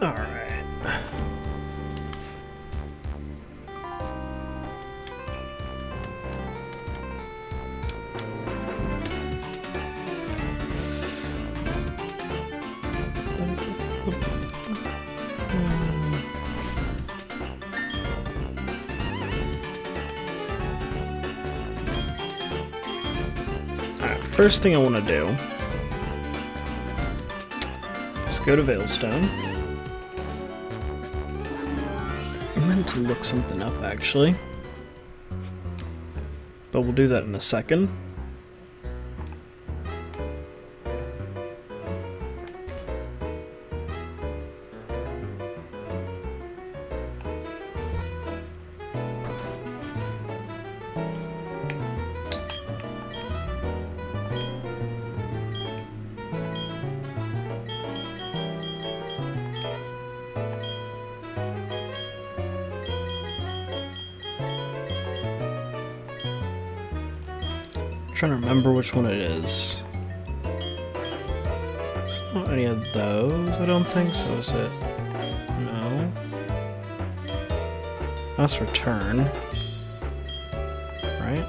Alright. First thing I want to do is go to Veilstone. I meant to look something up actually, but we'll do that in a second. Trying to remember which one it is. It's not any of those, I don't think so, is it? No. That's return. Right?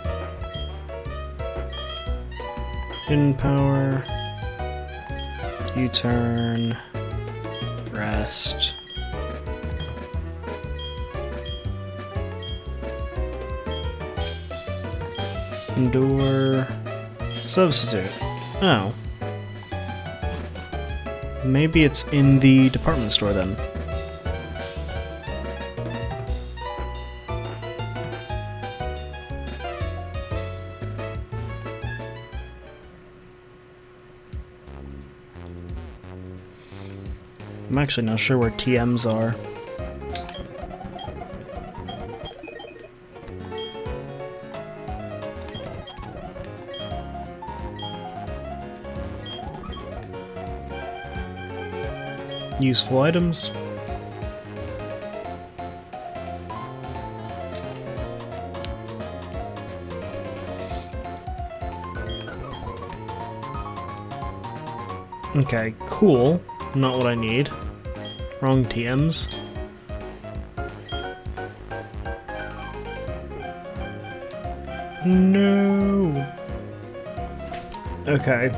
Hidden power. U-turn. Rest. Endure. Substitute. Oh. Maybe it's in the department store then. I'm actually not sure where TMs are. Useful items. Okay, cool. Not what I need. Wrong TMs. No. Okay.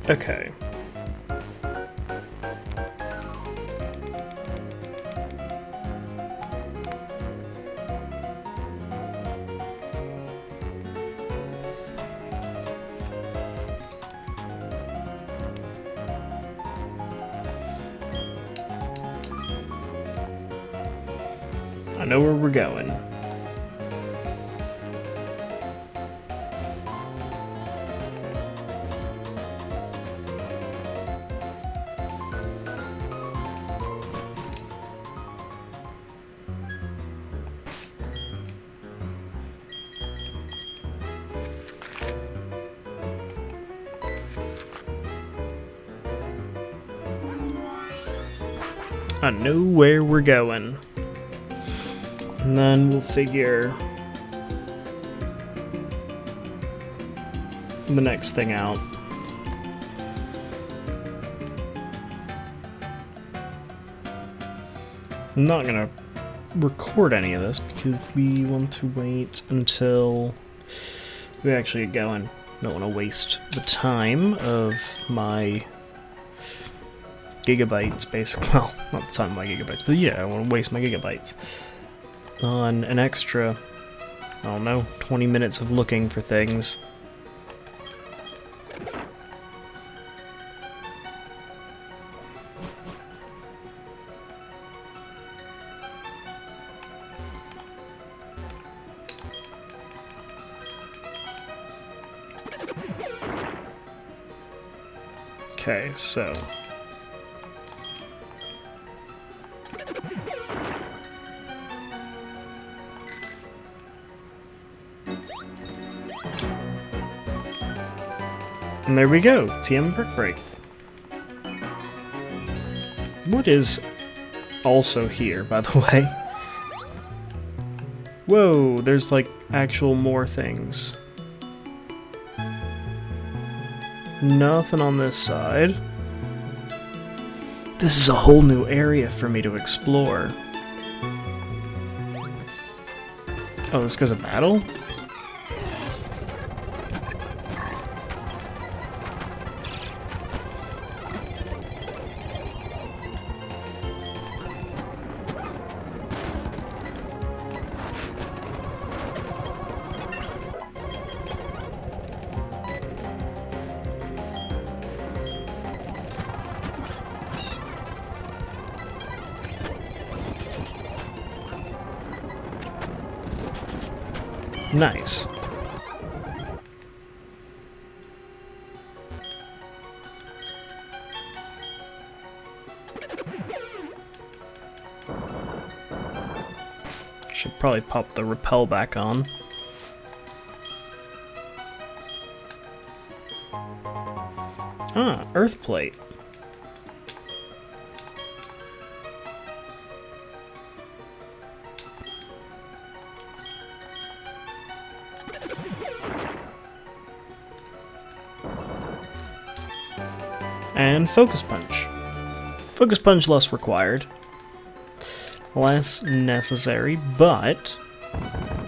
Okay. I know where we're going. I know where we're going. And then we'll figure the next thing out. I'm not gonna record any of this because we want to wait until we actually get going. Don't want to waste the time of my gigabytes, basically. Well, not the time of my gigabytes, but yeah, I want to waste my gigabytes on an extra, I don't know, 20 minutes of looking for things. Okay, so And there we go, TM Brick Break. What is also here, by the way? Whoa, there's like actual more things. Nothing on this side. This is a whole new area for me to explore. Oh, this goes a battle? Nice. Should probably pop the rappel back on. Ah, earth plate. And Focus Punch. Focus Punch less required. Less necessary, but... I'm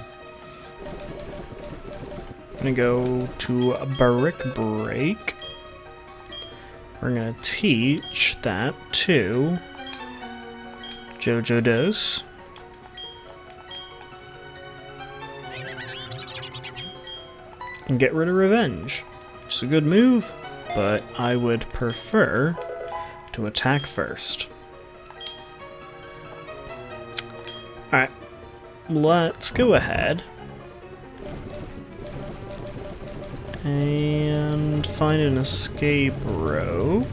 gonna go to Brick Break. We're gonna teach that to Jojo Dose. And get rid of Revenge. Which is a good move. But I would prefer to attack first. Alright, let's go ahead and find an escape rope,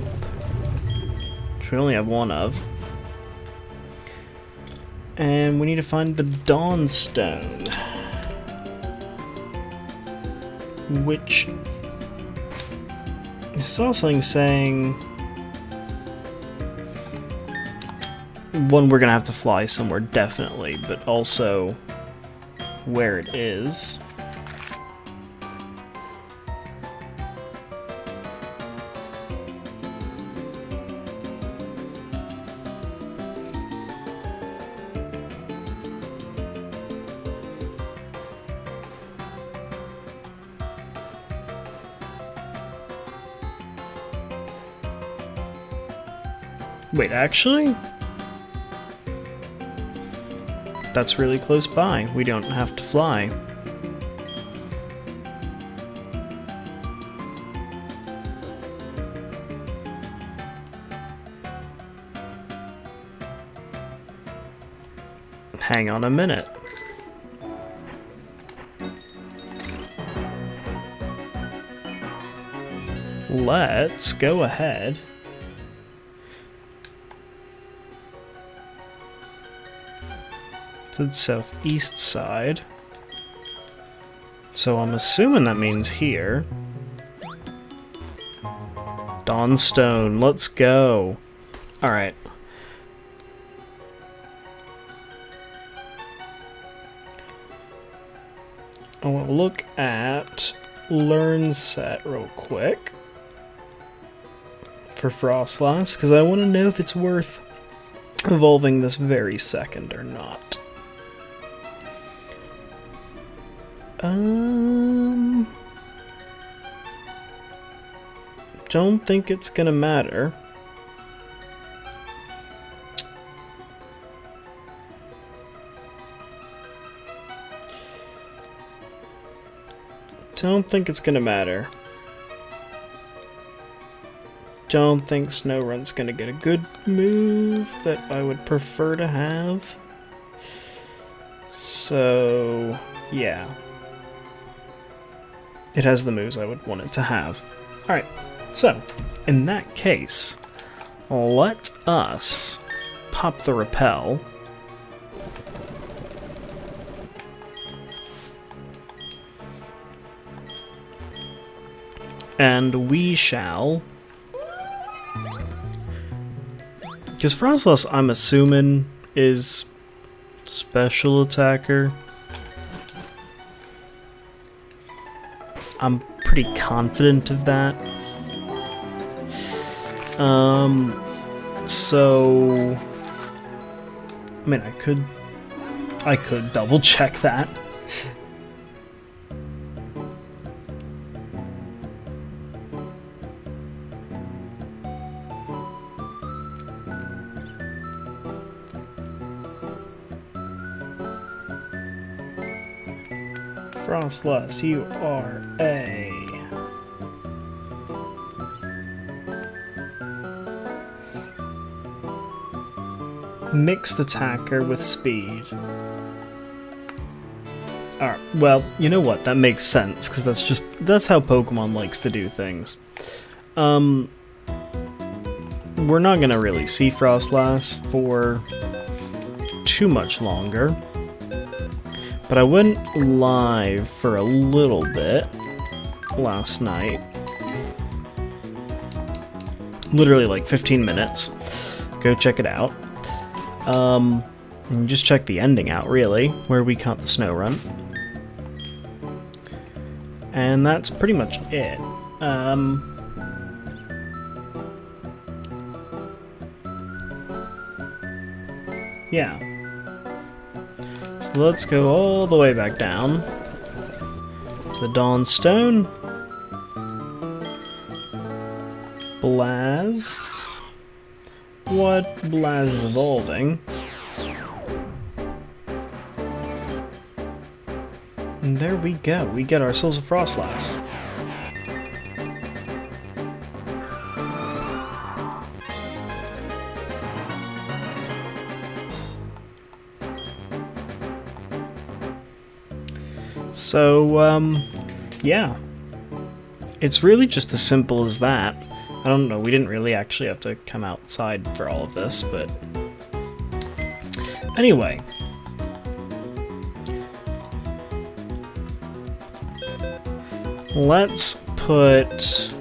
which we only have one of. And we need to find the Dawn Stone, which... I saw something saying... One, we're gonna have to fly somewhere, definitely, but also where it is. Wait, actually? That's really close by. We don't have to fly. Hang on a minute. Let's go ahead. To the southeast side. So I'm assuming that means here. Dawnstone, let's go. Alright. I want to look at Learn Set real quick for Frostlass, because I want to know if it's worth evolving this very second or not. Don't think it's gonna matter. Don't think it's gonna matter. Don't think Snowrun's gonna get a good move that I would prefer to have. So, yeah. It has the moves I would want it to have. Alright, so, in that case, let us pop the rappel. And we shall... Because Frostlass, I'm assuming, is special attacker. I'm pretty confident of that. So... I mean, I could double check that. Frostlass, you are a... mixed attacker with speed. Alright, well, you know what? That makes sense, because that's how Pokemon likes to do things. We're not gonna really see Frostlass for too much longer. But I went live for a little bit last night. Literally like 15 minutes. Go check it out. And just check the ending out, really, where we caught the snow run. And that's pretty much it. Yeah. So let's go all the way back down to the Dawnstone. Blaz. What? Blaz is evolving. And there we go. We get ourselves a Frostlass. So, yeah. It's really just as simple as that. I don't know, we didn't really actually have to come outside for all of this, but... Anyway. Let's put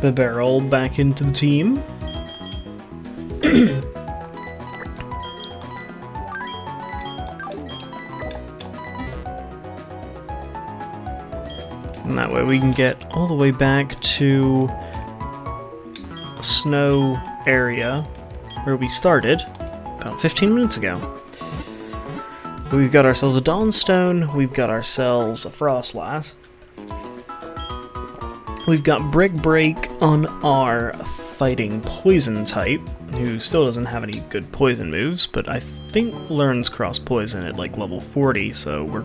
the barrel back into the team. And that way we can get all the way back to a snow area where we started about 15 minutes ago. We've got ourselves a Dawnstone, we've got ourselves a Frostlass. We've got Brick Break on our fighting poison type, who still doesn't have any good poison moves, but I think learns cross poison at like level 40, so we're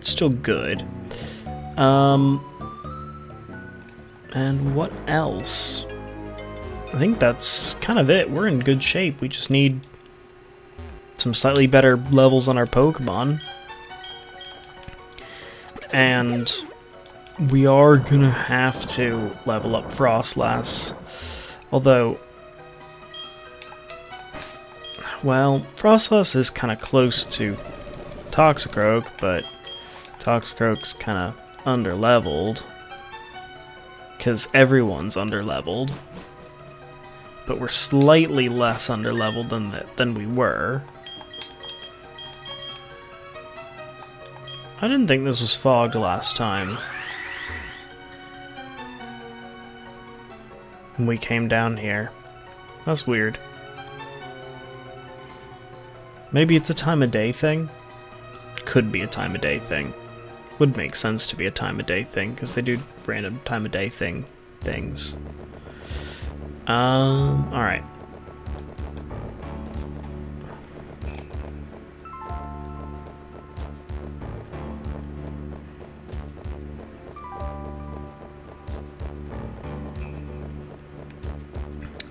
still good. And what else? I think that's kind of it. We're in good shape. We just need some slightly better levels on our Pokemon. And we are gonna have to level up Frostlass. Although, well, Frostlass is kind of close to Toxicroak, but Toxicroak's kind of underleveled. Because everyone's underleveled. But we're slightly less underleveled than we were. I didn't think this was fogged last time. When we came down here. That's weird. Maybe it's a time of day thing? Could be a time of day thing. Would make sense to be a time of day thing, because they do random time of day things. Alright.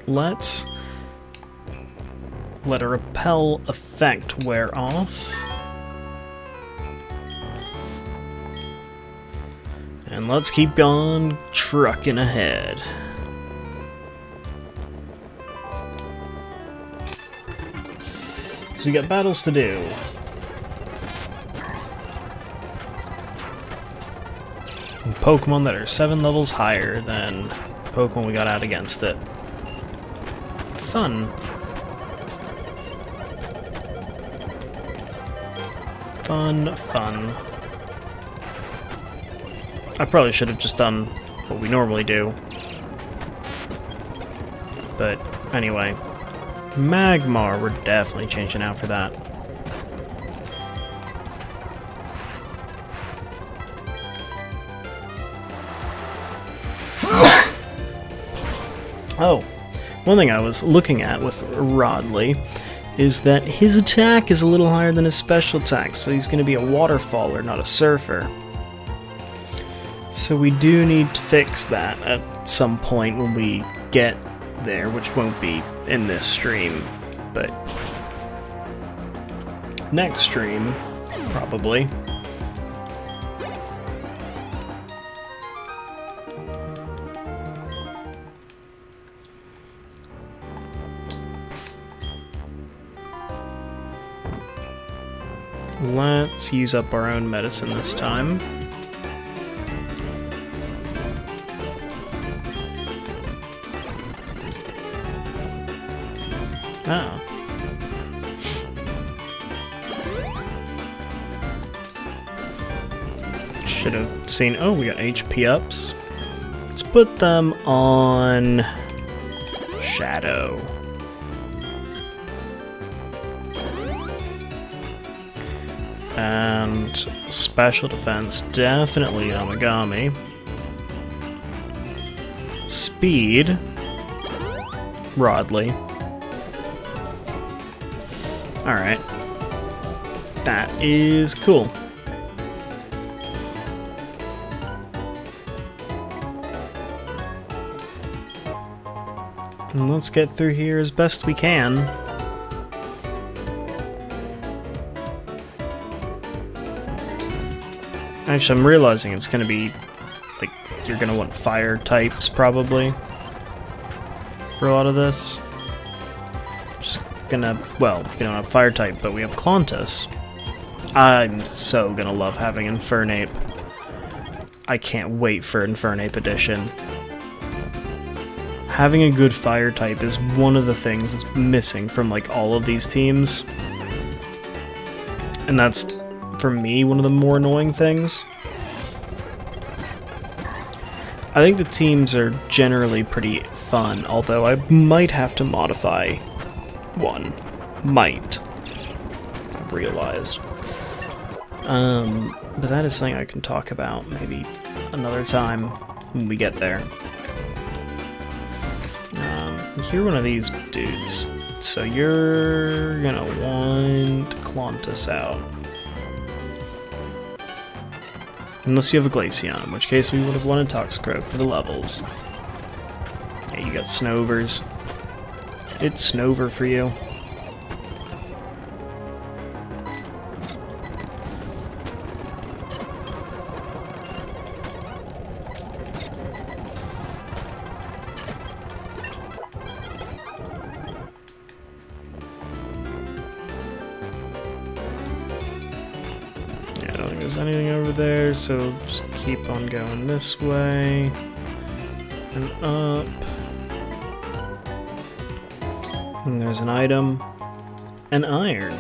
Let's let a repel effect wear off. And let's keep on trucking ahead. So we got battles to do. Pokemon that are 7 levels higher than Pokemon we got out against it. Fun. Fun, fun. I probably should have just done what we normally do. But anyway, Magmar, we're definitely changing out for that. Oh, one thing I was looking at with Rodley is that his attack is a little higher than his special attack, so he's going to be a waterfaller, not a surfer. So we do need to fix that at some point when we get there, which won't be in this stream, but next stream, probably. Let's use up our own medicine this time. Ah. Should have seen. Oh, we got HP ups. Let's put them on Shadow. And special defense, definitely Yamagami. Speed, Rodley. Alright. That is cool. And let's get through here as best we can. Actually, I'm realizing it's going to be, like, you're going to want fire types, probably, for a lot of this. Just gonna, well, we don't have fire type, but we have Clontus. I'm so gonna love having Infernape. I can't wait for Infernape Edition. Having a good fire type is one of the things that's missing from, like, all of these teams. And that's, for me, one of the more annoying things. I think the teams are generally pretty fun, although I might have to modify one. Might. I've realized. But that is something I can talk about maybe another time when we get there. You're one of these dudes, so you're gonna want Clontus out. Unless you have a Glaceon, in which case we would have wanted Toxicroak for the levels. Yeah, you got Snovers. It's Snover for you. Anything over there, so just keep on going this way and up. And there's an item, an iron.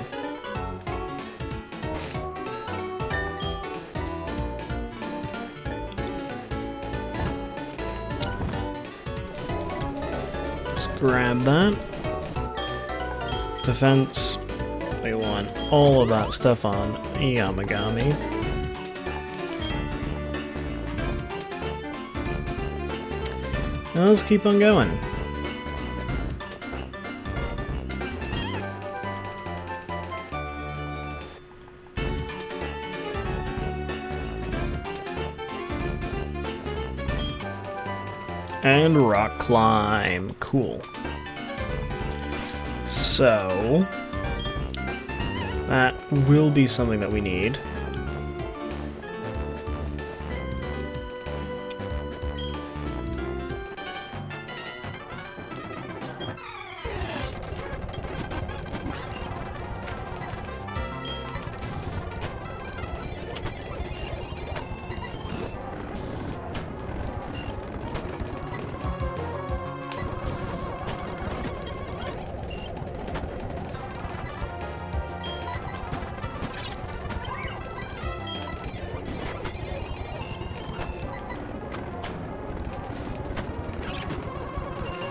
Just grab that. Defense. We want all of that stuff on Yamagami. Now let's keep on going. And rock climb. Cool. So that will be something that we need.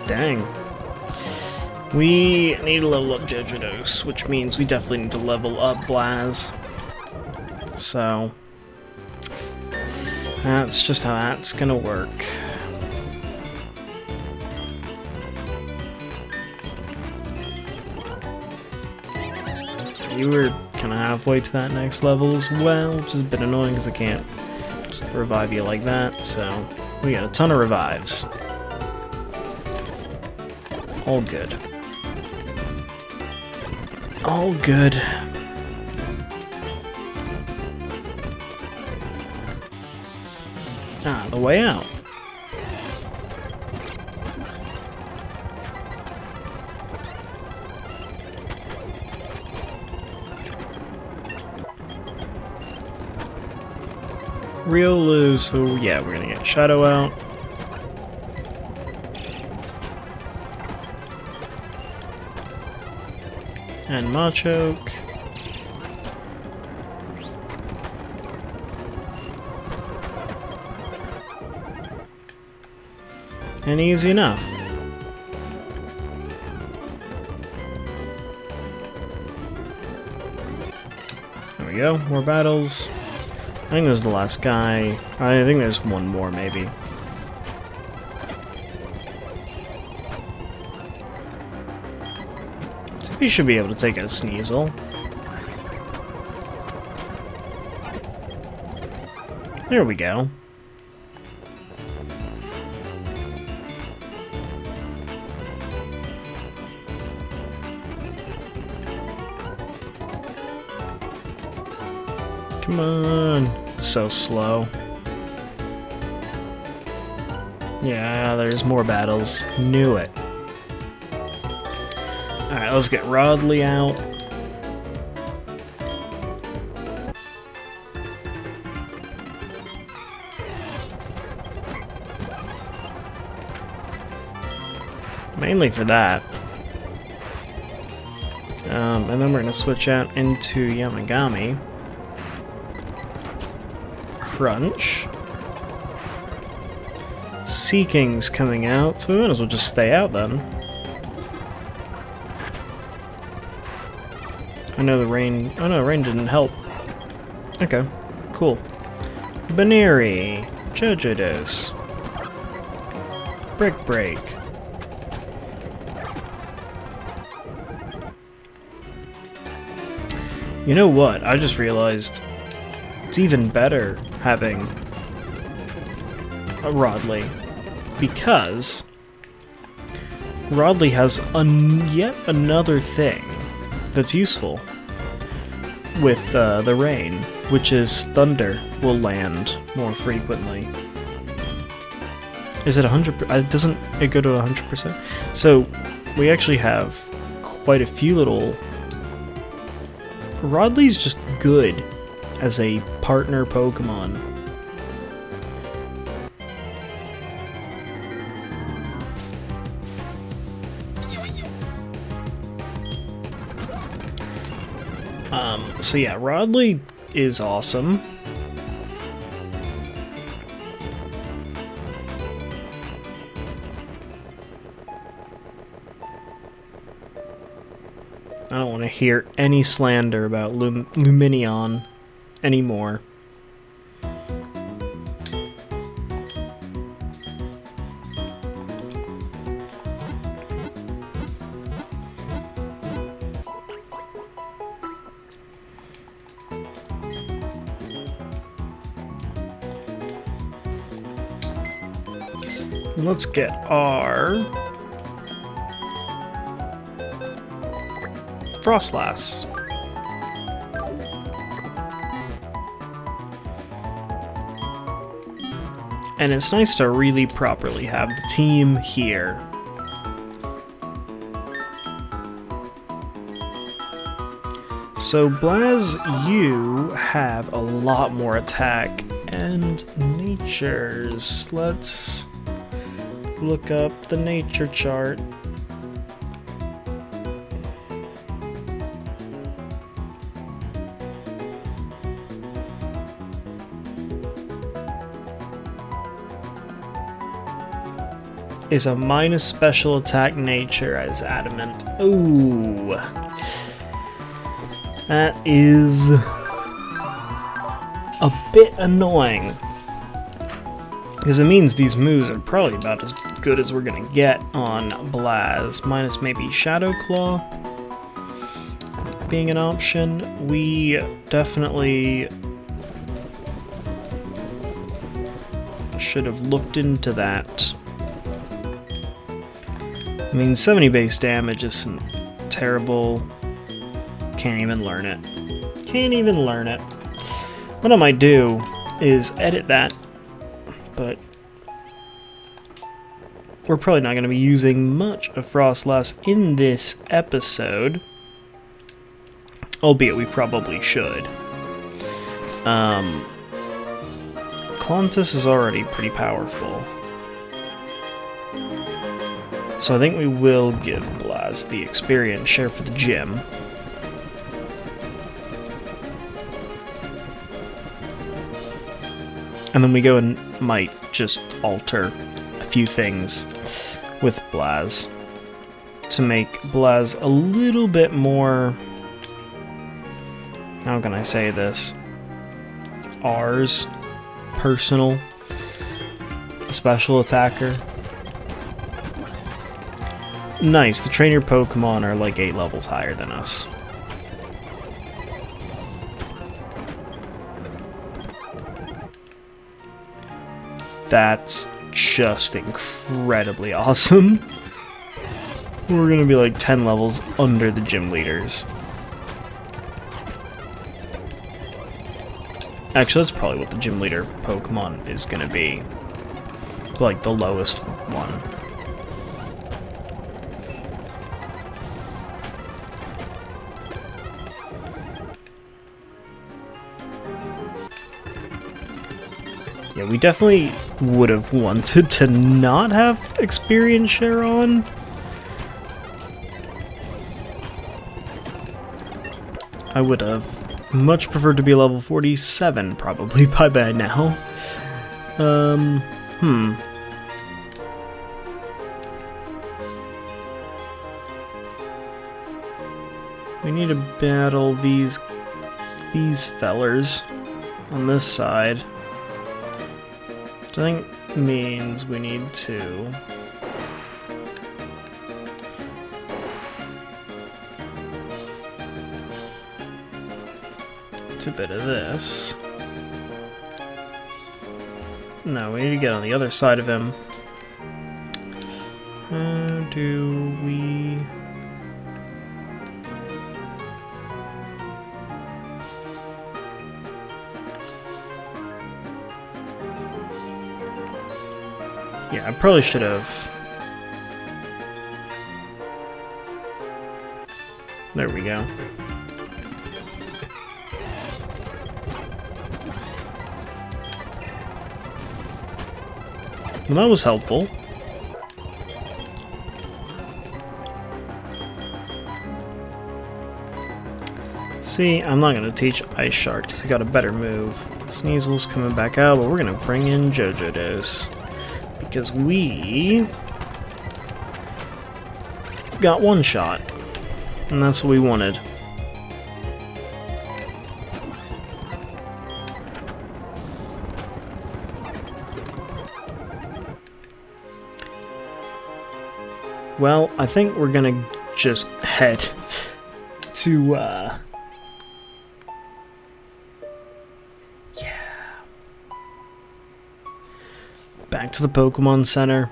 Dang. We need to level up Gyarados, which means we definitely need to level up Blaz. So, that's just how that's gonna work. You were kind of halfway to that next level as well, which is a bit annoying because I can't just revive you like that, so we got a ton of revives. All good. All good. Ah, the way out. Riolu, so yeah, we're gonna get Shadow out. And Machoke. And easy enough. There we go, more battles. I think this is the last guy. I think there's one more, maybe. So we should be able to take out a Sneasel. There we go. Come on. It's so slow. Yeah, there's more battles. Knew it. Alright, let's get Rodley out. Mainly for that. And then we're going to switch out into Yamagami. Crunch. Seeking's coming out, so we might as well just stay out then. I know the rain... Oh no, rain didn't help. Okay, cool. Baneri. Gyarados. Brick Break. You know what? I just realized it's even better having a Rodley, because Rodley has yet another thing that's useful with the rain, which is Thunder will land more frequently. Is it 100%? Doesn't it go to 100%? So we actually have quite a few little... Rodley's just good as a partner Pokemon. So yeah, Rodley is awesome. I don't want to hear any slander about Lumineon anymore. Let's get our Frostlass. And it's nice to really properly have the team here. So Blaz, you have a lot more attack and natures. Let's look up the nature chart. is a minus special attack nature as adamant. Ooh. That is a bit annoying. Because it means these moves are probably about as good as we're gonna get on Blaz. Minus maybe Shadow Claw being an option. We definitely should have looked into that. I mean, 70 base damage isn't terrible. Can't even learn it. Can't even learn it. What I might do is edit that, but we're probably not going to be using much of Frostlass in this episode, albeit we probably should. Clontus is already pretty powerful, so I think we will give Blaz the experience share for the gym. And then we go and might just alter a few things with Blaz to make Blaz a little bit more, how can I say this, ours, personal, special attacker. Nice, the trainer Pokemon are like 8 levels higher than us. That's just incredibly awesome. We're gonna be like 10 levels under the gym leaders. Actually, that's probably what the gym leader Pokemon is gonna be. Like the lowest one. Yeah, we definitely would have wanted to not have experience share on. I would have much preferred to be level 47 probably by now. We need to battle these fellers on this side. Which I think means we need to do a bit of this. No, we need to get on the other side of him. How do we... Yeah, I probably should have. There we go. Well, that was helpful. See, I'm not going to teach Ice Shard because we got a better move. Sneasel's coming back out, but we're going to bring in JoJo Dose. Because we got one shot, and that's what we wanted. Well, I think we're gonna just head to, back to the Pokemon Center.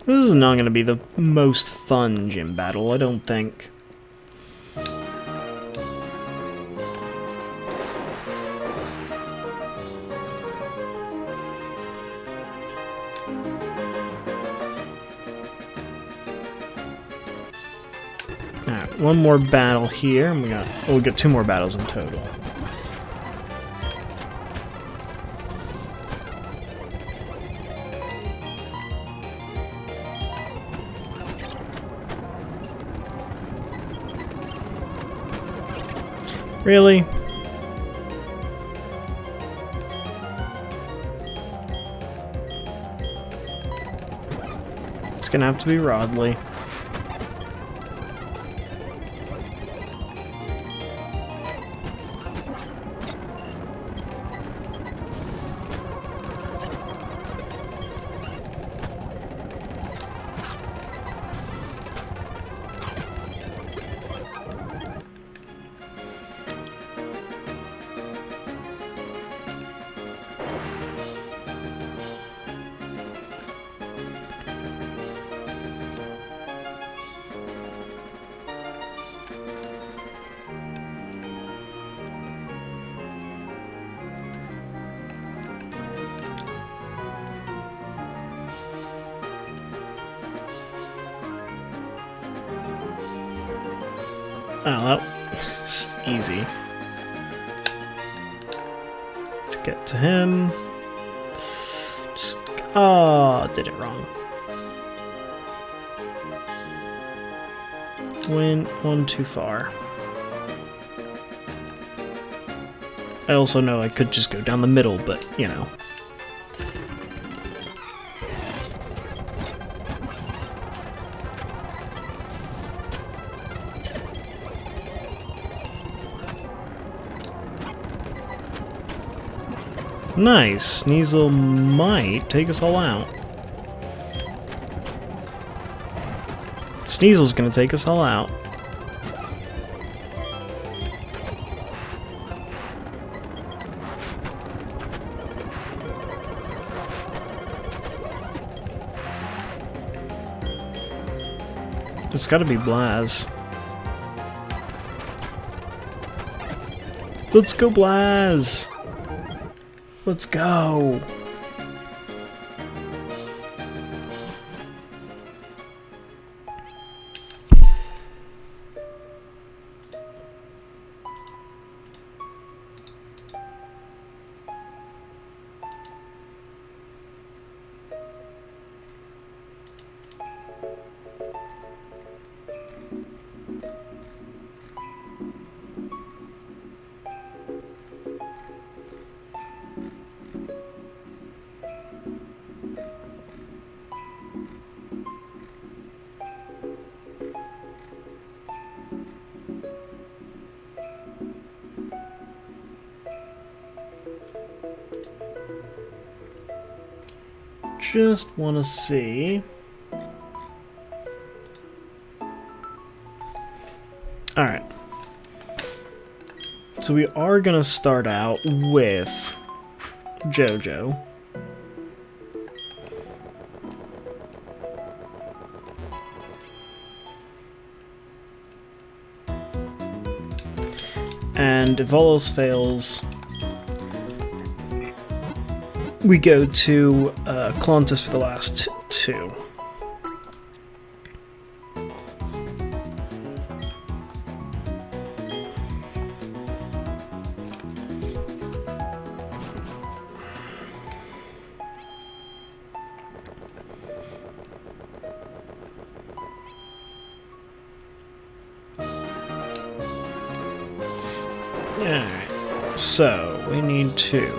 This is not going to be the most fun gym battle, I don't think. Alright, one more battle here, and we'll get 2 more battles in total. Really? It's gonna have to be Rodley. Oh, that's easy. To get to him. Just... oh, did it wrong. Went one too far. I also know I could just go down the middle, but, you know. Nice. Sneasel might take us all out. Sneasel's gonna take us all out. It's gotta be Blaz. Let's go, Blaz! Let's go! Just want to see. Alright. So we are going to start out with JoJo. And if all else fails, we go to Clontis for the last two. Alright, so we need to...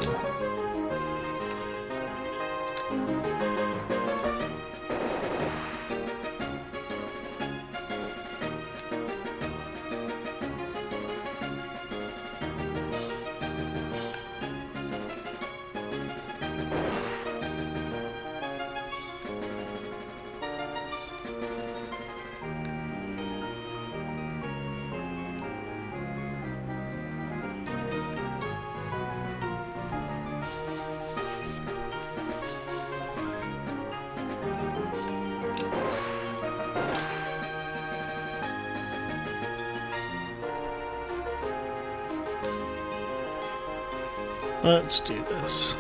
Let's do this.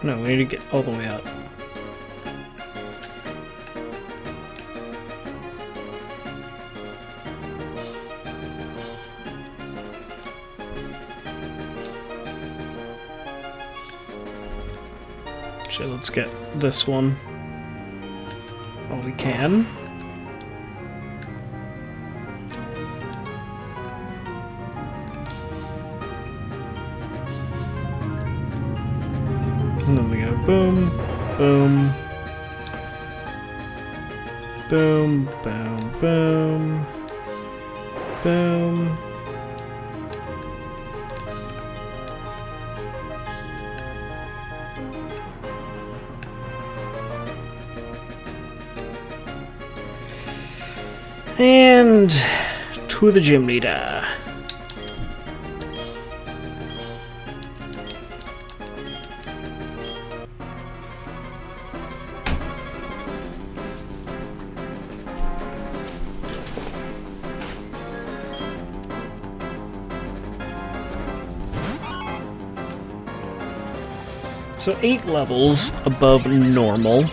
No, we need to get all the way up. Actually, let's get this one. all we can. And then we go boom, boom, boom, boom, boom, boom. And to the gym leader. So 8 levels above normal,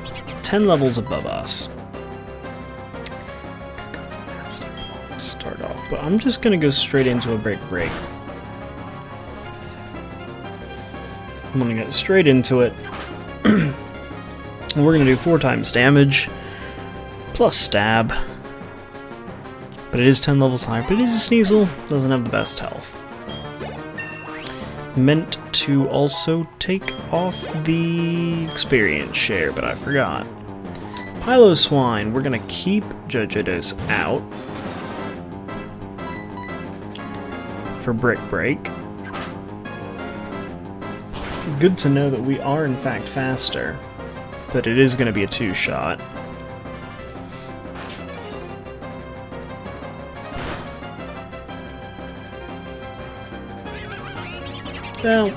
10 levels above us. Start off, but I'm just gonna go straight into a break. I'm gonna get straight into it. And we're gonna do 4 times damage, plus stab. But it is 10 levels higher, but it is a Sneasel, doesn't have the best health. Meant to also take off the experience share, but I forgot. Piloswine, we're gonna keep Jojodos out for Brick Break. Good to know that we are in fact faster, but it is gonna be a 2-shot. Well,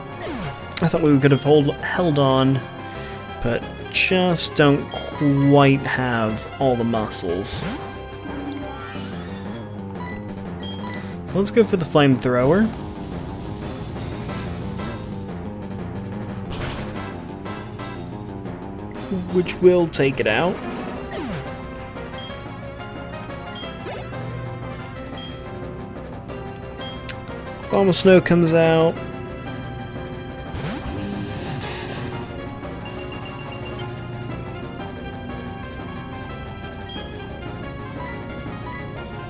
I thought we could have held on, but just don't quite have all the muscles. So let's go for the flamethrower. Which will take it out. Bomb of Snow comes out.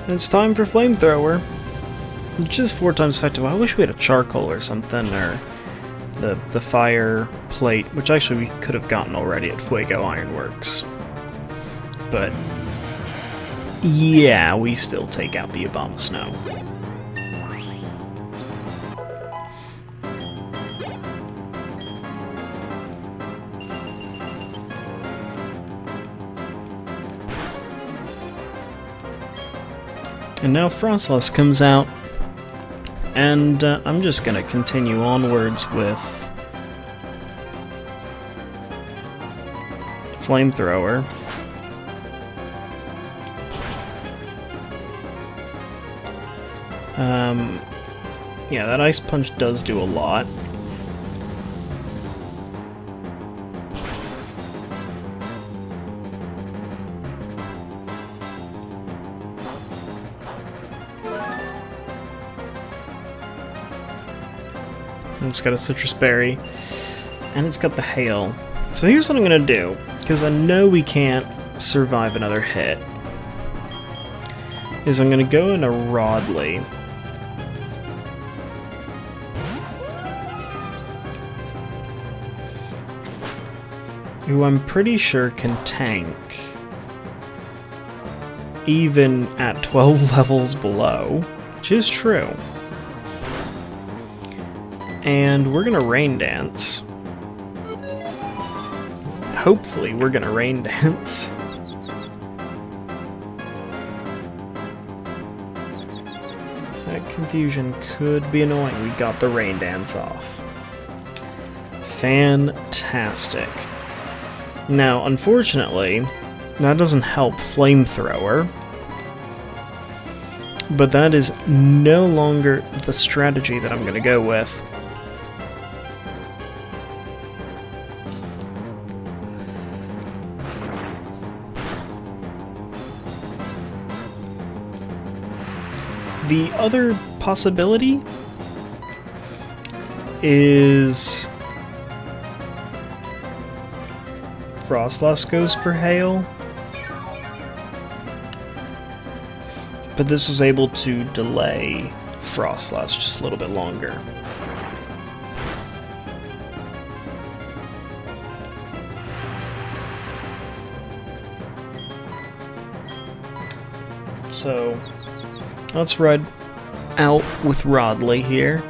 It's time for Flamethrower, which is 4 times effective. I wish we had a charcoal or something, or the fire plate, which actually we could have gotten already at Fuego Ironworks. But yeah, we still take out the Bomb of Snow. And now Frostless comes out, and I'm just gonna continue onwards with Flamethrower. Yeah, that Ice Punch does do a lot. It's got a Citrus Berry, and it's got the Hail. So here's what I'm gonna do, because I know we can't survive another hit, is I'm gonna go into Rodley. Who I'm pretty sure can tank, even at 12 levels below, which is true. And we're gonna Rain Dance. Hopefully we're gonna Rain Dance. That confusion could be annoying. We got the Rain Dance off. Fantastic. Now, unfortunately, that doesn't help Flamethrower. But that is no longer the strategy that I'm gonna go with. The other possibility is Frostless goes for Hail, but this was able to delay Frostlass just a little bit longer. So, let's ride out with Rodley here.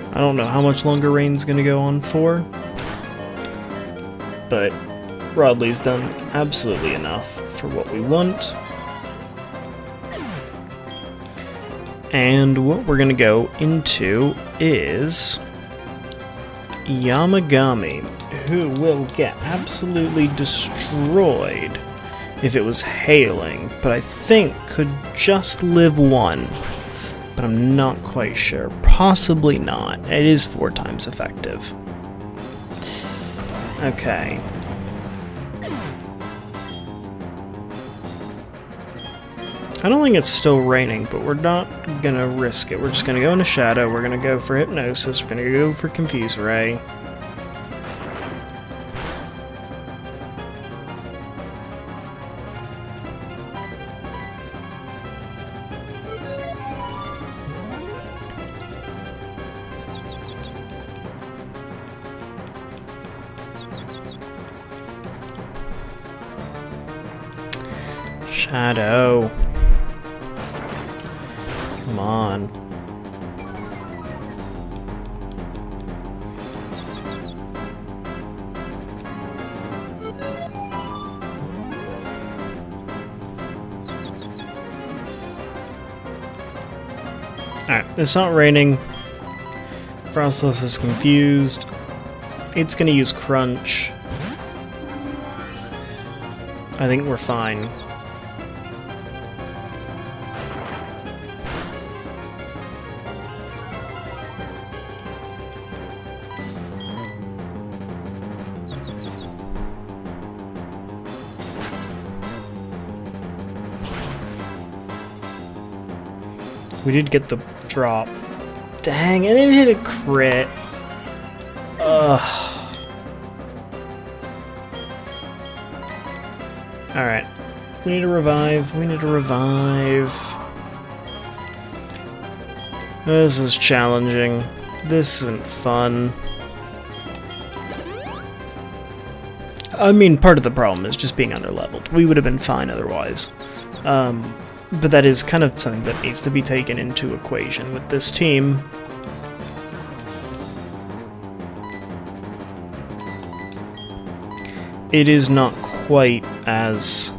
I don't know how much longer rain's gonna go on for, but Rodley's done absolutely enough for what we want. And what we're gonna go into is Yamagami, who will get absolutely destroyed if it was hailing, but I think could just live one. But I'm not quite sure. Possibly not. It is 4 times effective. Okay. I don't think it's still raining, but we're not gonna risk it. We're just gonna go into Shadow, we're gonna go for Hypnosis, we're gonna go for Confuse Ray. Shadow. Come on. Alright, it's not raining. Frostless is confused. It's gonna use Crunch. I think we're fine. We did get the drop. Dang, and it hit a crit. Ugh. Alright. We need to revive. We need to revive. This is challenging. This isn't fun. I mean, part of the problem is just being underleveled. We would have been fine otherwise. But that is kind of something that needs to be taken into equation with this team. It is not quite as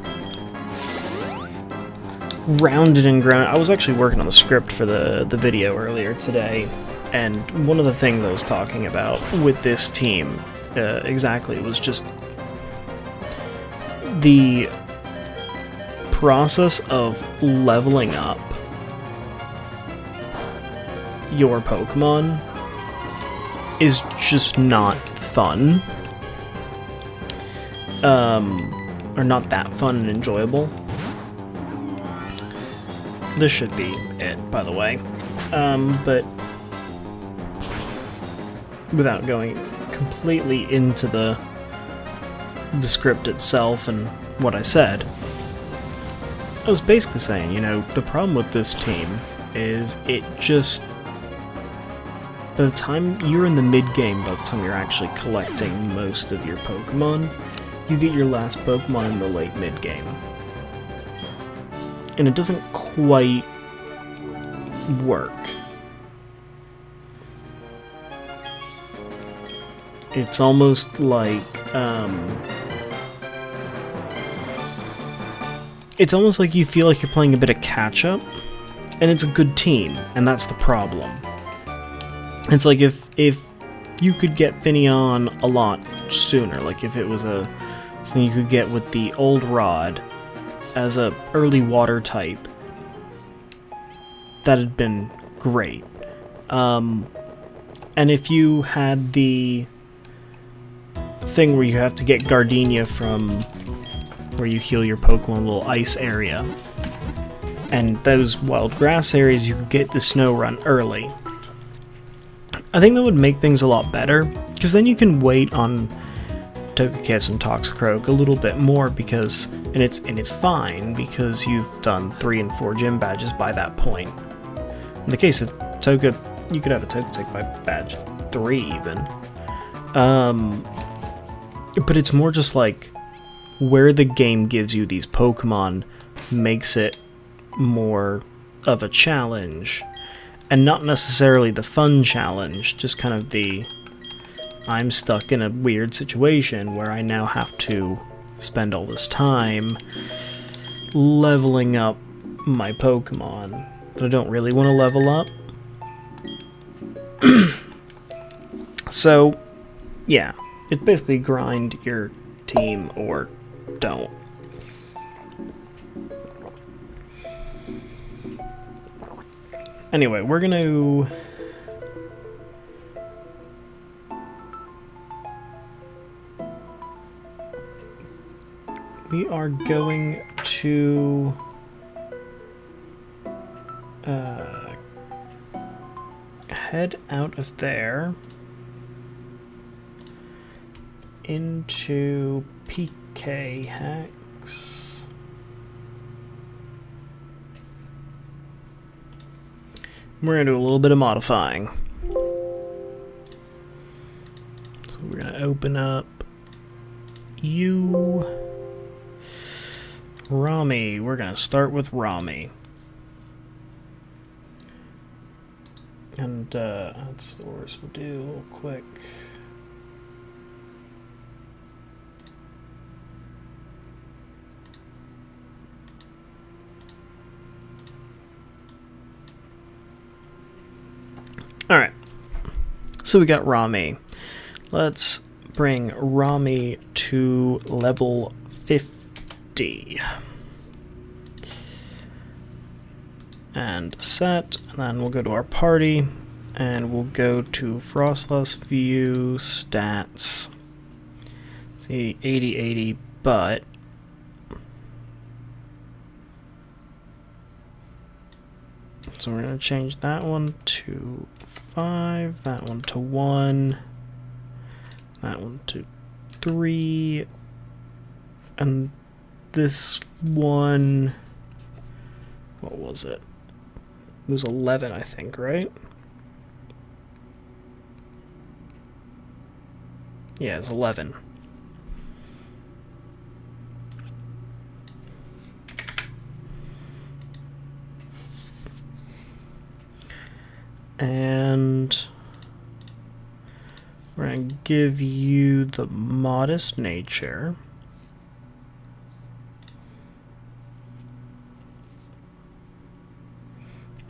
rounded and grounded. I was actually working on the script for the video earlier today, and one of the things I was talking about with this team exactly was just the process of leveling up your Pokemon is just not fun. Or not that fun and enjoyable. This should be it, by the way. But without going completely into the script itself and what I said, I was basically saying, you know, the problem with this team is it just... By the time you're in the mid-game, by the time you're actually collecting most of your Pokemon, you get your last Pokemon in the late mid-game. And it doesn't quite work. It's almost like, it's almost like you feel like you're playing a bit of catch-up, and it's a good team, and that's the problem. It's like if you could get Finneon a lot sooner, like if it was something you could get with the old Rod as a early water type, that'd been great. And if you had the thing where you have to get Gardenia from where you heal your Pokemon, a little ice area, and those wild grass areas, you could get the snow run early. I think that would make things a lot better, because then you can wait on Togekiss and Toxicroak a little bit more, because and it's fine because you've done 3 and 4 gym badges by that point. In the case of Toga, you could have a Togetic by badge 3 even. But it's more just like where the game gives you these Pokemon makes it more of a challenge, and not necessarily the fun challenge, just kind of the I'm stuck in a weird situation where I now have to spend all this time leveling up my Pokemon, but I don't really want to level up. So, yeah, it's basically grind your team or don't. Anyway, we're gonna we are going to head out of there into PK Hex. We're going to do a little bit of modifying. So we're going to open up you. Rami. We're going to start with Rami. And outsource we'll do real quick. Alright, so we got Rami. Let's bring Rami to level 50. And set, and then we'll go to our party, and we'll go to Frostless View Stats. See, 80-80, but so we're going to change that one to 5, that one to 1, that one to 3, and this one, what was it? It was 11, I think, right? Yeah, it's 11. And we're going to give you the modest nature.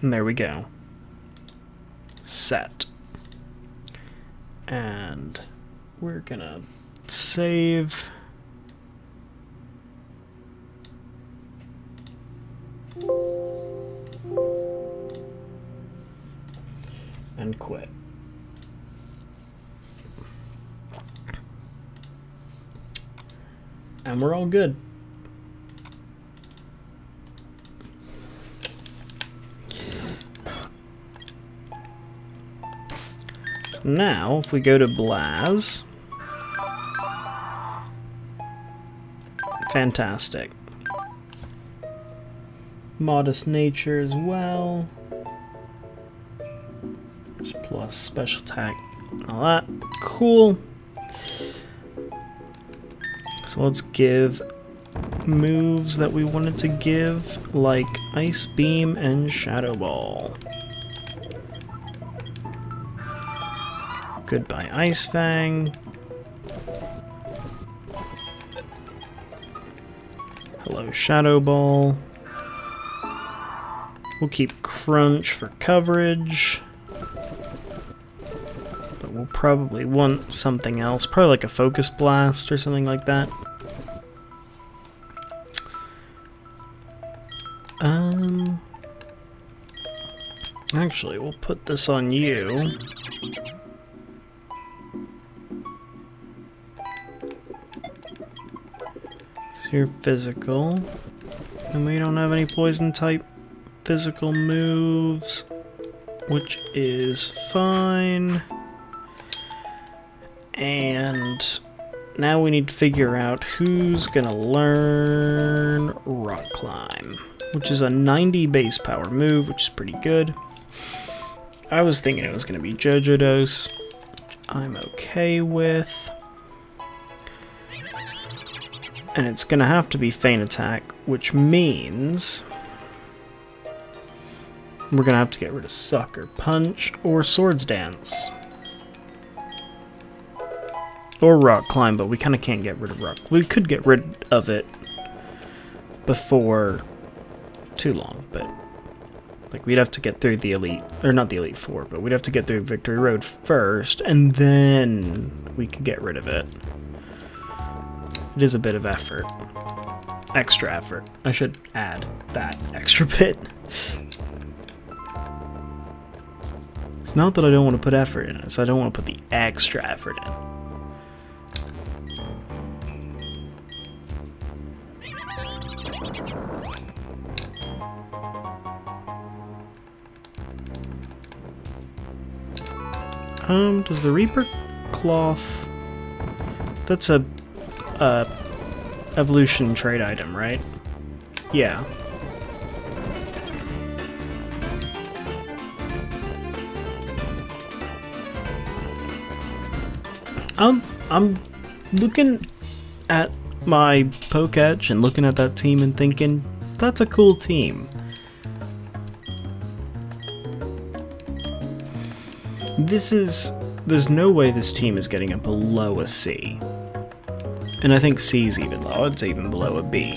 And there we go. Set. And we're going to save. And quit. And we're all good. So now, if we go to Blaz, fantastic. Modest nature as well. Plus special attack, all that. Cool. So let's give moves that we wanted to give, like Ice Beam and Shadow Ball. Goodbye, Ice Fang. Hello, Shadow Ball. We'll keep Crunch for coverage. But we'll probably want something else. Probably like a Focus Blast or something like that. Actually, we'll put this on you. So you're physical. And we don't have any poison type physical moves. which is fine. And now we need to figure out who's gonna learn Rock Climb, which is a 90 base power move, which is pretty good. I was thinking it was gonna be Jojodos. I'm okay with. And it's gonna have to be Feint Attack, which means we're gonna have to get rid of Sucker Punch or Swords Dance. Or Rock Climb, but we kinda can't get rid of Rock. We could get rid of it before too long, but like we'd have to get through the Elite, or not the Elite Four, but we'd have to get through Victory Road first, and then we could get rid of it. It is a bit of effort. Extra effort. I should add that extra bit. It's not that I don't want to put effort in it, it's I don't want to put the extra effort in. Does the Reaper Cloth... That's a evolution trade item, right? Yeah. I'm looking at my Pokédex and looking at that team and thinking, that's a cool team. There's no way this team is getting it below a C. And I think C is even low, it's even below a B.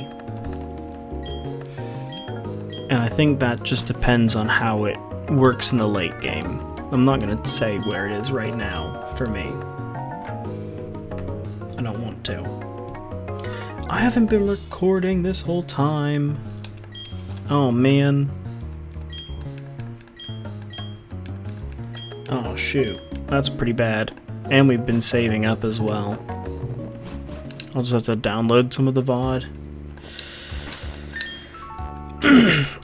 And I think that just depends on how it works in the late game. I'm not going to say where it is right now, for me. I don't want to. I haven't been recording this whole time. Oh man. Oh shoot, that's pretty bad. And we've been saving up as well. I'll just have to download some of the VOD.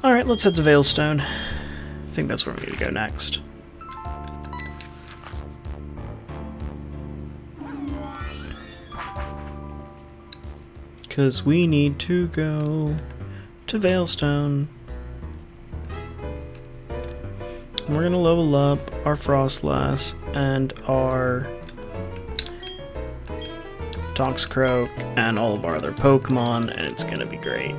Alright, let's head to Veilstone. I think that's where we need to go next. Because we need to go to Veilstone. We're going to level up our Frostlass and our Toxicroak and all of our other Pokemon, and it's going to be great.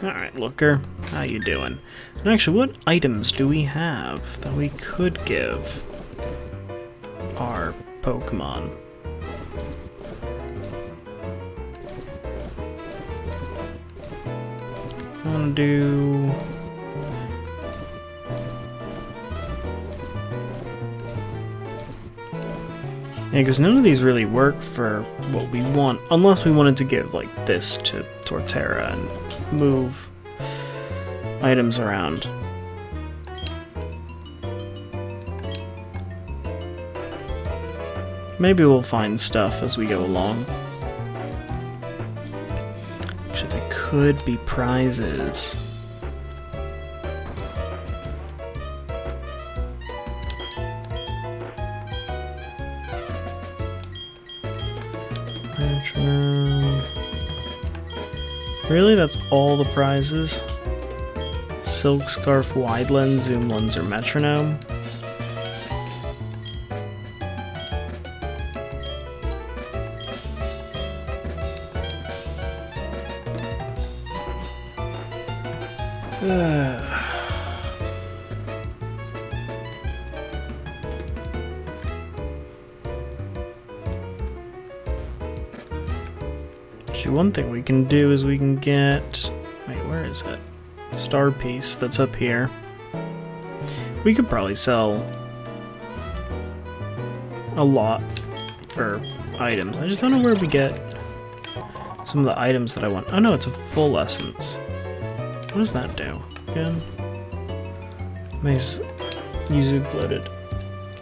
Alright, Looker, how you doing? And actually, what items do we have that we could give our Pokemon? I want to do... Yeah, because none of these really work for what we want, unless we wanted to give, like, this to Torterra and move items around. Maybe we'll find stuff as we go along. Actually, there could be prizes. Really? That's all the prizes? Silk Scarf, Wide Lens, Zoom Lens, or Metronome? Actually, one thing we can do is we can get... Wait, where is it? Star Piece that's up here. We could probably sell a lot for items. I just don't know where we get some of the items that I want. Oh no, it's a full essence. What does that do again? Nice. Yuzu bloated.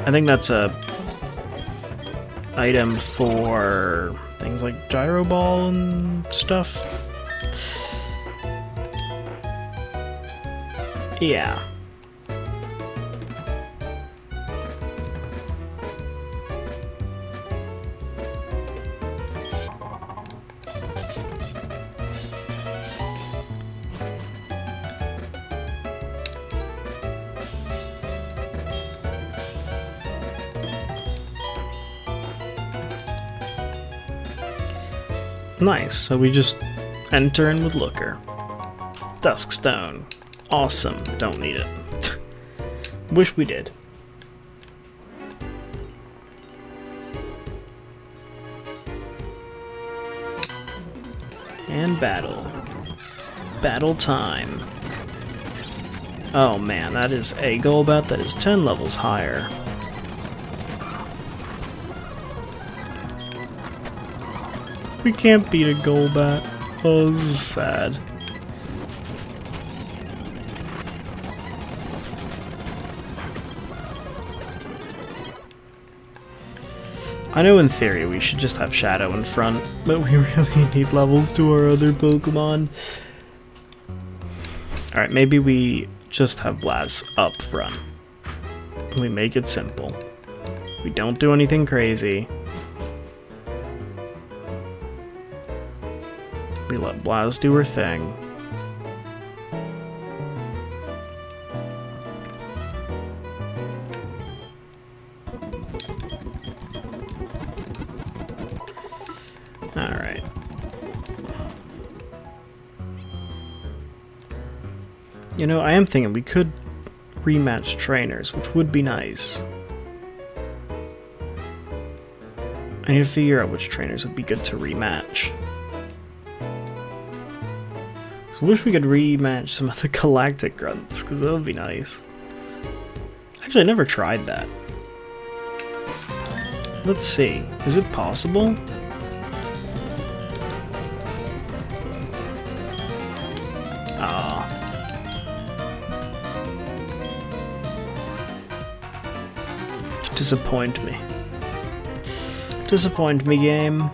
I think that's a item for things like gyro ball and stuff. Yeah. Nice, so we just enter in with Looker. Duskstone. Awesome, don't need it. Wish we did. And battle. Battle time. Oh man, that is a Golbat that is 10 levels higher. We can't beat a Golbat. Oh, this is sad. I know in theory we should just have Shadow in front, but we really need levels to our other Pokemon. Alright, maybe we just have Blaz up front. We make it simple. We don't do anything crazy. We let Blaz do her thing. Alright. You know, I am thinking we could rematch trainers, which would be nice. I need to figure out which trainers would be good to rematch. I wish we could rematch some of the Galactic Grunts, because that would be nice. Actually, I never tried that. Let's see. Is it possible? Ah. Disappoint me. Disappoint me, game.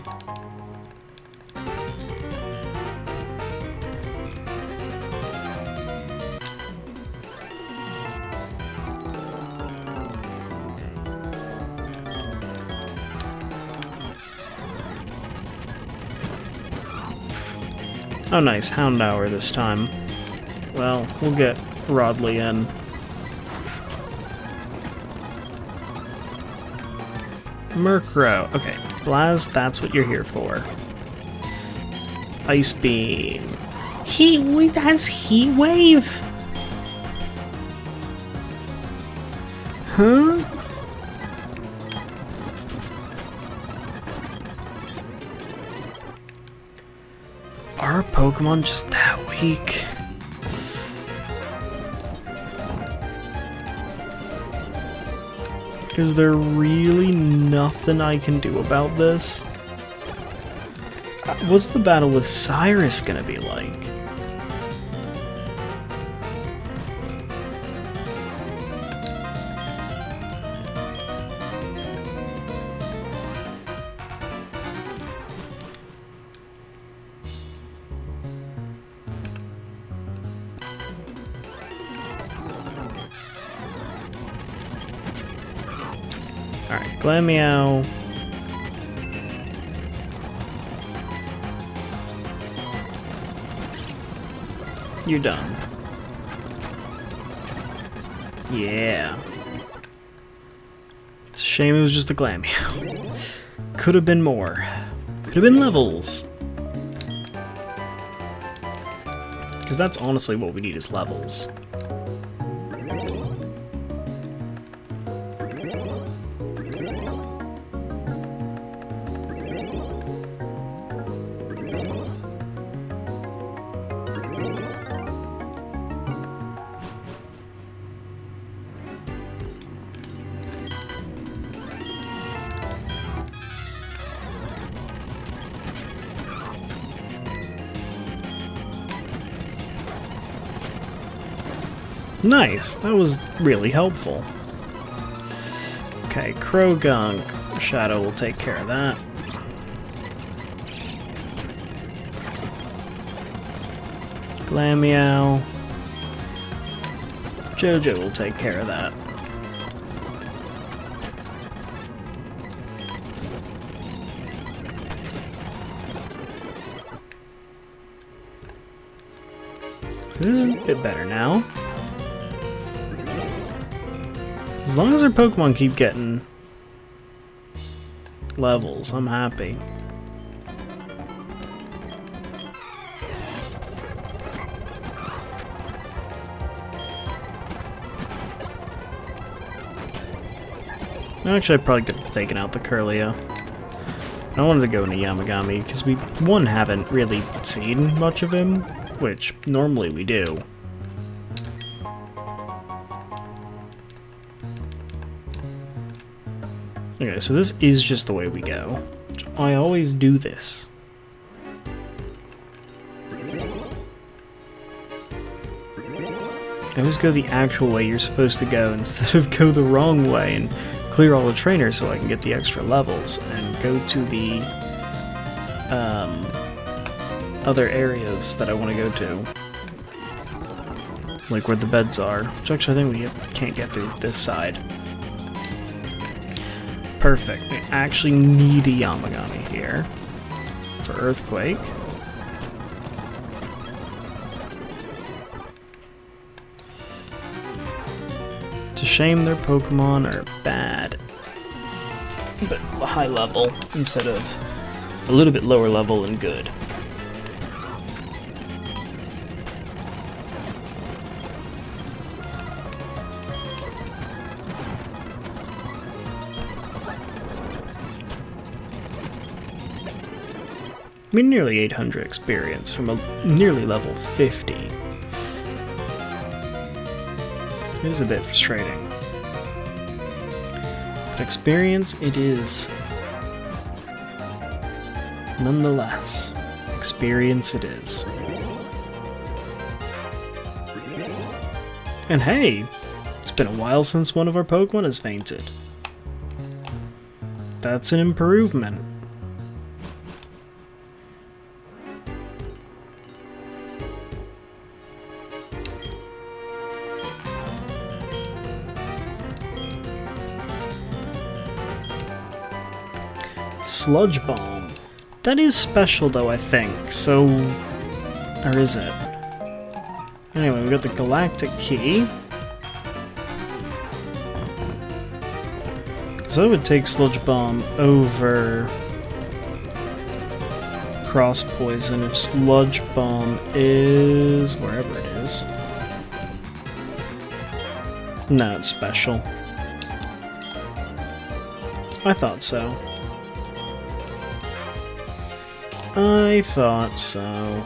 Oh nice, Houndour this time. Well, we'll get Rodley in. Murkrow. Okay, Blaz, that's what you're here for. Ice Beam. Heat has Heat Wave? Huh? Are Pokemon just that weak? Is there really nothing I can do about this? What's the battle with Cyrus gonna be like? Alright, Glameow. You're done. Yeah. It's a shame it was just a Glameow. Could have been more. Could have been levels. Because that's honestly what we need is levels. Nice, that was really helpful. Okay, Krogunk. Shadow will take care of that. Glameow. Jojo will take care of that. So this is a bit better now. As long as our Pokemon keep getting levels, I'm happy. Actually, I probably could have taken out the Curlia. I wanted to go into Yamagami because we, one, haven't really seen much of him, which normally we do. Okay, so this is just the way we go. I always do this. I always go the actual way you're supposed to go instead of go the wrong way and clear all the trainers so I can get the extra levels and go to the other areas that I want to go to. Like where the beds are, which actually I think we can't get through this side. Perfect. We actually need a Yamagami here for Earthquake. It's a shame their Pokemon are bad, but high level instead of a little bit lower level and good. I mean, nearly 800 experience from a nearly level 50. It is a bit frustrating. But experience it is. Nonetheless, experience it is. And hey, it's been a while since one of our Pokemon has fainted. That's an improvement. Sludge Bomb. That is special though, I think, so... or is it? Anyway, we got the Galactic Key. So I would take Sludge Bomb over Cross Poison if Sludge Bomb is... wherever it is. No, it's special. I thought so. I thought so.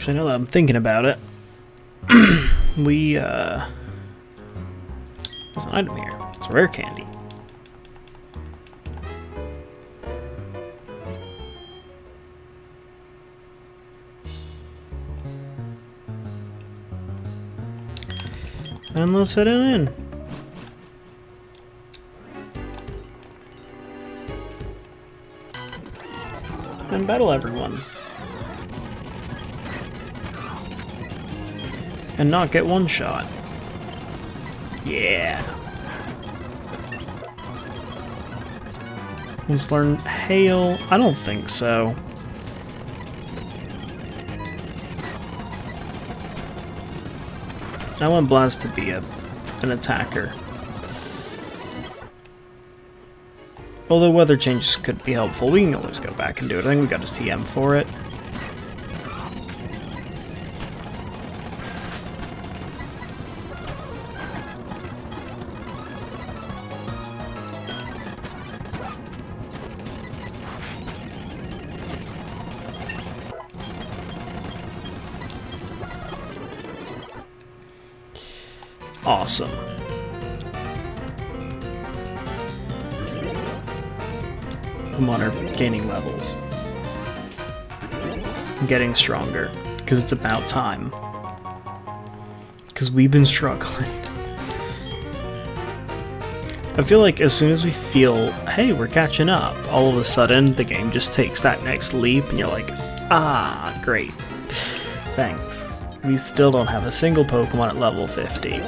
Actually, now that I'm thinking about it, there's an item here. It's a rare candy. And let's head on in. And battle everyone. And not get one shot. Yeah. Let's learn Hail. I don't think so. I want Blast to be an attacker. Although weather changes could be helpful, we can always go back and do it. I think we got a TM for it. Awesome. Pokemon are gaining levels. Getting stronger. Because it's about time. Because we've been struggling. I feel like as soon as we feel, hey, we're catching up, all of a sudden the game just takes that next leap and you're like, ah, great. Thanks. We still don't have a single Pokemon at level 50.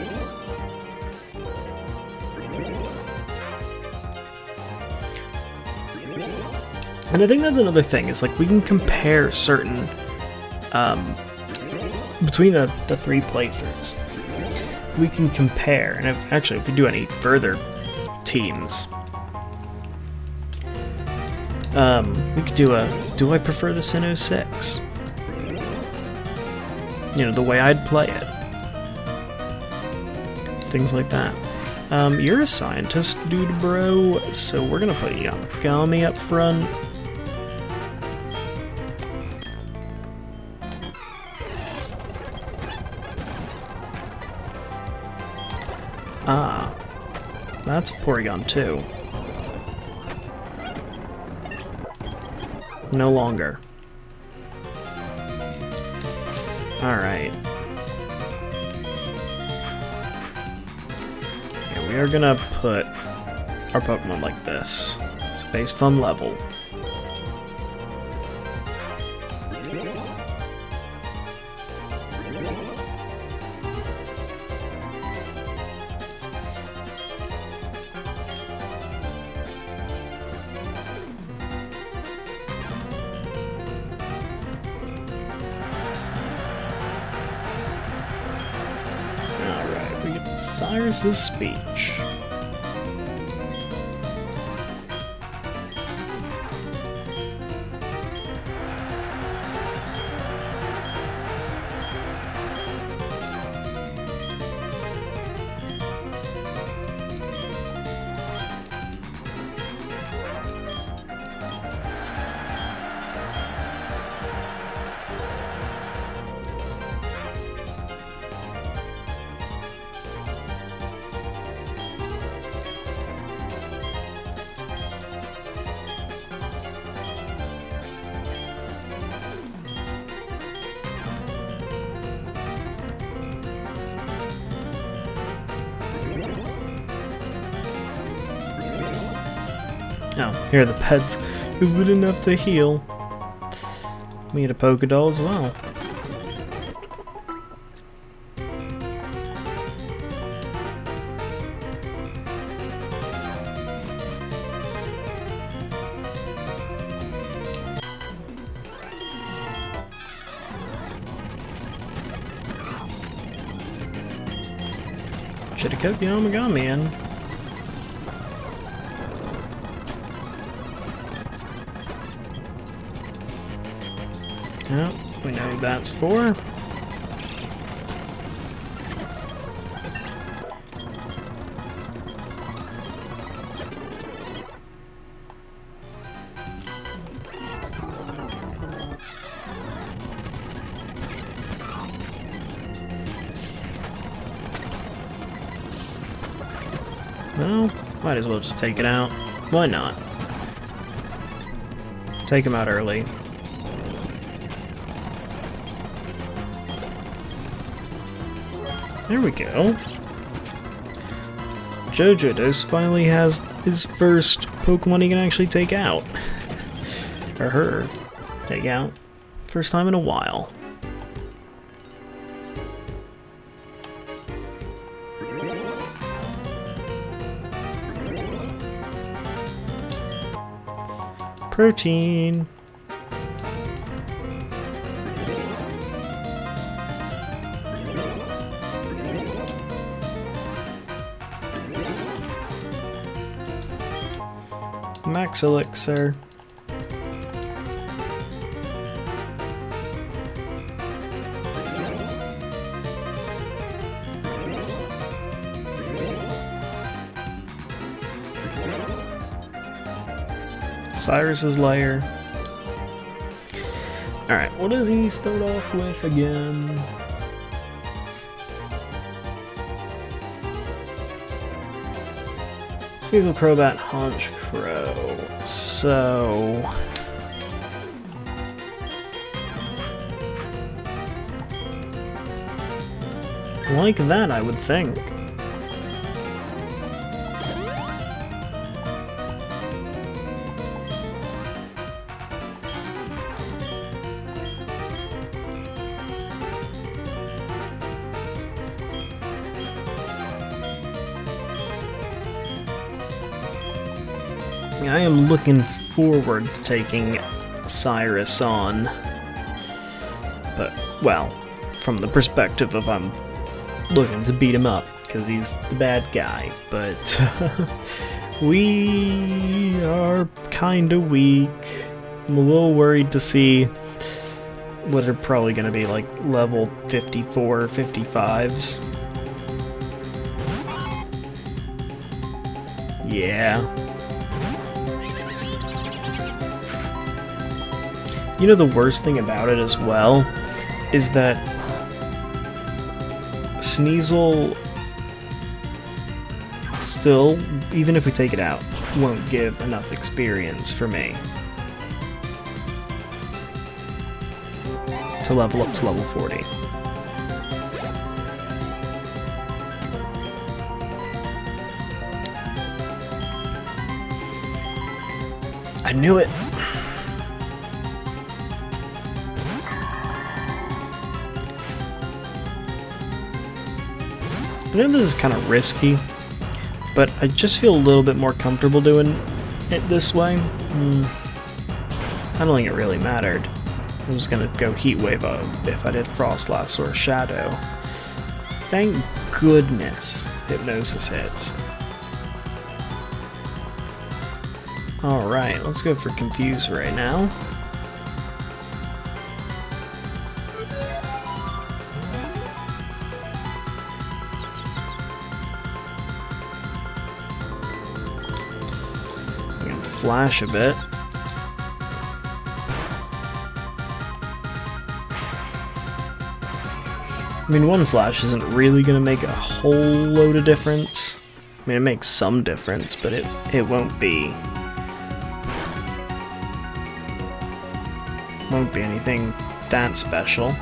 And I think that's another thing, is like we can compare certain, between the 3 playthroughs, we can compare, and if we do any further teams, we could do do I prefer the Sinnoh 6? You know, the way I'd play it. Things like that. You're a scientist, dude, bro, so we're gonna put Yamagami up front. Ah, that's a Porygon too. No longer. Alright. Yeah, we are gonna put our Pokemon like this. It's based on level. Cyrus's speech. Oh, here are the pets, because we didn't have to heal. We had a Pokédoll as well. Should have kept the Yamagami in. Yep, we know who that's for. Well, might as well just take it out. Why not? Take him out early. There we go. Jojodos finally has his first Pokemon he can actually take out. Or her. Take out. First time in a while. Protein. Max Elixir. Cyrus's lair. Alright, what does he start off with again? Cecil Crobat, Haunch Crow. So... like that, I would think. I am looking forward to taking Cyrus on, but, well, from the perspective of I'm looking to beat him up, because he's the bad guy, but we are kinda weak. I'm a little worried to see what are probably going to be like level 54, 55s. Yeah. You know, the worst thing about it as well is that Sneasel still, even if we take it out, won't give enough experience for me to level up to level 40. I knew it! I know this is kind of risky, but I just feel a little bit more comfortable doing it this way. I don't think it really mattered. I was gonna go Heat Wave if I did Frostlass or Shadow. Thank goodness Hypnosis hits. Alright, let's go for Confuse right now. Flash a bit. I mean, one flash isn't really going to make a whole load of difference. I mean, it makes some difference, but it won't be anything that special.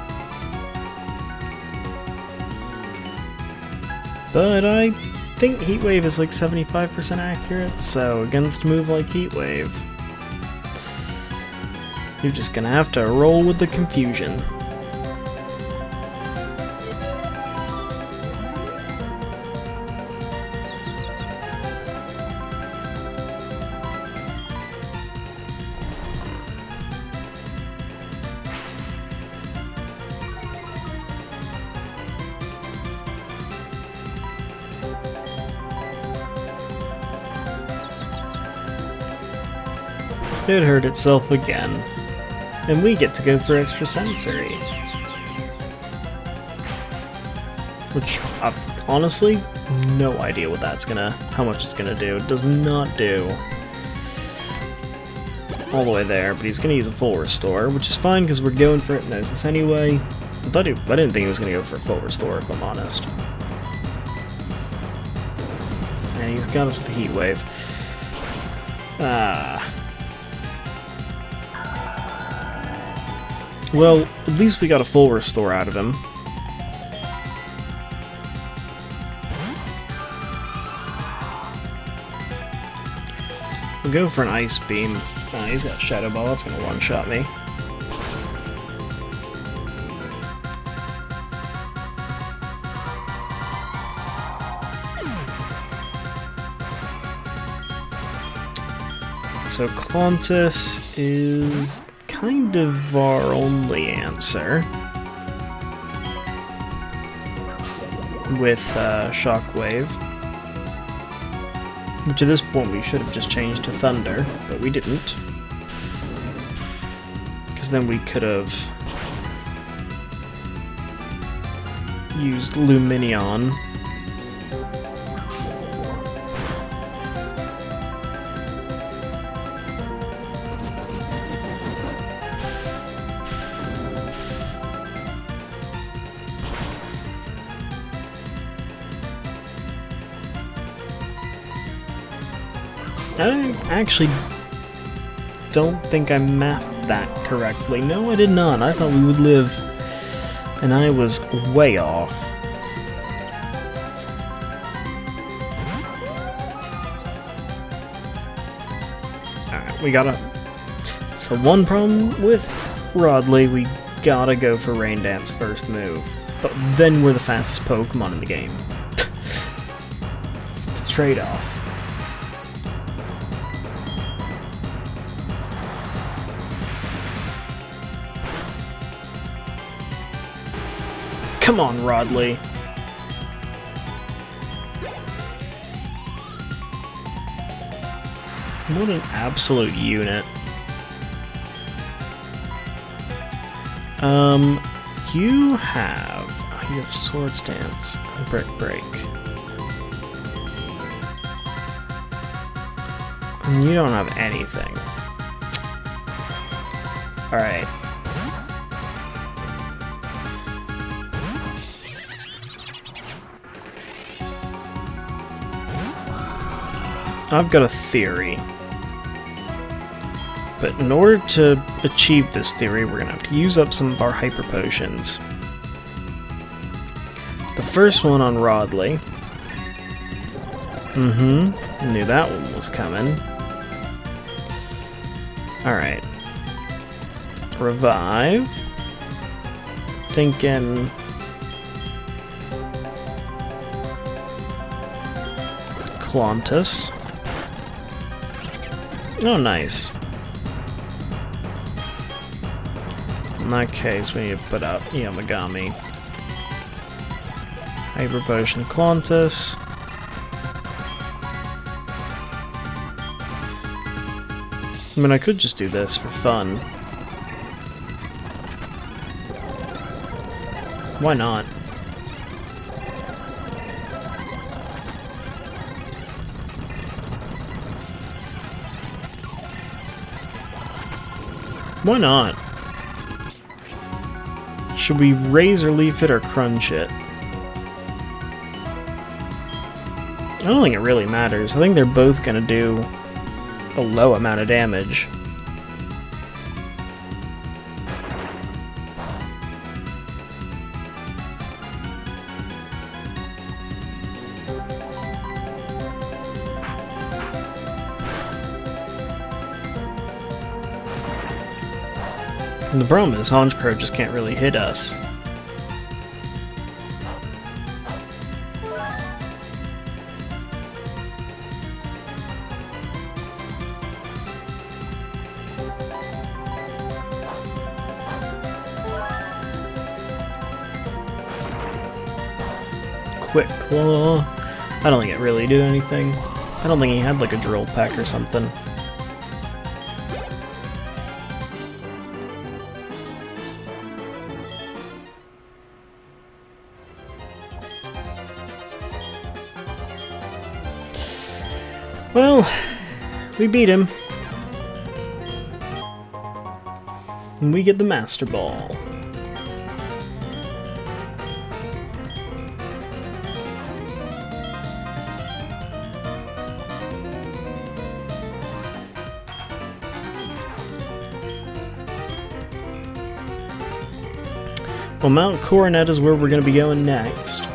But I think Heat Wave is like 75% accurate, so against a move like Heat Wave, you're just gonna have to roll with the confusion. It hurt itself again, and we get to go for extra sensory. Which, honestly, no idea what that's how much it's gonna do. It does not do all the way there, but he's gonna use a full restore, which is fine because we're going for Hypnosis anyway. I didn't think he was gonna go for a full restore, if I'm honest. And he's got us with the Heat Wave. Well, at least we got a full restore out of him. We'll go for an Ice Beam. He's got Shadow Ball, that's gonna one-shot me. So Clontus is kind of our only answer with Shockwave. Which at this point we should have just changed to Thunder, but we didn't. Because then we could have used Luminion. I actually don't think I mathed that correctly. No, I did not. I thought we would live, and I was way off. Alright, we gotta... It's the one problem with Rodley, we gotta go for Rain Dance first move. But then we're the fastest Pokemon in the game. It's the trade-off. Come on, Rodley. What an absolute unit. You have Sword Stance and Brick Break. And you don't have anything. Alright. I've got a theory. But in order to achieve this theory, we're gonna have to use up some of our Hyper Potions. The first one on Rodley. Knew that one was coming. Alright. Revive. Thinking... Clontus. Oh, nice. In that case, we need to put out Yamagami. Hyper Potion Clontus. I mean, I could just do this for fun. Why not? Why not? Should we Razor Leaf it or Crunch it? I don't think it really matters. I think they're both gonna do a low amount of damage. And the problem is, Honchkrow just can't really hit us. Quick Claw. I don't think it really did anything. I don't think he had like a Drill Peck or something. Well, we beat him. And we get the Master Ball. Well, Mount Coronet is where we're going to be going next.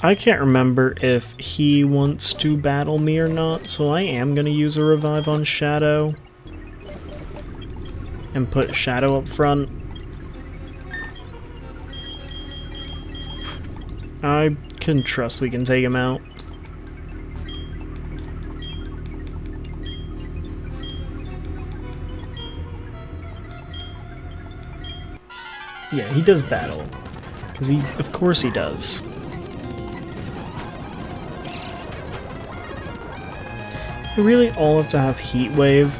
I can't remember if he wants to battle me or not, so I am going to use a revive on Shadow. And put Shadow up front. I can trust we can take him out. Yeah, he does battle. Of course he does. They really all have to have Heat Wave.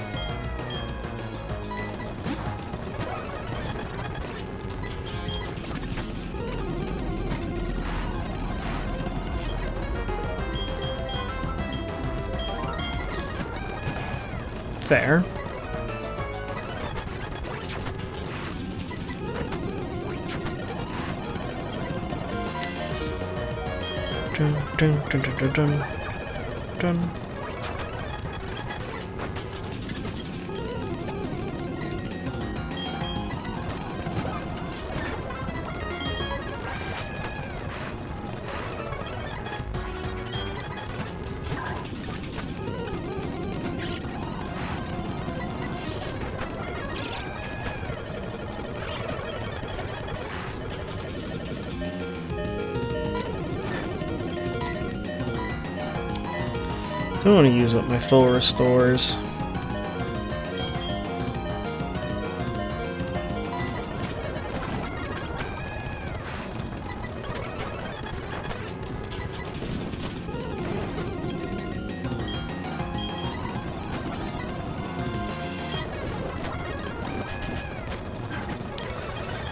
Fair. Dun, dun, dun, dun, dun, dun. I don't want to use up my full restores.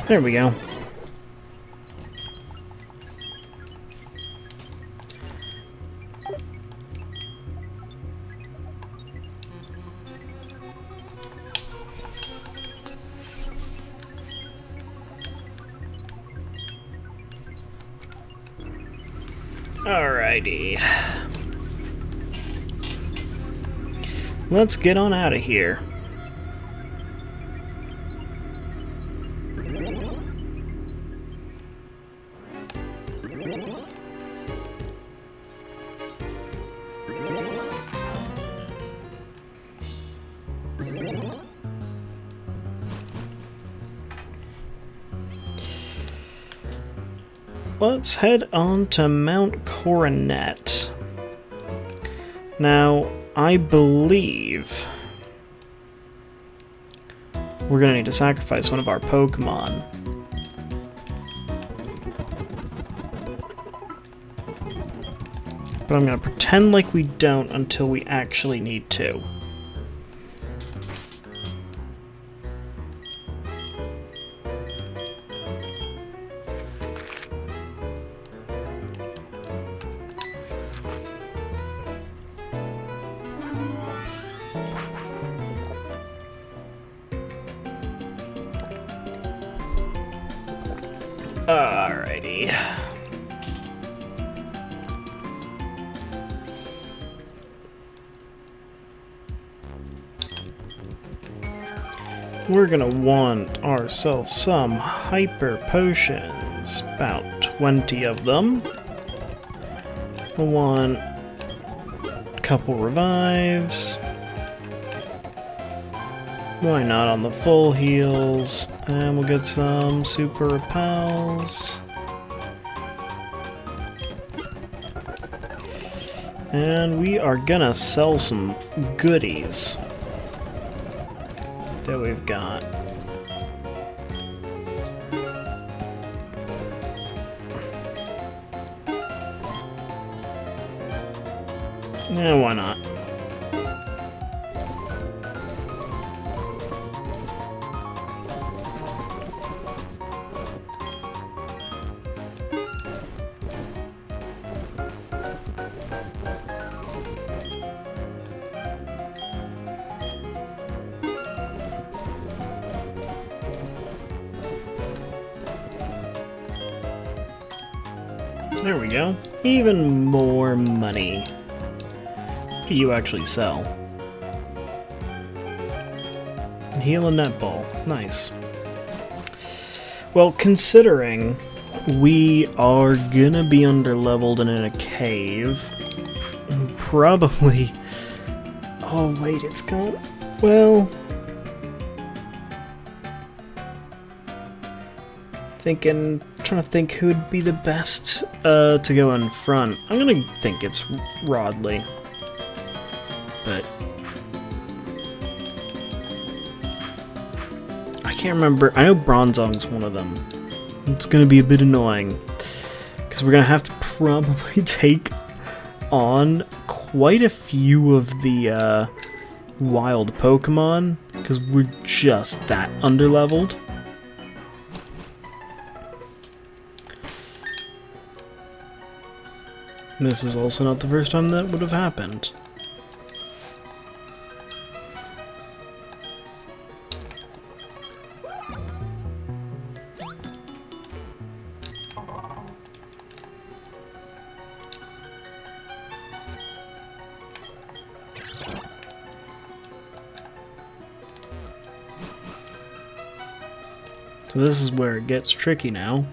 There we go. Alrighty. Let's get on out of here. Let's head on to Mount Coronet. Now, I believe we're gonna need to sacrifice one of our Pokémon. But I'm gonna pretend like we don't until we actually need to. Alrighty. We're gonna want ourselves some hyper potions, about 20 of them. We'll want a couple revives. Why not on the full heals? And we'll get some super repels. And we are gonna sell some goodies that we've got. Yeah, why not? There we go. Even more money. What do you actually sell? Heal a netball. Nice. Well, considering we are gonna be underleveled and in a cave. Probably... Oh wait, it's gone... Well... Trying to think who would be the best to go in front. I'm gonna think it's Rodley. But... I can't remember. I know Bronzong's one of them. It's gonna be a bit annoying. Because we're gonna have to probably take on quite a few of the wild Pokemon. Because we're just that underleveled. This is also not the first time that would have happened. So this is where it gets tricky now.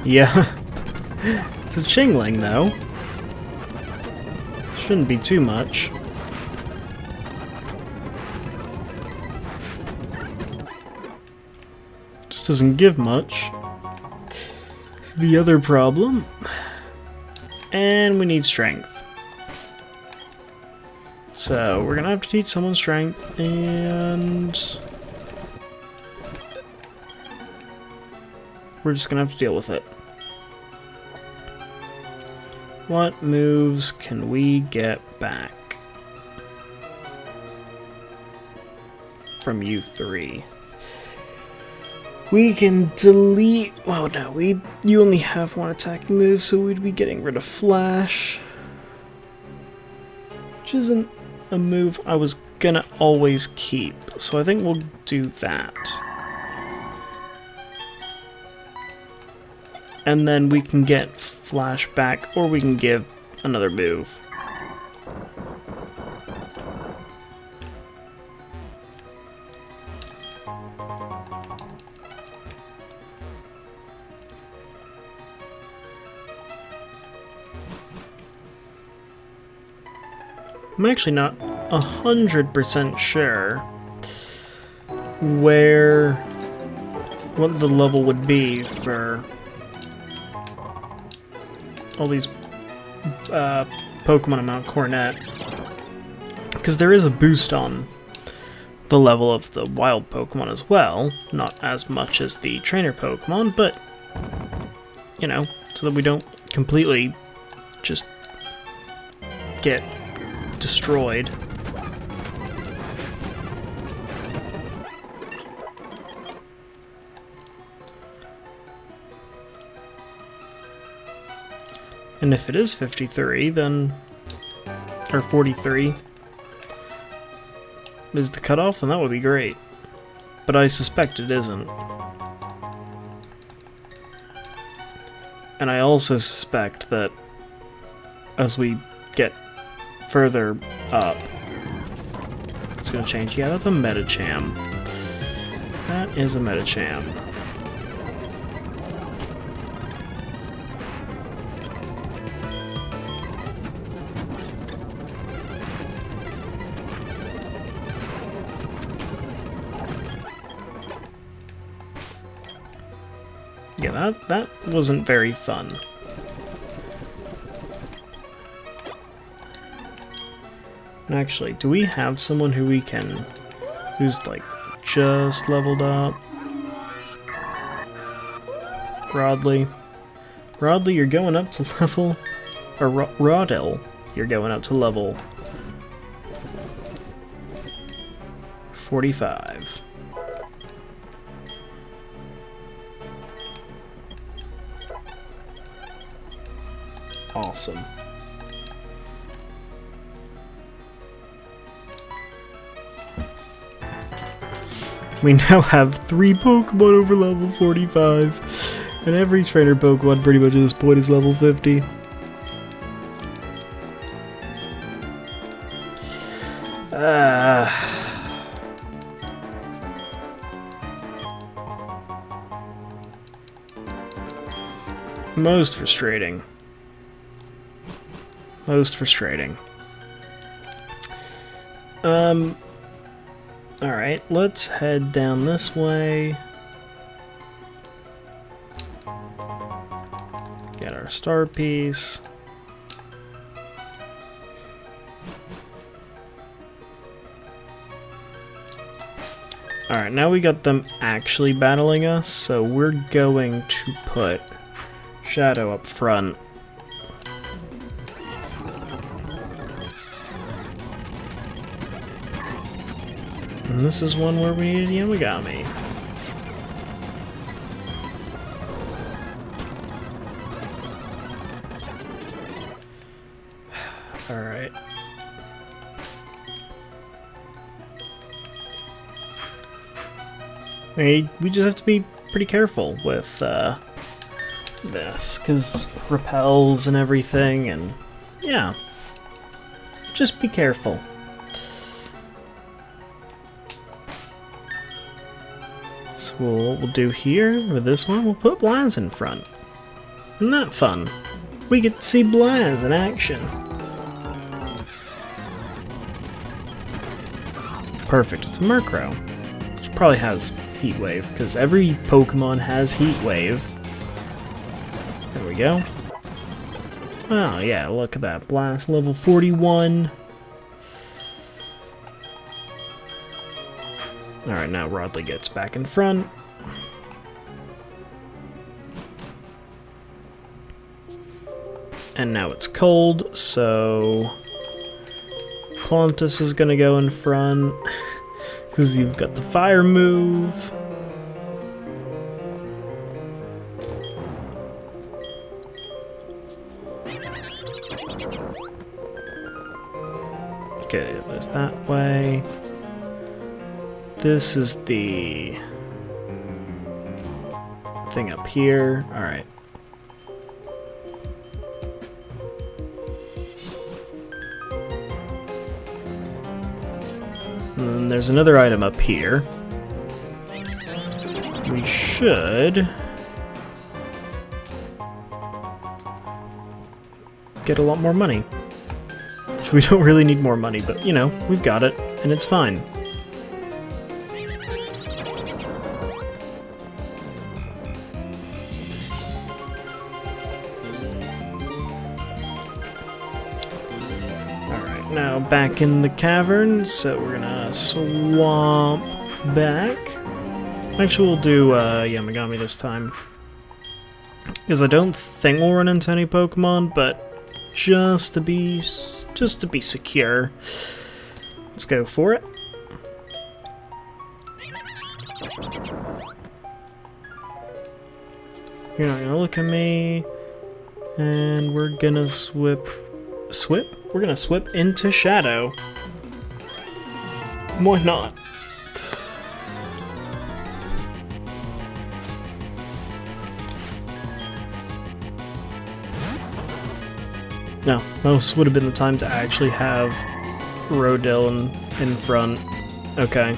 Yeah, it's a Chingling though. Shouldn't be too much. Just doesn't give much. The other problem. And we need strength. So we're gonna have to teach someone strength, and we're just gonna have to deal with it. What moves can we get back from you three? We can delete... Well, no, you only have one attacking move, so we'd be getting rid of Flash. Which isn't a move I was gonna always keep, so I think we'll do that. And then we can get Flash back, or we can give another move. I'm actually not 100% sure what the level would be for all these Pokemon on Mount Coronet, because there is a boost on the level of the wild Pokemon as well, not as much as the trainer Pokemon, but you know, so that we don't completely just get destroyed. And if it is 53, then... or 43 is the cutoff, then that would be great. But I suspect it isn't. And I also suspect that as we get further up, it's gonna change. Yeah, that's a Medicham. That is a Medicham. Yeah, that wasn't very fun. Actually, do we have someone who's like just leveled up? Rodley, you're going up to level, or Rodell, you're going up to level 45. Awesome. We now have 3 Pokemon over level 45, and every trainer Pokemon pretty much at this point is level 50. Most frustrating. Most frustrating. Alright, let's head down this way. Get our star piece. Alright, now we got them actually battling us, so we're going to put Shadow up front. And this is one where we need Yamagami. Alright. We just have to be pretty careful with this, because repels and everything, and yeah. Just be careful. So what we'll do here with this one, we'll put Blaz in front. Isn't that fun? We get to see Blaz in action. Perfect, it's a Murkrow, which probably has Heat Wave, because every Pokemon has Heat Wave. There we go. Oh yeah, look at that. Blast level 41. Alright, now Rodley gets back in front. And now it's cold, so Qantas is gonna go in front because you've got the fire move. Okay, there's that way. This is the thing up here. Alright. And then there's another item up here. We should get a lot more money. Which we don't really need more money, but you know, we've got it, and it's fine. Alright, now back in the cavern, so we're gonna swamp back. Actually, we'll do Yamagami this time. Because I don't think we'll run into any Pokemon, but just to be secure, let's go for it. You're not gonna look at me, and we're gonna swip. We're gonna swip into Shadow. Why not? No, this would have been the time to actually have Rodil in front. Okay.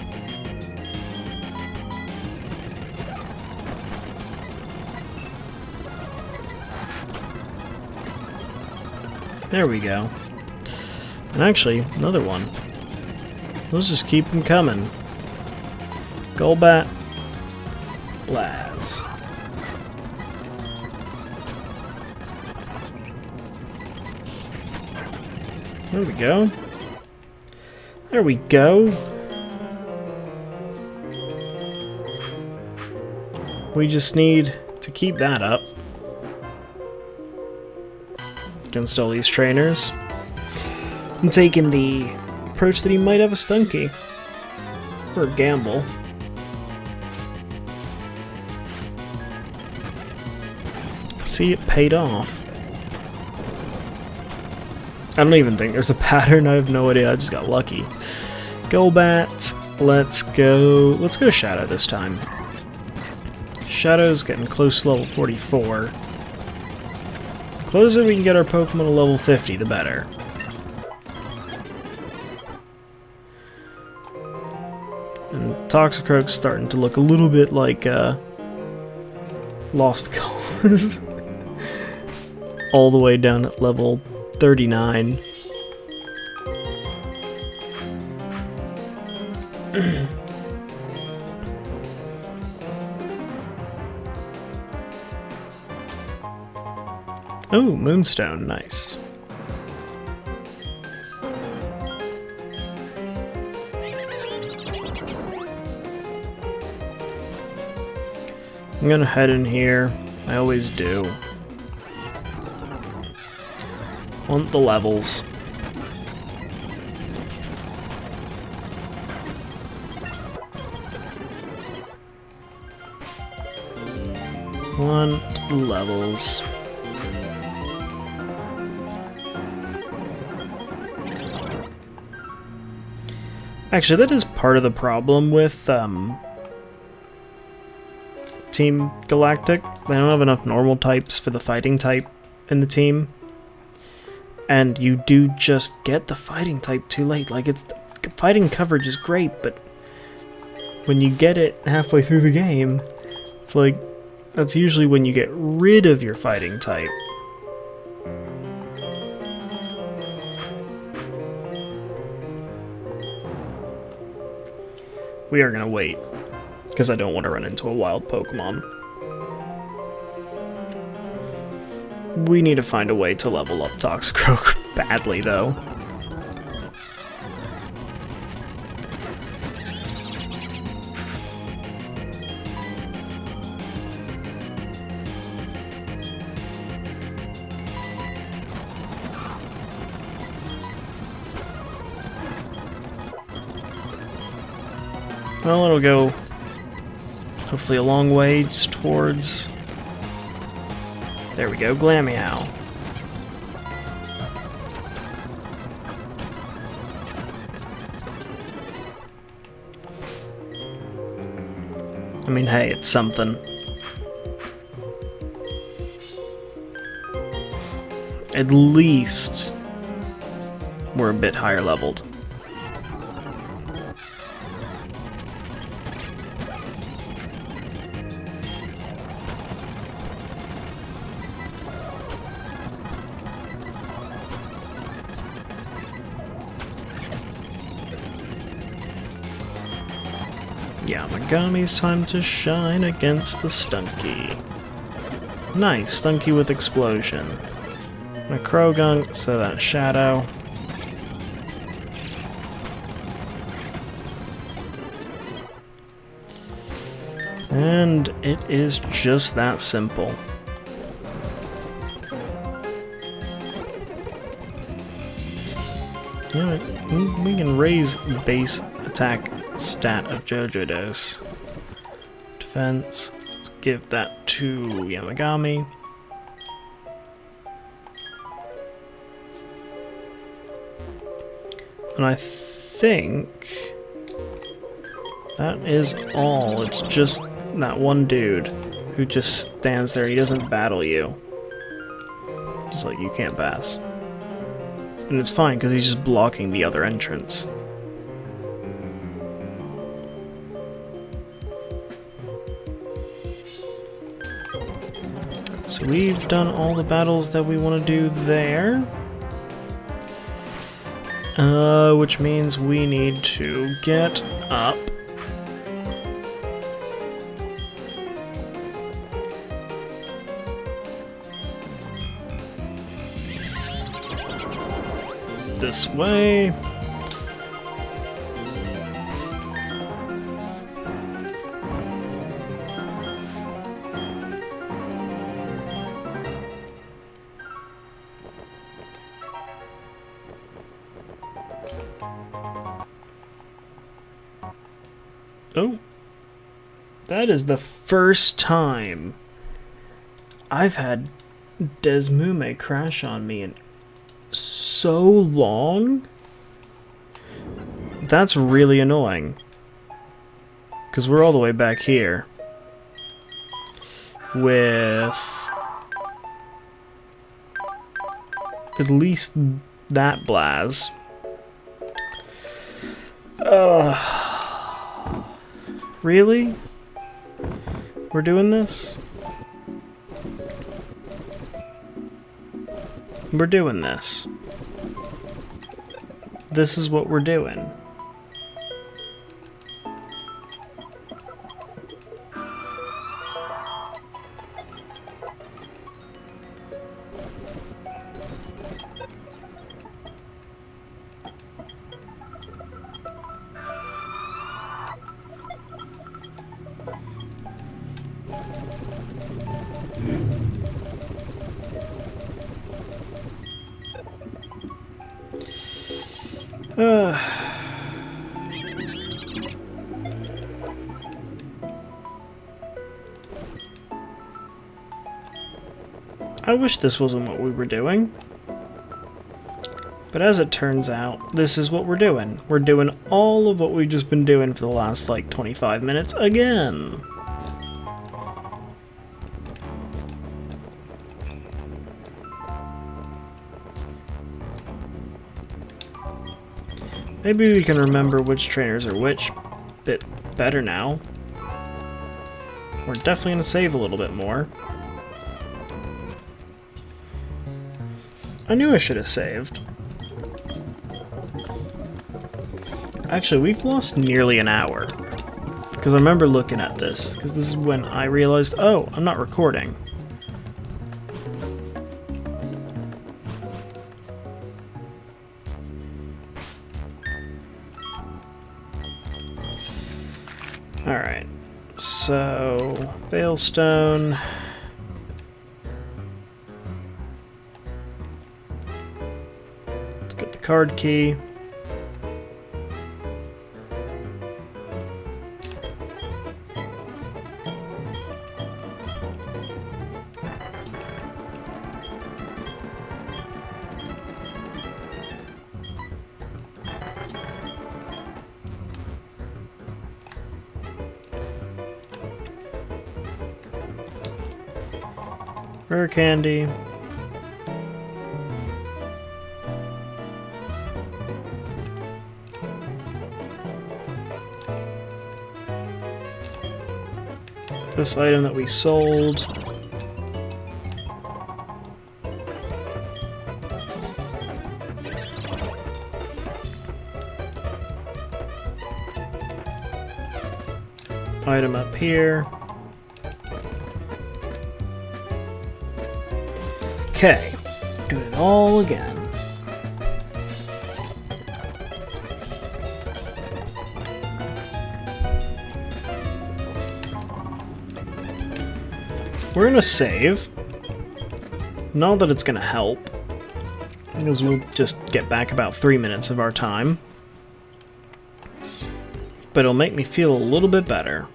There we go. And actually, another one. Let's just keep them coming. Golbat. Laz. There we go. There we go. We just need to keep that up against all these trainers. I'm taking the approach that he might have a Stunky. Or a gamble. See, it paid off. I don't even think there's a pattern, I have no idea, I just got lucky. Golbat, let's go Shadow this time. Shadow's getting close to level 44. The closer we can get our Pokemon to level 50, the better. And Toxicroak's starting to look a little bit like Lost Cause. all the way down at level 39. Oh, Moonstone, nice. I'm gonna head in here. I always do. Want the levels. Want levels. Actually, that is part of the problem with Team Galactic. They don't have enough normal types for the fighting type in the team. And you do just get the fighting type too late. Like, it's fighting coverage is great, but when you get it halfway through the game, it's like, that's usually when you get rid of your fighting type. We are gonna wait, because I don't want to run into a wild Pokemon. We need to find a way to level up Toxicroak badly, though. Well, it'll go, hopefully, a long ways towards... There we go, Glameow. I mean, hey, it's something. At least we're a bit higher leveled. Yamagami's time to shine against the Stunky. Nice, Stunky with Explosion. And a Krogunk, so that Shadow. And it is just that simple. Alright, we can raise base attack stat of Jojodos. Defense, let's give that to Yamagami. And I think that is all. It's just that one dude who just stands there. He doesn't battle you. Just like, you can't pass. And it's fine, because he's just blocking the other entrance. So we've done all the battles that we want to do there. Which means we need to get up. This way. Oh, that is the first time I've had Desmume crash on me in so long. That's really annoying, because we're all the way back here with at least that Blaz. Really? We're doing this? We're doing this. This is what we're doing. I wish this wasn't what we were doing. But as it turns out, this is what we're doing. We're doing all of what we've just been doing for the last, like, 25 minutes again. Maybe we can remember which trainers are which a bit better now. We're definitely going to save a little bit more. I knew I should have saved. Actually, we've lost nearly an hour. Because I remember looking at this. Because this is when I realized, oh, I'm not recording. Alright, so Veilstone. Let's get the card key. Rare candy. This item that we sold. Item up here. Okay, do it all again. We're gonna save. Not that it's gonna help, because we'll just get back about 3 minutes of our time. But it'll make me feel a little bit better.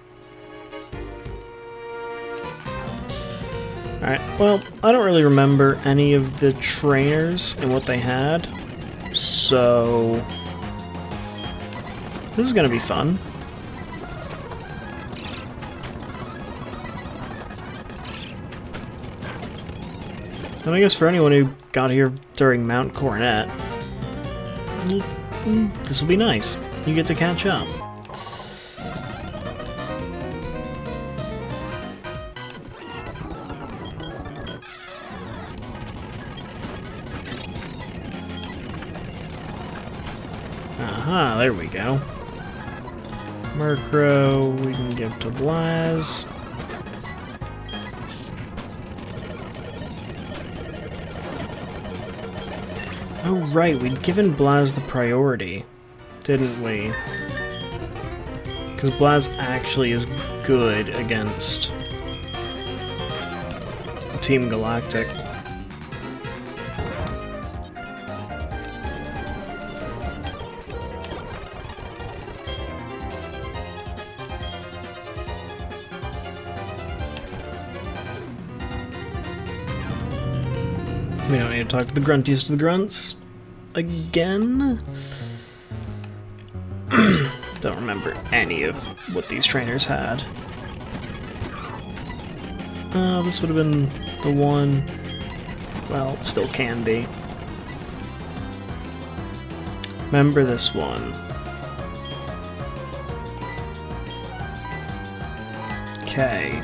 Alright, well, I don't really remember any of the trainers and what they had, so this is gonna be fun. And I guess for anyone who got here during Mount Coronet, this will be nice. You get to catch up. Aha, there we go. Murkrow, we can give to Blaz. Oh right, we'd given Blaz the priority, didn't we? Because Blaz actually is good against Team Galactic. We don't need to talk to the gruntiest of the grunts. Again? Don't remember any of what these trainers had. This would have been the one. Well, still can be. Remember this one. Okay.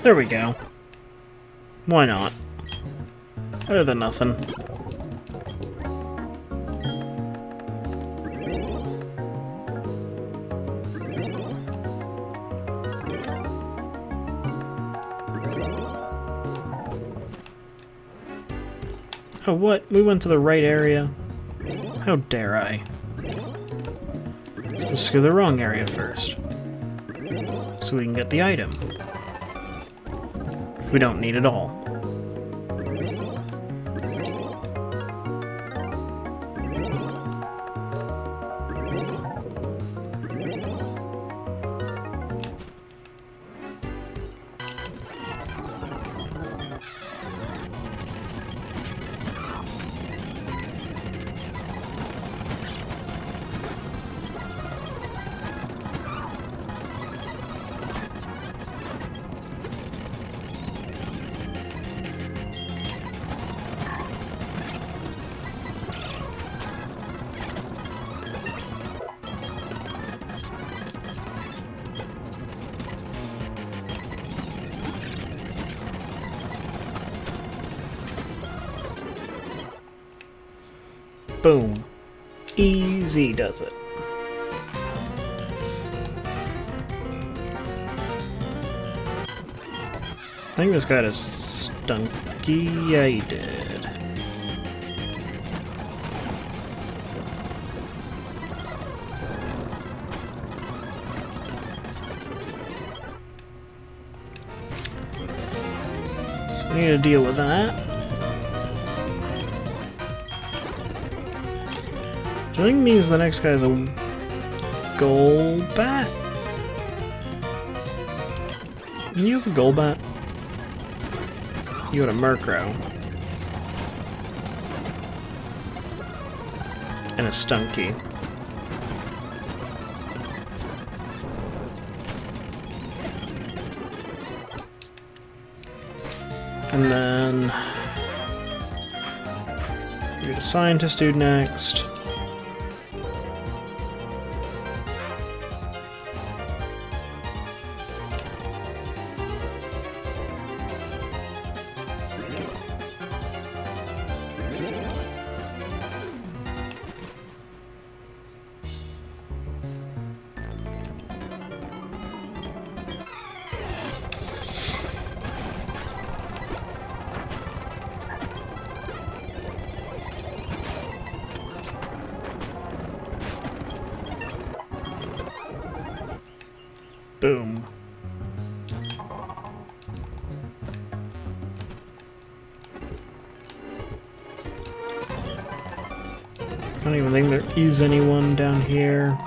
There we go. Why not? Better than nothing. Oh, what? We went to the right area? How dare I? Let's go to the wrong area first. So we can get the item. We don't need it all. Boom. Easy does it. I think this got a stunky. Yeah, he did. So we need to deal with that. Which I think means the next guy's a Golbat? You have a Golbat? You had a Murkrow. And a Stunky. And then... we get a Scientist dude next. Boom. I don't even think there is anyone down here.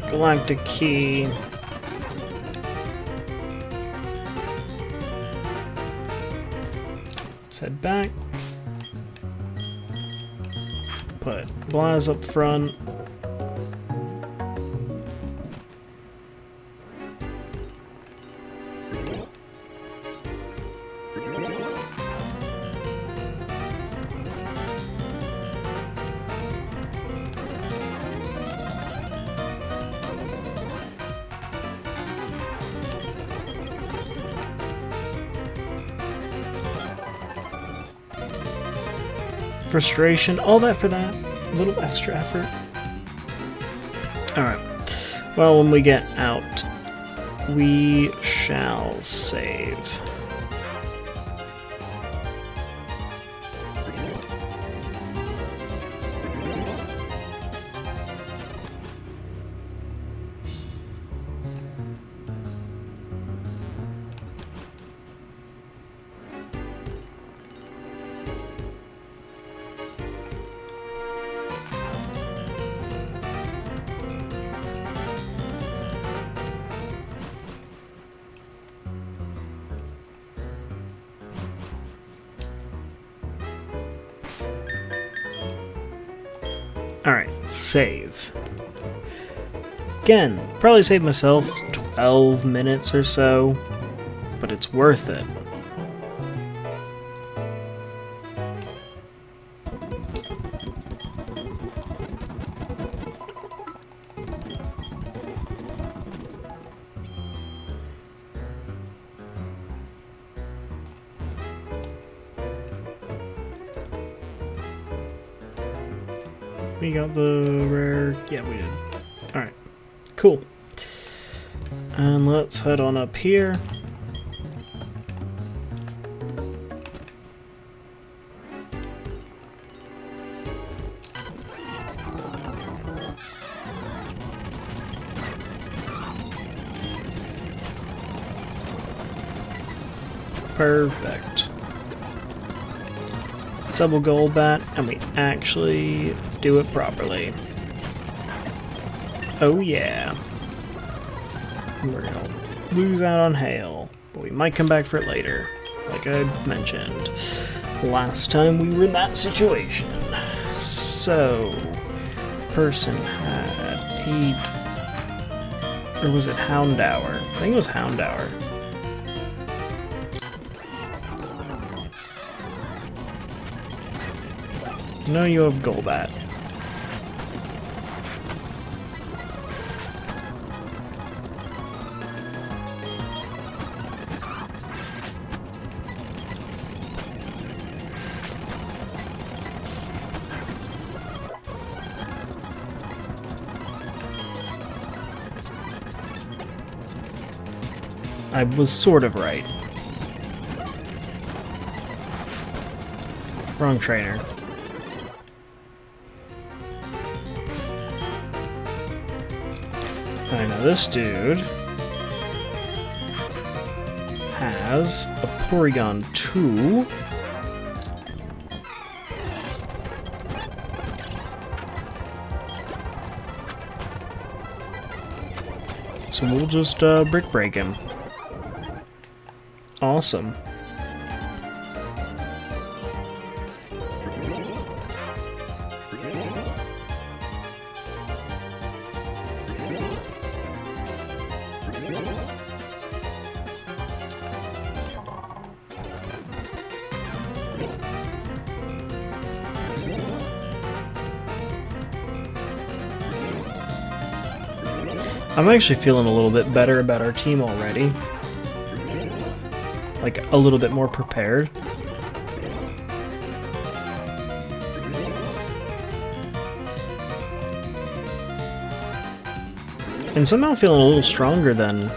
Galactic Key. Let's head back. Put Blaz up front. Frustration, all that for that. A little extra effort. Alright. Well, when we get out, we shall save. Alright, save. Again, probably saved myself 12 minutes or so, but it's worth it. We got the rare... Yeah, we did. Alright. Cool. And let's head on up here. Perfect. Double gold bat, and we actually do it properly. Oh yeah. We're gonna lose out on hail, but we might come back for it later, like I mentioned last time we were in that situation. So, person had or was it Houndour? I think it was Houndour. No, you have Golbat. I was sort of right. Wrong trainer. I know this dude has a Porygon 2. So we'll just brick break him. Awesome. I'm actually feeling a little bit better about our team already. Like, a little bit more prepared. And somehow feeling a little stronger than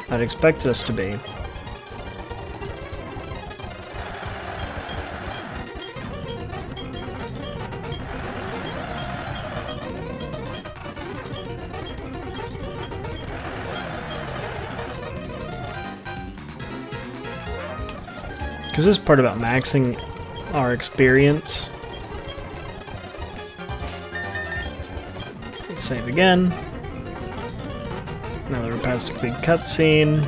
I'd expect us to be. Because this is part about maxing our experience. Let's save again. Now that we're past a big cutscene.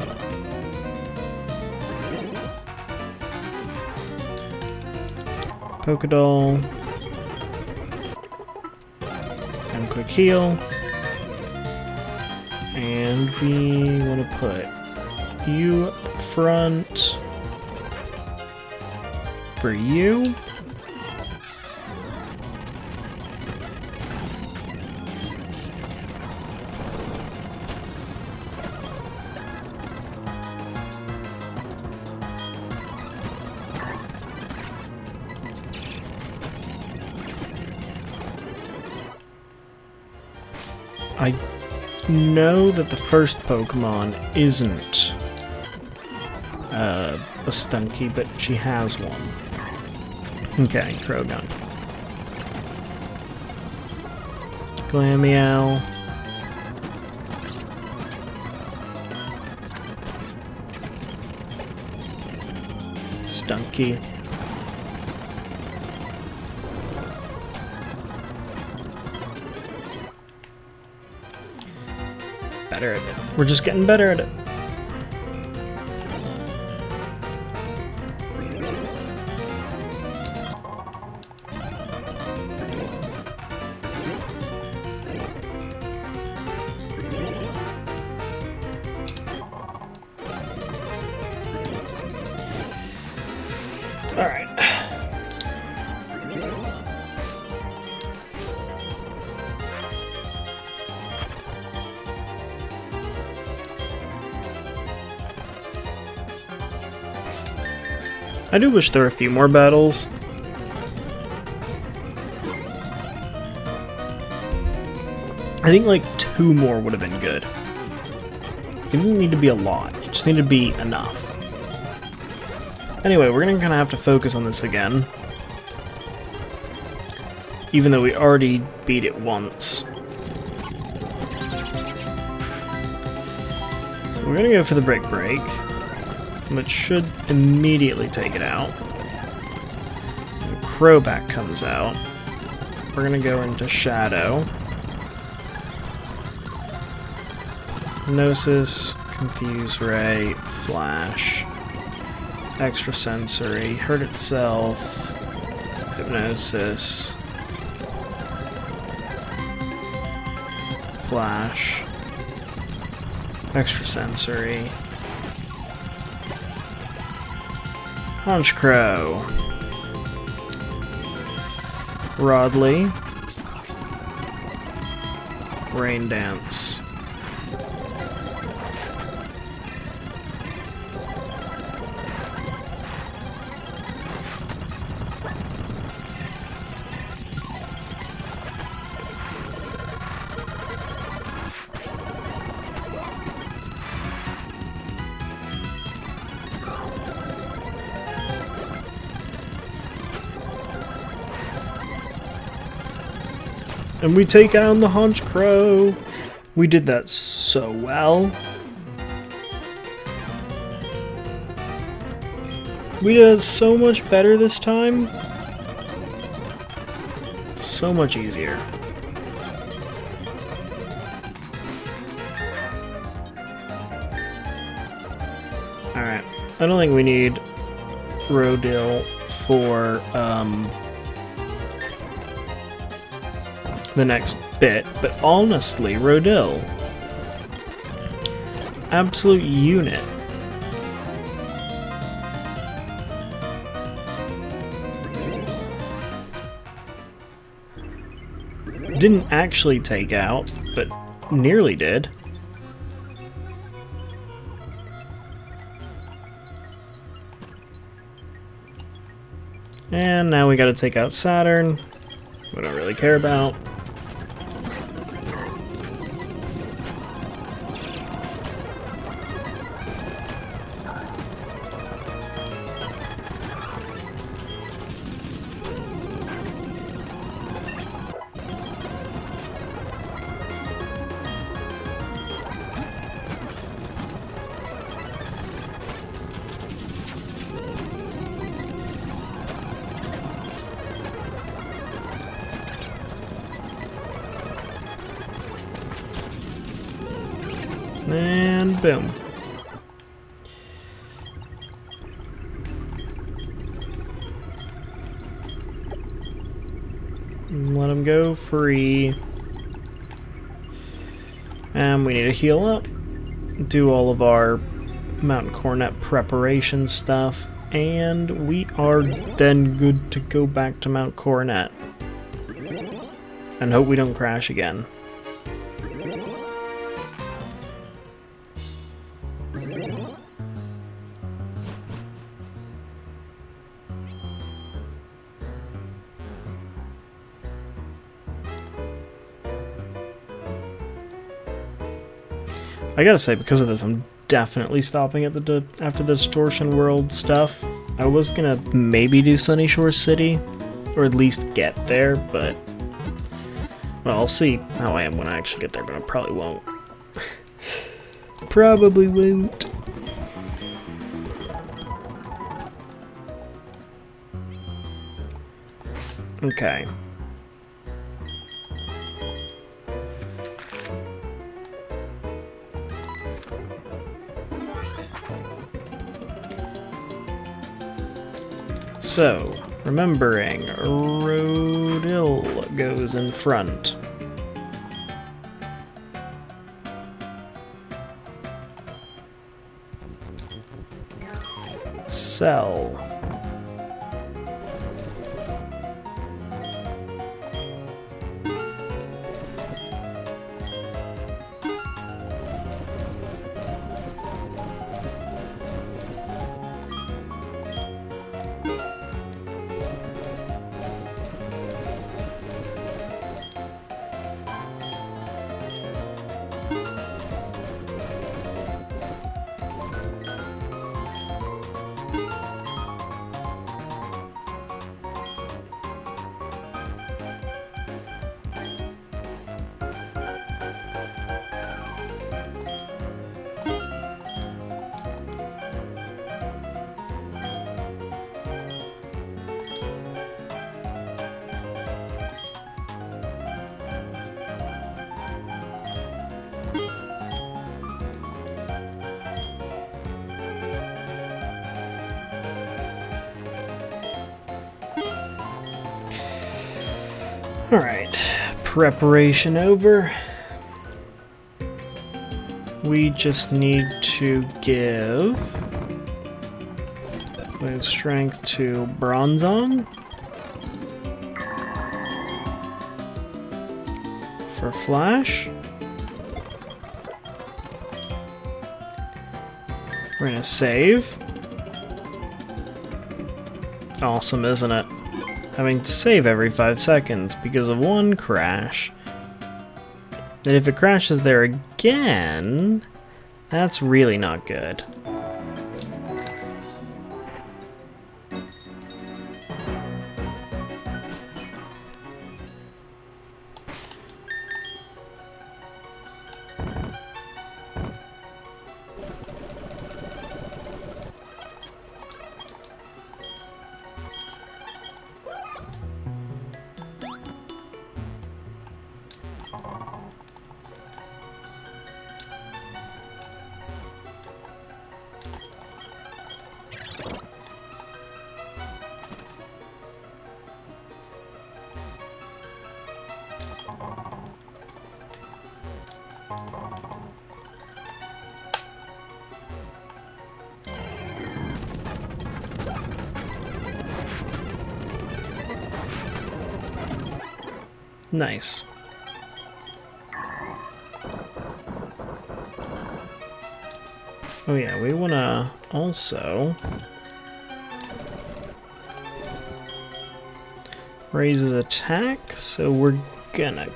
Pokédoll. And quick heal. And we want to put you up front. For you. I know that the first Pokemon isn't a Stunky, but she has one. Okay, Krogan. Glameow. Stunky. Better at it. We're just getting better at it. Alright. I do wish there were a few more battles. I think like 2 more would have been good. It didn't need to be a lot, it just needed to be enough. Anyway, we're gonna kinda have to focus on this again. Even though we already beat it once. So we're gonna go for the break, which should immediately take it out. When Crowback comes out. We're gonna go into Shadow. Gnosis, Confuse Ray, Flash, Extrasensory, Hurt Itself, Hypnosis, Flash, Extrasensory, Honchcrow, Rodley, Rain Dance, and we take out the Honchcrow. We did that so well. We did so much better this time. So much easier. Alright, I don't think we need Rodil for the next bit, but honestly, Rodil, absolute unit. Didn't actually take out, but nearly did. And now we gotta take out Saturn. We don't really care about. And boom. Let him go free. And we need to heal up. Do all of our Mountain Coronet preparation stuff. And we are then good to go back to Mount Coronet. And hope we don't crash again. I gotta say, because of this, I'm definitely stopping at the after the Distortion World stuff. I was gonna maybe do Sunny Shore City, or at least get there, but well, I'll see how I am when I actually get there, but I probably won't. Probably won't. Okay. So, remembering, Rodil goes in front. Cell. Alright, preparation over. We just need to give move strength to Bronzong for Flash. We're gonna save. Awesome, isn't it? Having to save every 5 seconds because of one crash. And if it crashes there again, that's really not good. Nice. Oh yeah, we wanna also raise his attack, so we're gonna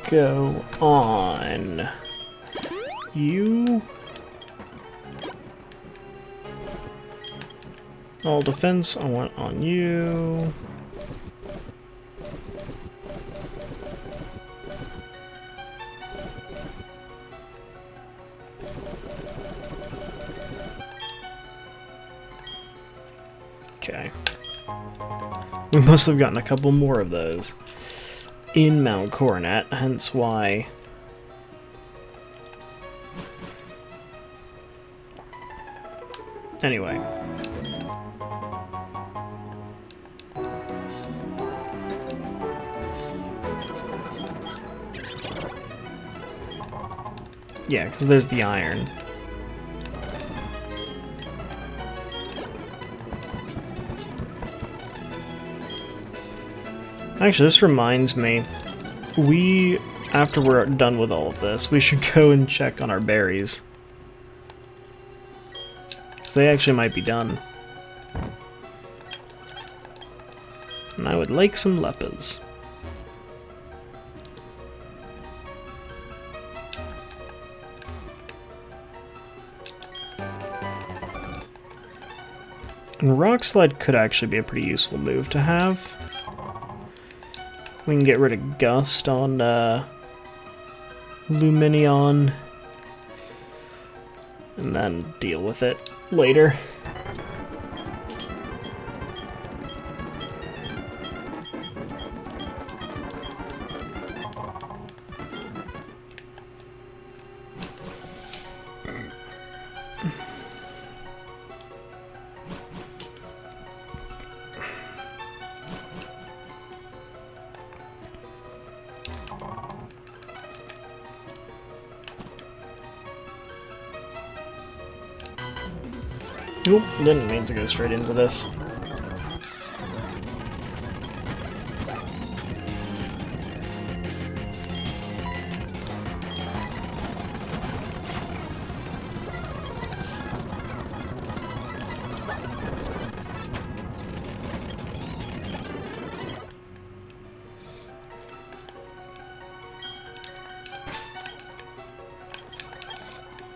go on you. All defense, I want on you. Okay. We must have gotten a couple more of those in Mount Coronet, hence why. Anyway. Yeah, because there's the iron. Actually, this reminds me, after we're done with all of this, we should go and check on our berries. Because they actually might be done. And I would like some lepers. And Rock Slide could actually be a pretty useful move to have. We can get rid of Gust on Luminion and then deal with it later. Oop, didn't mean to go straight into this.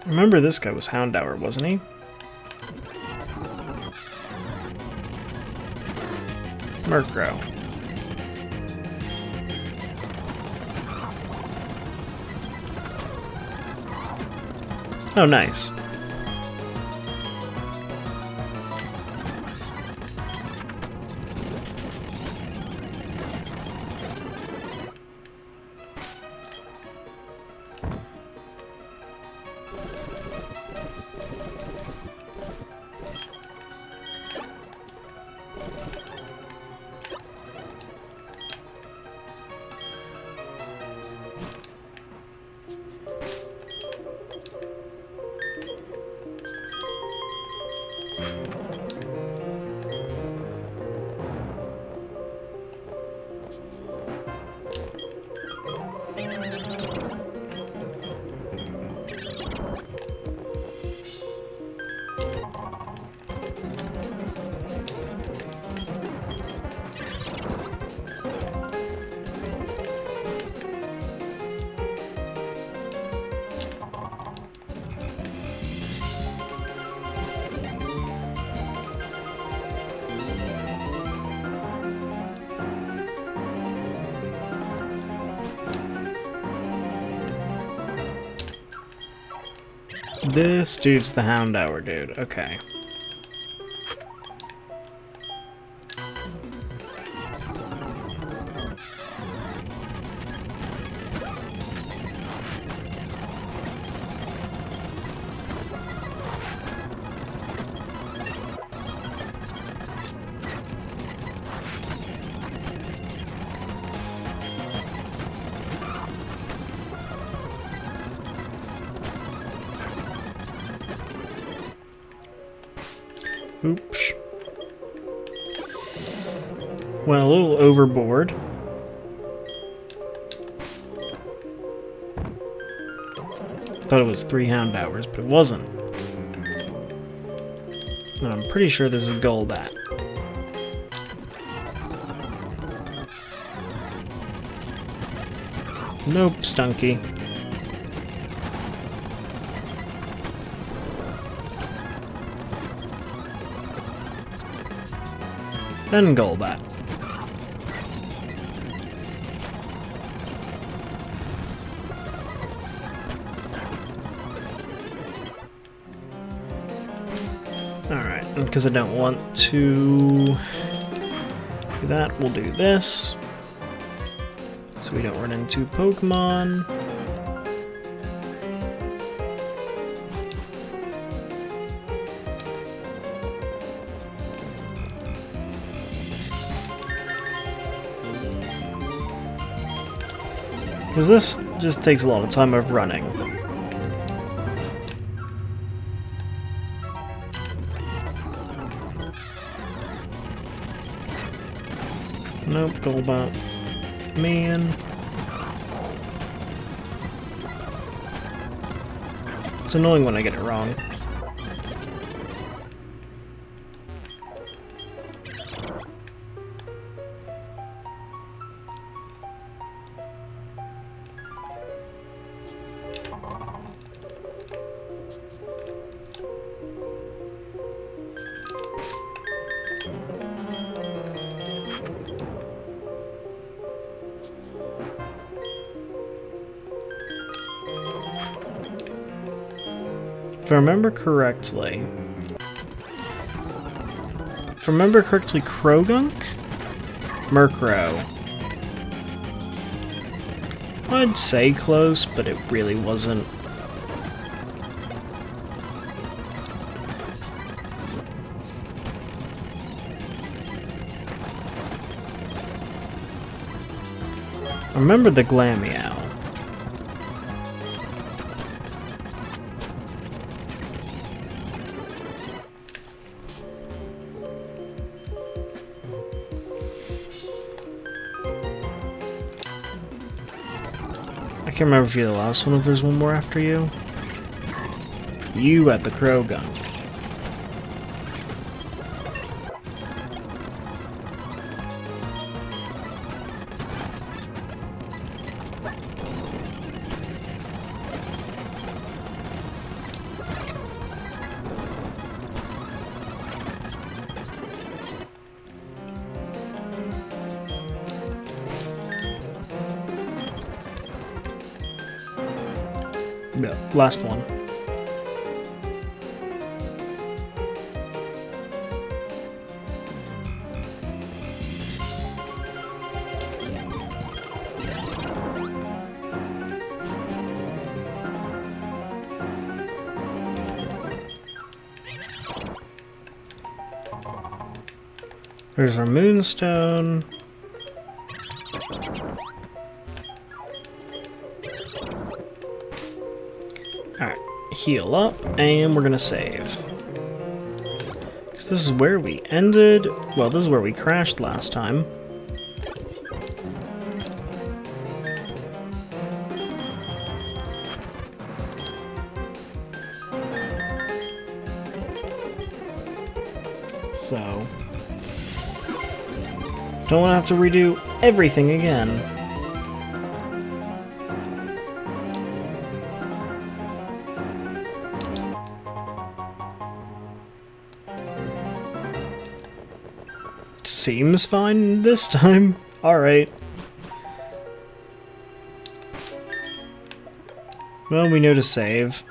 Remember, this guy was Houndour, wasn't he? Murkrow. Oh, nice. This dude's the Houndour dude. Okay. Oops. Went a little overboard. Thought it was 3 Houndours, but it wasn't. And I'm pretty sure this is Golbat. Nope, Stunky. Then Golbat. Alright, and because I don't want to do that, we'll do this. So we don't run into Pokemon. Because this just takes a lot of time of running. Nope, Golbat. Man. It's annoying when I get it wrong. If I remember correctly, Krogunk? Murkrow. I'd say close, but it really wasn't. I remember the Glameow. I can't remember if you're the last one, if there's one more after you. You at the Krogunk. Yeah, last one. There's our Moonstone. Alright, heal up, and we're gonna save. Because this is where we ended. Well, this is where we crashed last time. So, don't want to have to redo everything again. Seems fine this time. Alright. Well, we know to save.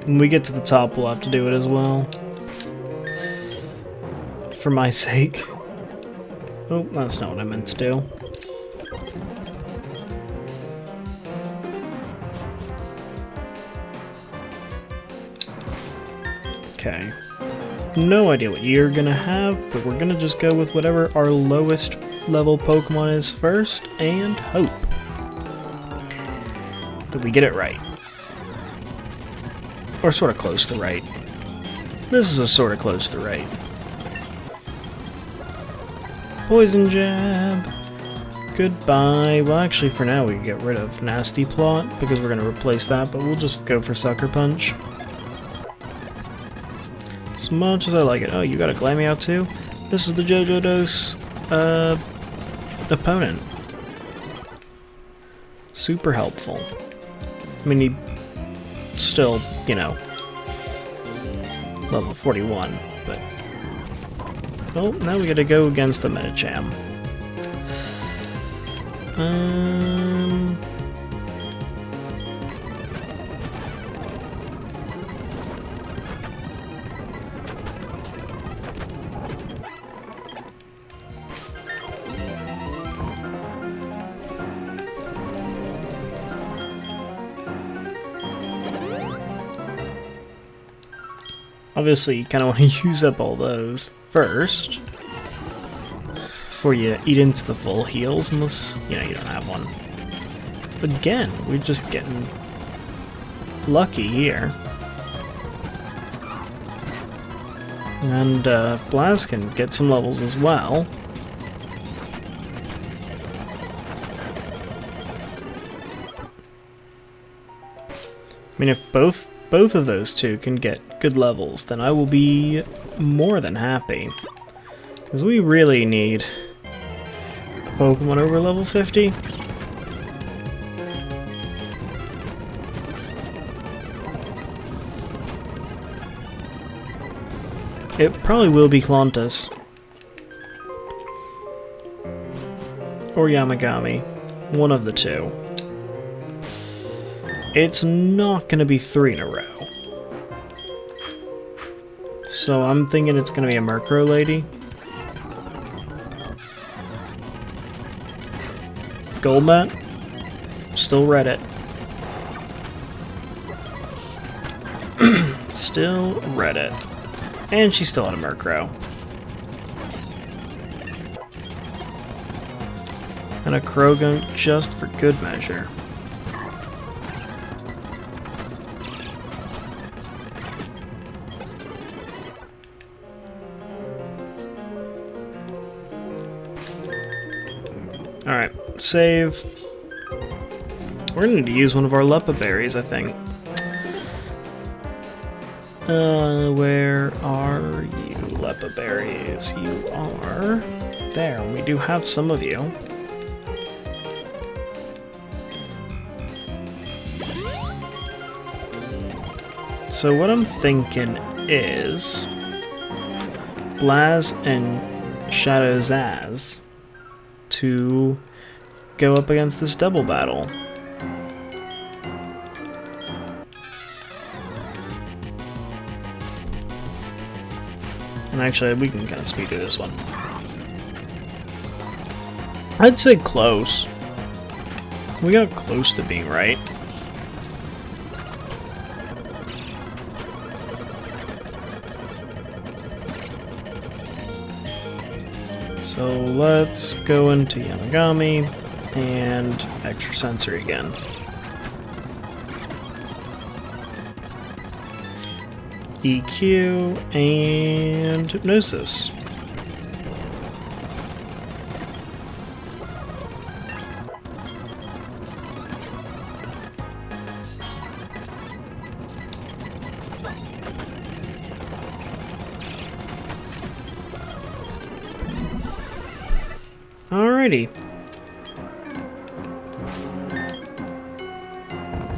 When we get to the top, we'll have to do it as well. For my sake. Oh, that's not what I meant to do. Okay. No idea what you're gonna have, but we're gonna just go with whatever our lowest level Pokemon is first, and hope that we get it right. Or sort of close to right. This is a sort of close to right. Poison Jab. Goodbye. Well, actually, for now, we can get rid of Nasty Plot, because we're going to replace that, but we'll just go for Sucker Punch. As much as I like it. Oh, you got a Glameow too? This is the JoJo Dose opponent. Super helpful. I mean, he still, you know, level 41, but... Oh, now we gotta go against the Medicham. Obviously, you kind of want to use up all those first before you eat into the full heals, unless, you know, you don't have one. But again, we're just getting lucky here. And Blaz can get some levels as well. I mean, if both of those two can get good levels, then I will be more than happy. Because we really need a Pokemon over level 50. It probably will be Clontus. Or Yamagami. One of the two. It's not going to be 3 in a row. So I'm thinking it's going to be a Murkrow Lady. Golbat. Still read it. Still read it. And she still had a Murkrow. And a Croagunk just for good measure. Alright, save. We're gonna need to use one of our Leppa berries, I think. Where are you, Leppa berries? You are there. We do have some of you. So what I'm thinking is Blaz and Shadow Zaz to go up against this double battle. And actually, we can kind of speed through this one. I'd say close. We got close to being right. So let's go into Yamagami and Extra Sensory again. EQ and Hypnosis. Alrighty.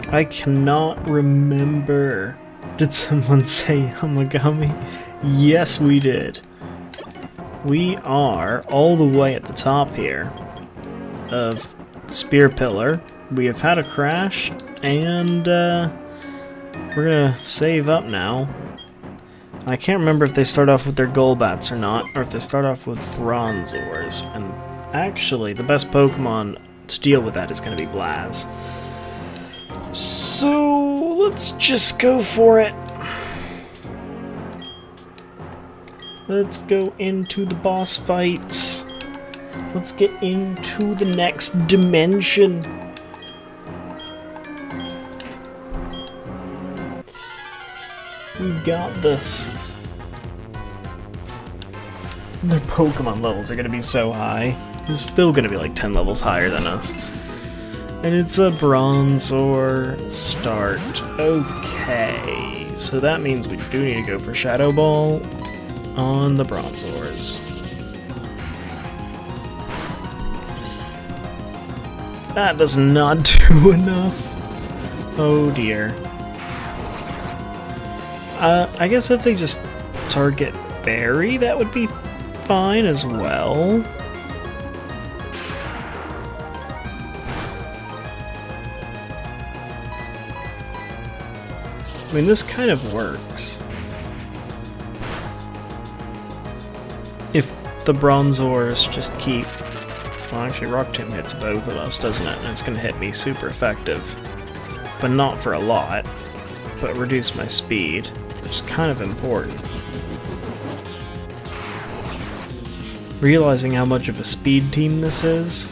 I cannot remember. Did someone say Yamagami? Yes, we did. We are all the way at the top here of Spear Pillar. We have had a crash, and we're gonna save up now. I can't remember if they start off with their Golbats or not, or if they start off with Bronzors. And actually, the best Pokemon to deal with that is going to be Blaz. So, let's just go for it. Let's go into the boss fight. Let's get into the next dimension. We've got this. Their Pokemon levels are going to be so high. They're still going to be like 10 levels higher than us. And it's a Bronzor start. Okay, so that means we do need to go for Shadow Ball on the Bronzors. That does not do enough. Oh dear. I guess if they just target Berry, that would be fine as well. I mean, this kind of works. If the Bronzors just keep... Well, actually, Rock Tomb hits both of us, doesn't it? And it's going to hit me super effective. But not for a lot. But reduce my speed, which is kind of important. Realizing how much of a speed team this is.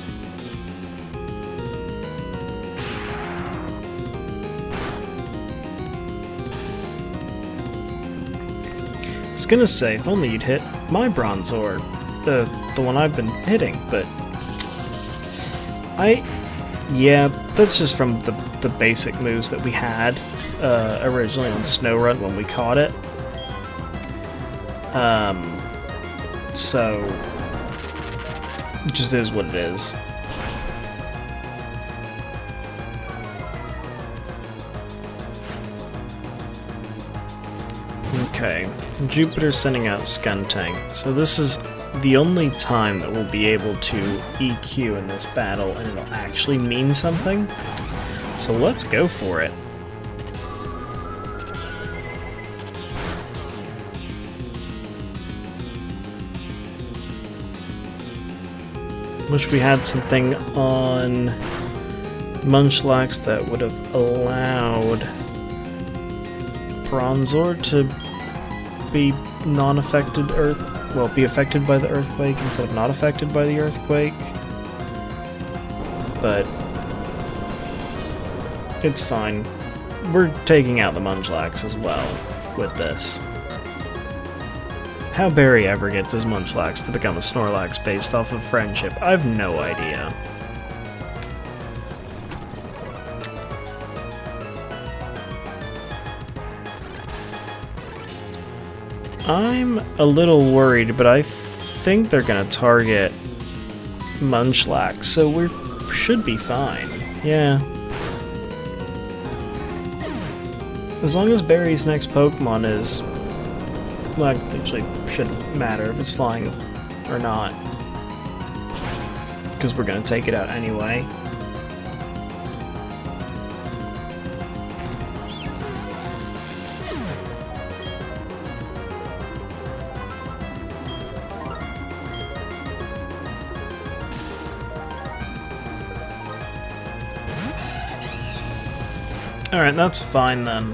I was gonna say, if only you'd hit my Bronzor, the one I've been hitting, but... Yeah, that's just from the basic moves that we had originally on Snow Run when we caught it. So it just is what it is. Okay, Jupiter's sending out Skuntank, so this is the only time that we'll be able to EQ in this battle, and it'll actually mean something. So let's go for it. Wish we had something on Munchlax that would have allowed Bronzor to be non-affected be affected by the earthquake instead of not affected by the earthquake. But it's fine. We're taking out the Munchlax as well with this. How Barry ever gets his Munchlax to become a Snorlax based off of friendship, I've no idea. I'm a little worried, but I think they're gonna target Munchlax, so we should be fine. Yeah. As long as Barry's next Pokemon is... Well, actually, shouldn't matter if it's flying or not, because we're gonna take it out anyway. Alright, that's fine then.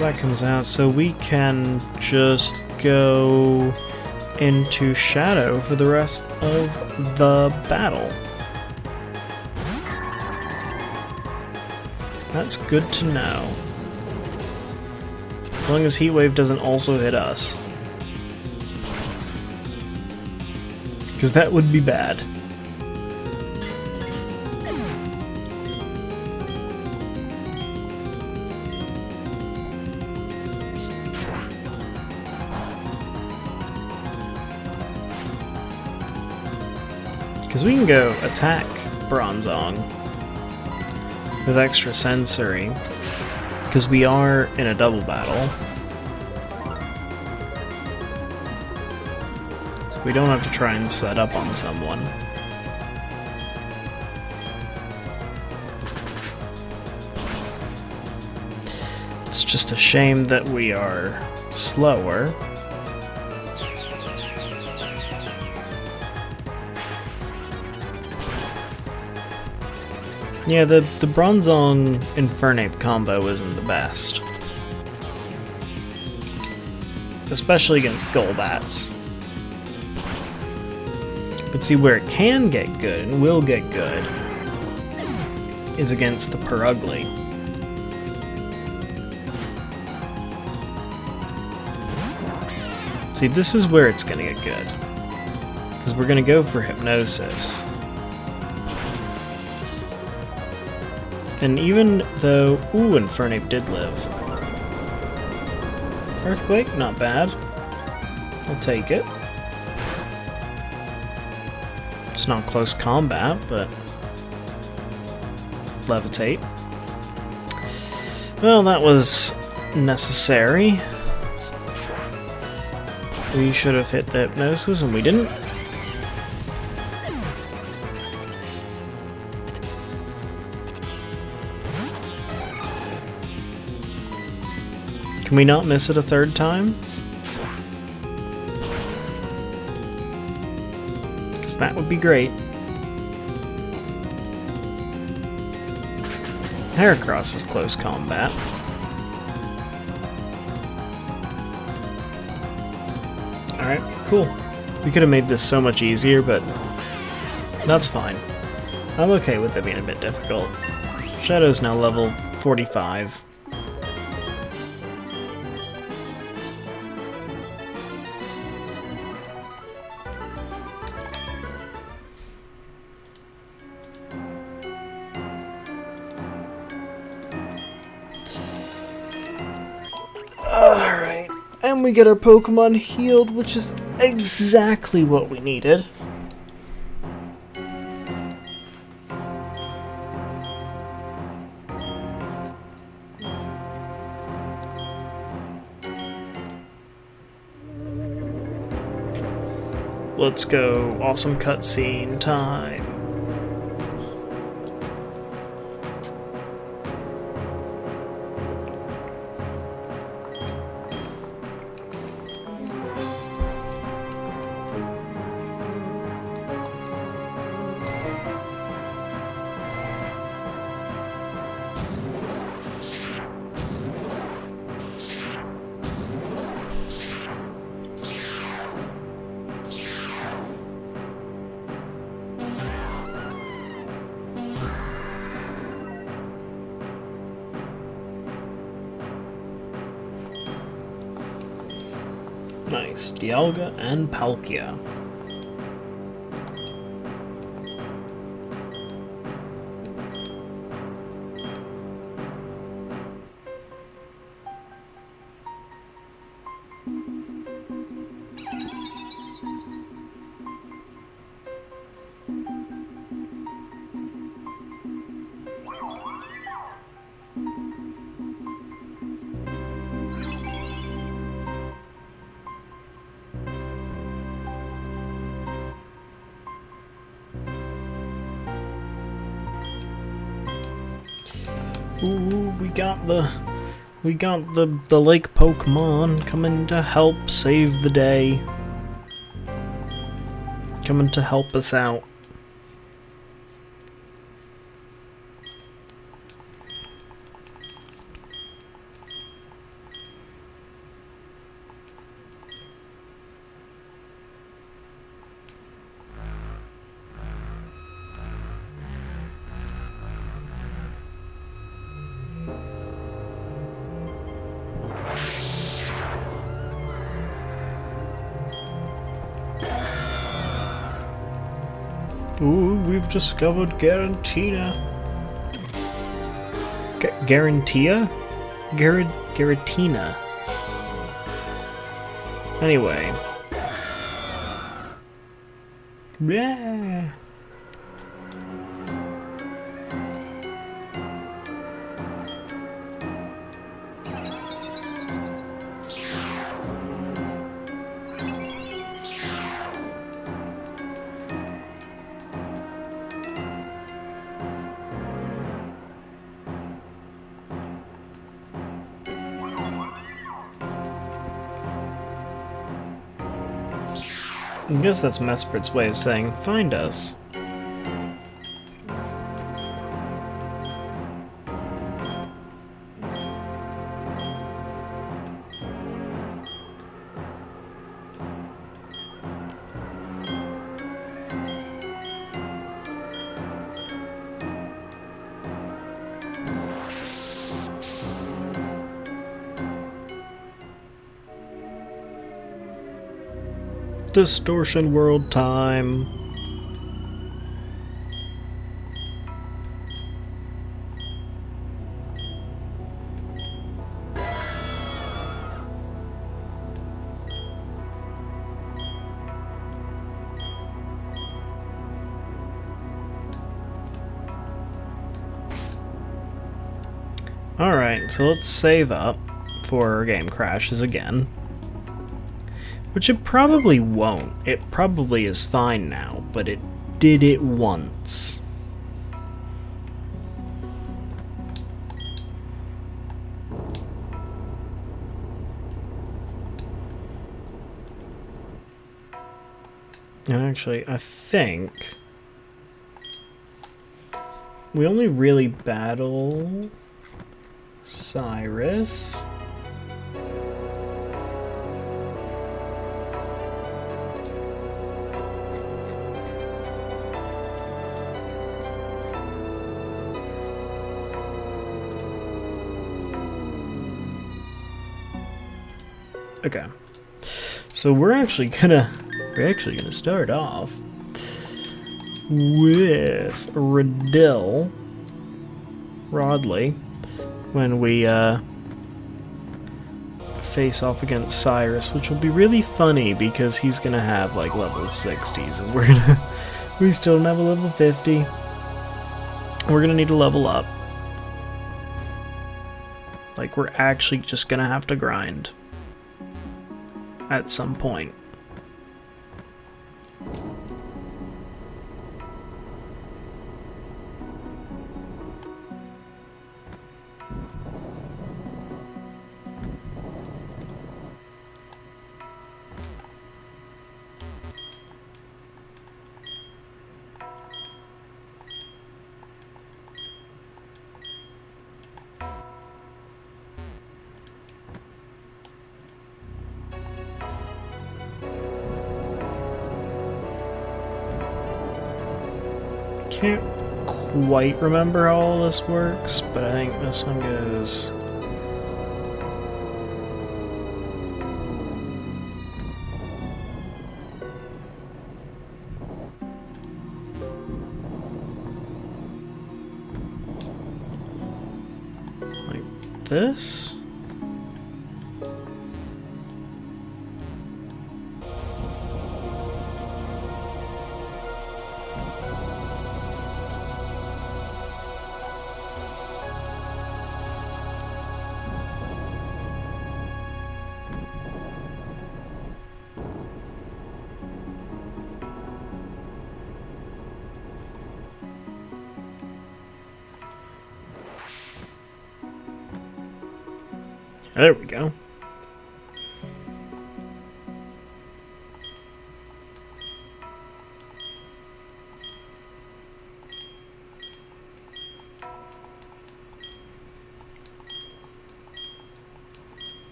That comes out, so we can just go into Shadow for the rest of the battle. That's good to know. As long as Heat Wave doesn't also hit us. Because that would be bad. Because we can go attack Bronzong with extra sensory, because we are in a double battle. So we don't have to try and set up on someone. Just a shame that we are slower. Yeah, the Bronzong Infernape combo isn't the best. Especially against Golbats. But see, where it can get good, and will get good, is against the Purugly. See, this is where it's gonna get good. Because we're gonna go for Hypnosis. And even though... Ooh, Infernape did live. Earthquake, not bad. I'll take it. It's not close combat, but... Levitate. Well, that was necessary. We should have hit the Hypnosis, and we didn't. Can we not miss it a third time? Because that would be great. Heracross is close combat. Alright, cool. We could have made this so much easier, but that's fine. I'm okay with it being a bit difficult. Shadow's now level 45. Alright, and we get our Pokemon healed, which is exactly what we needed. Let's go. Awesome cutscene time. Nice. Dialga and Palkia. Ooh, we got the lake Pokemon coming to help save the day. Coming to help us out. Ooh, we've discovered Garantina. Garantia? Garatina. Anyway. Yeah. I guess that's Mesprit's way of saying, find us. Distortion world time. Alright, so let's save up before our game crashes again. Which it probably won't. It probably is fine now, but it did it once. And actually, I think we only really battle Cyrus. Okay, so we're actually gonna start off with Rodley when we face off against Cyrus, which will be really funny because he's gonna have like level 60s and we still don't have a level 50. We're gonna need to level up. Like, we're actually just gonna have to grind at some point. Can't quite remember how all this works, but I think this one goes like this. There we go.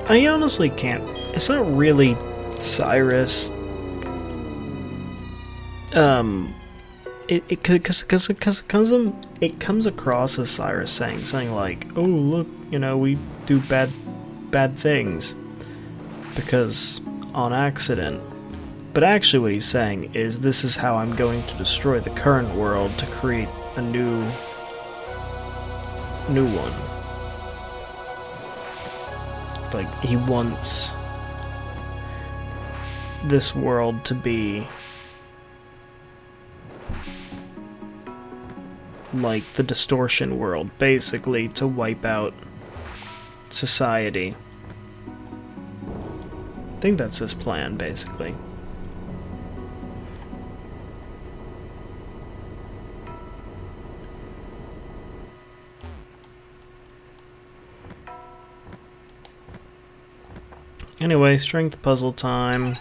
I honestly can't. It's not really Cyrus. It comes across as Cyrus saying something like, "Oh, look, you know, we do bad things because on accident." But actually, what he's saying is, "This is how I'm going to destroy the current world to create a new one." Like, he wants this world to be like the distortion world, basically, to wipe out society. I think that's his plan, basically. Anyway, strength puzzle time.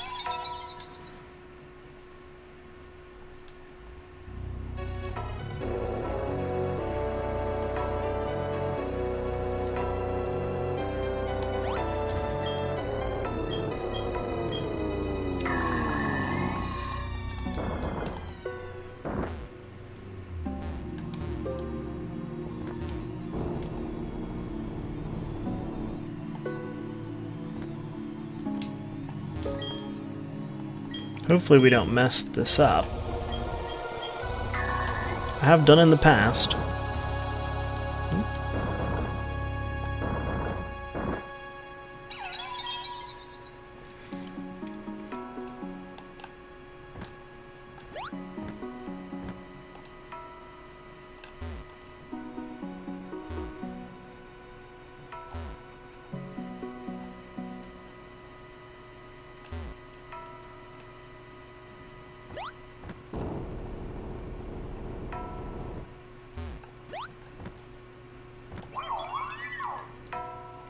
Hopefully we don't mess this up. I have done in the past.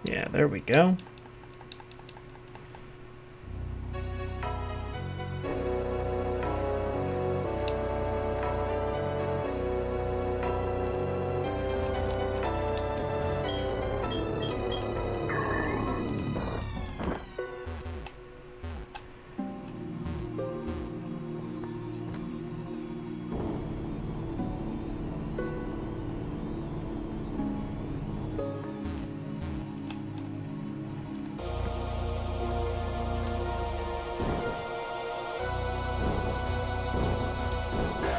Yeah, there we go.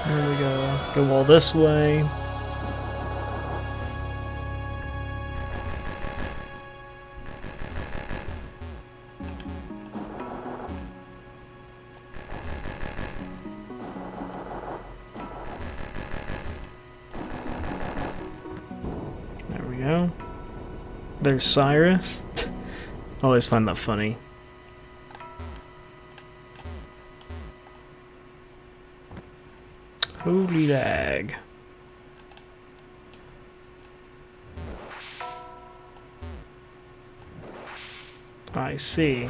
There we go. Go all this way. There we go. There's Cyrus. Always find that funny. Holy lag. I see.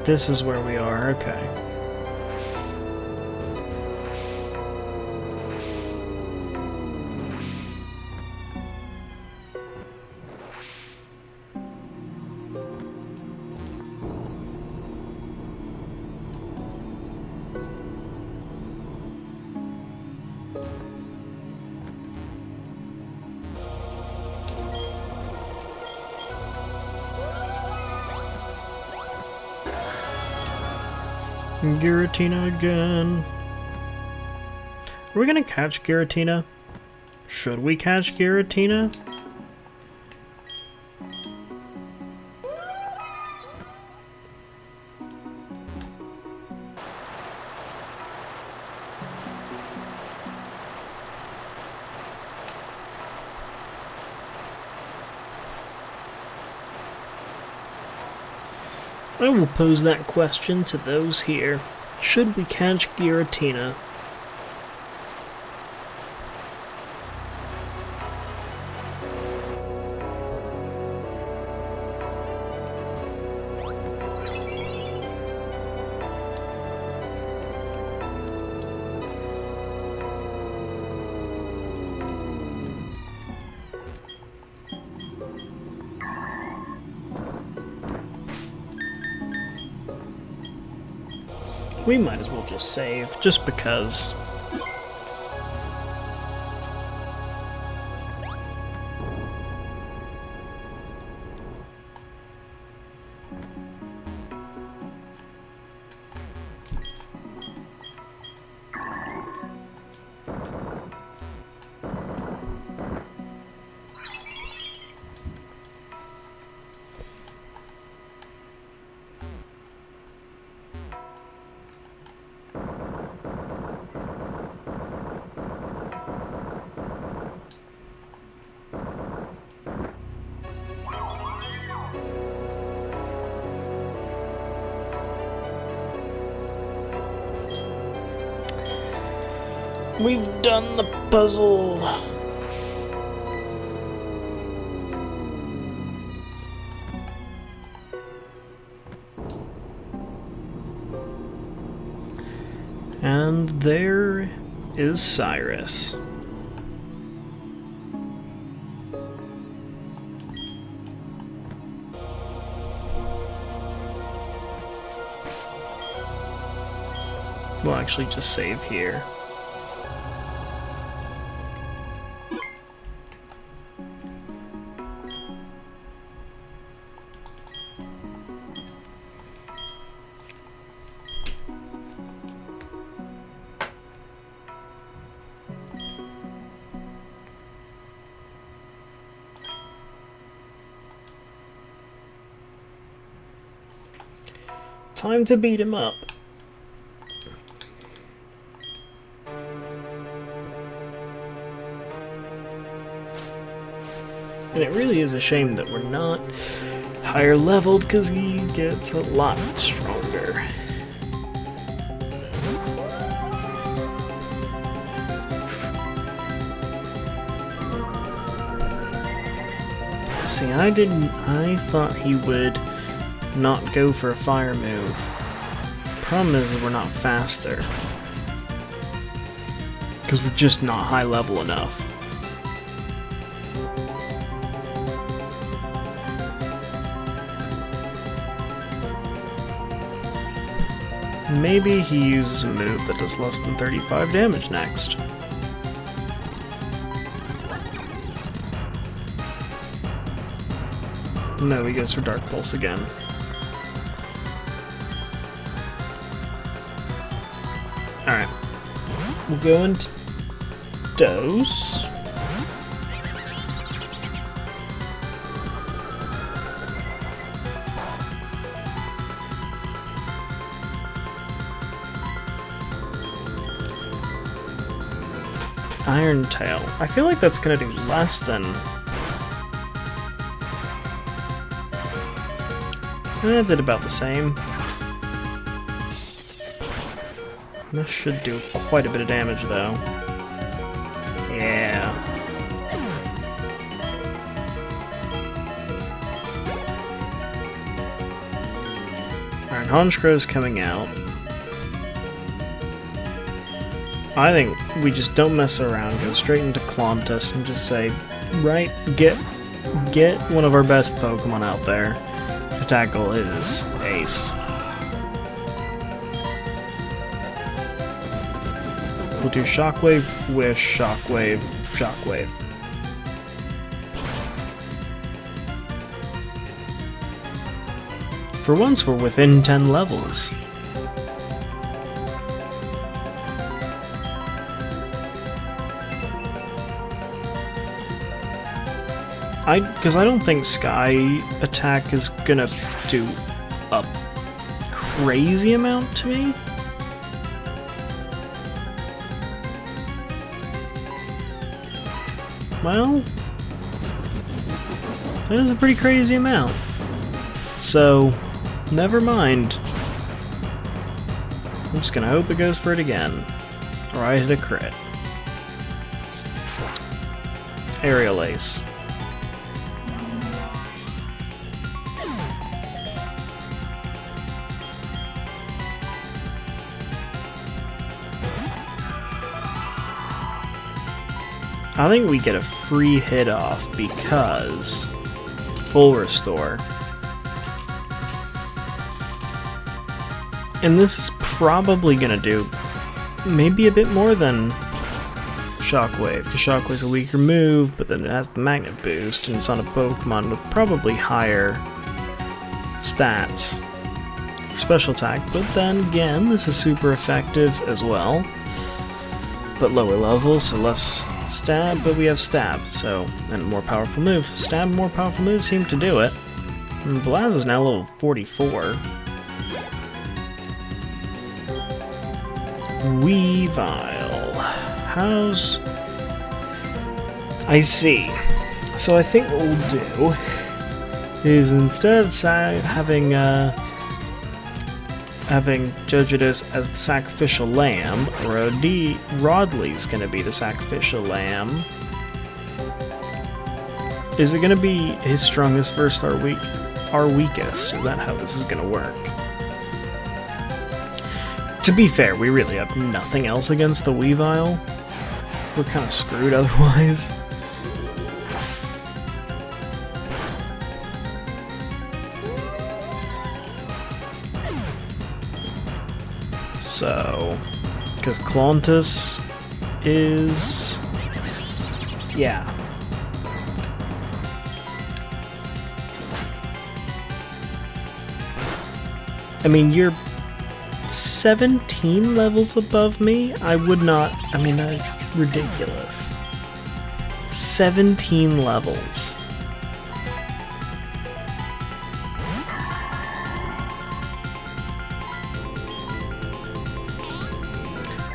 This is where we are, okay. Giratina again. Are we gonna catch Giratina? Should we catch Giratina? I will pose that question to those here. Should we catch Giratina? We might as well just save, just because. We've done the puzzle! And there is Cyrus. We'll actually just save here. Time to beat him up. And it really is a shame that we're not higher leveled, because he gets a lot stronger. See, I thought he would not go for a fire move. Problem is we're not faster, because we're just not high level enough. Maybe he uses a move that does less than 35 damage next. No, he goes for Dark Pulse again. Alright. We'll go into Dose. Iron Tail. I feel like that's gonna do less than... It did about the same. This should do quite a bit of damage, though. Yeah. Alright, Honchkro's coming out. I think we just don't mess around, go straight into Clontus and just say, right, get one of our best Pokemon out there to tackle his ace. We'll do Shockwave, Wish, Shockwave, Shockwave. For once, we're within 10 levels. Because I don't think Sky Attack is gonna do a crazy amount to me. Well, that is a pretty crazy amount. So, never mind. I'm just gonna hope it goes for it again. Or I hit a crit. Aerial Ace. I think we get a free hit off because full restore. And this is probably gonna do maybe a bit more than Shockwave, because Shockwave's a weaker move, but then it has the Magnet Boost, and it's on a Pokemon with probably higher stats for special attack. But then again, this is super effective as well, but lower level, so less stab, but we have stab, so, and more powerful move. Stab, more powerful moves seem to do it. And Blaz is now level 44. Weavile. How's... I see. So I think what we'll do is, instead of having a having Gyarados as the sacrificial lamb. Rodley's gonna be the sacrificial lamb. Is it gonna be his strongest versus our weakest? Is that how this is gonna work? To be fair, we really have nothing else against the Weavile. We're kind of screwed otherwise. So, because Clontus is... yeah. I mean, you're 17 levels above me? I would not... I mean, that's ridiculous. 17 levels.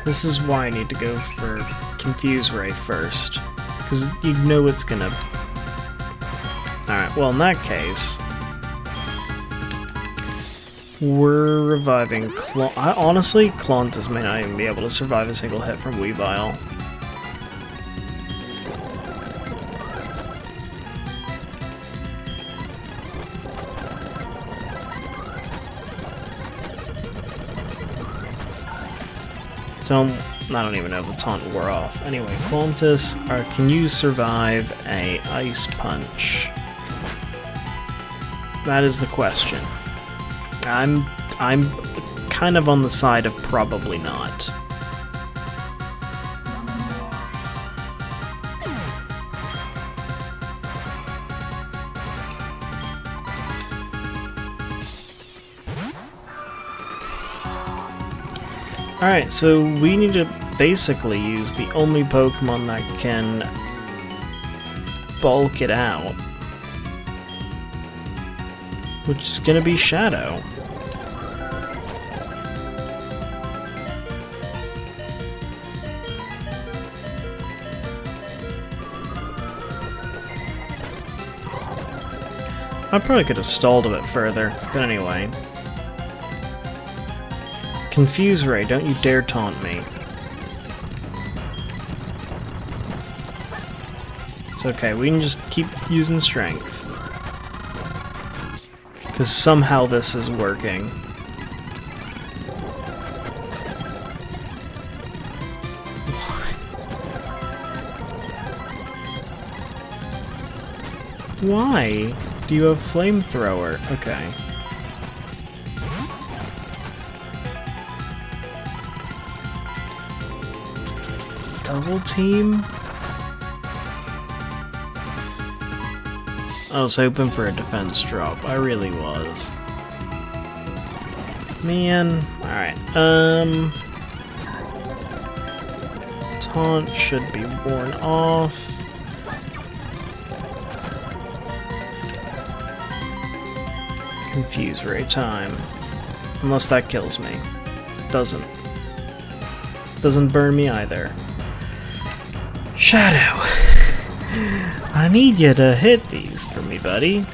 This is why I need to go for Confuse Ray first. Because you know it's gonna... Alright, well in that case... we're reviving honestly, Clontus may not even be able to survive a single hit from Weavile. So, I don't even know if the taunt wore off. Anyway, Clontus, can you survive a Ice Punch? That is the question. I'm kind of on the side of probably not. Alright, so we need to basically use the only Pokemon that can bulk it out, which is gonna be Shadow. I probably could have stalled a bit further, but anyway. Confuse Ray, don't you dare taunt me. It's okay, we can just keep using strength. Because somehow this is working. Why do you have Flamethrower? Okay. Double team? I was hoping for a defense drop. I really was. Man. Alright. Taunt should be worn off. Confuse Ray time. Unless that kills me. Doesn't. Doesn't burn me either. Shadow! I need you to hit these for me, buddy.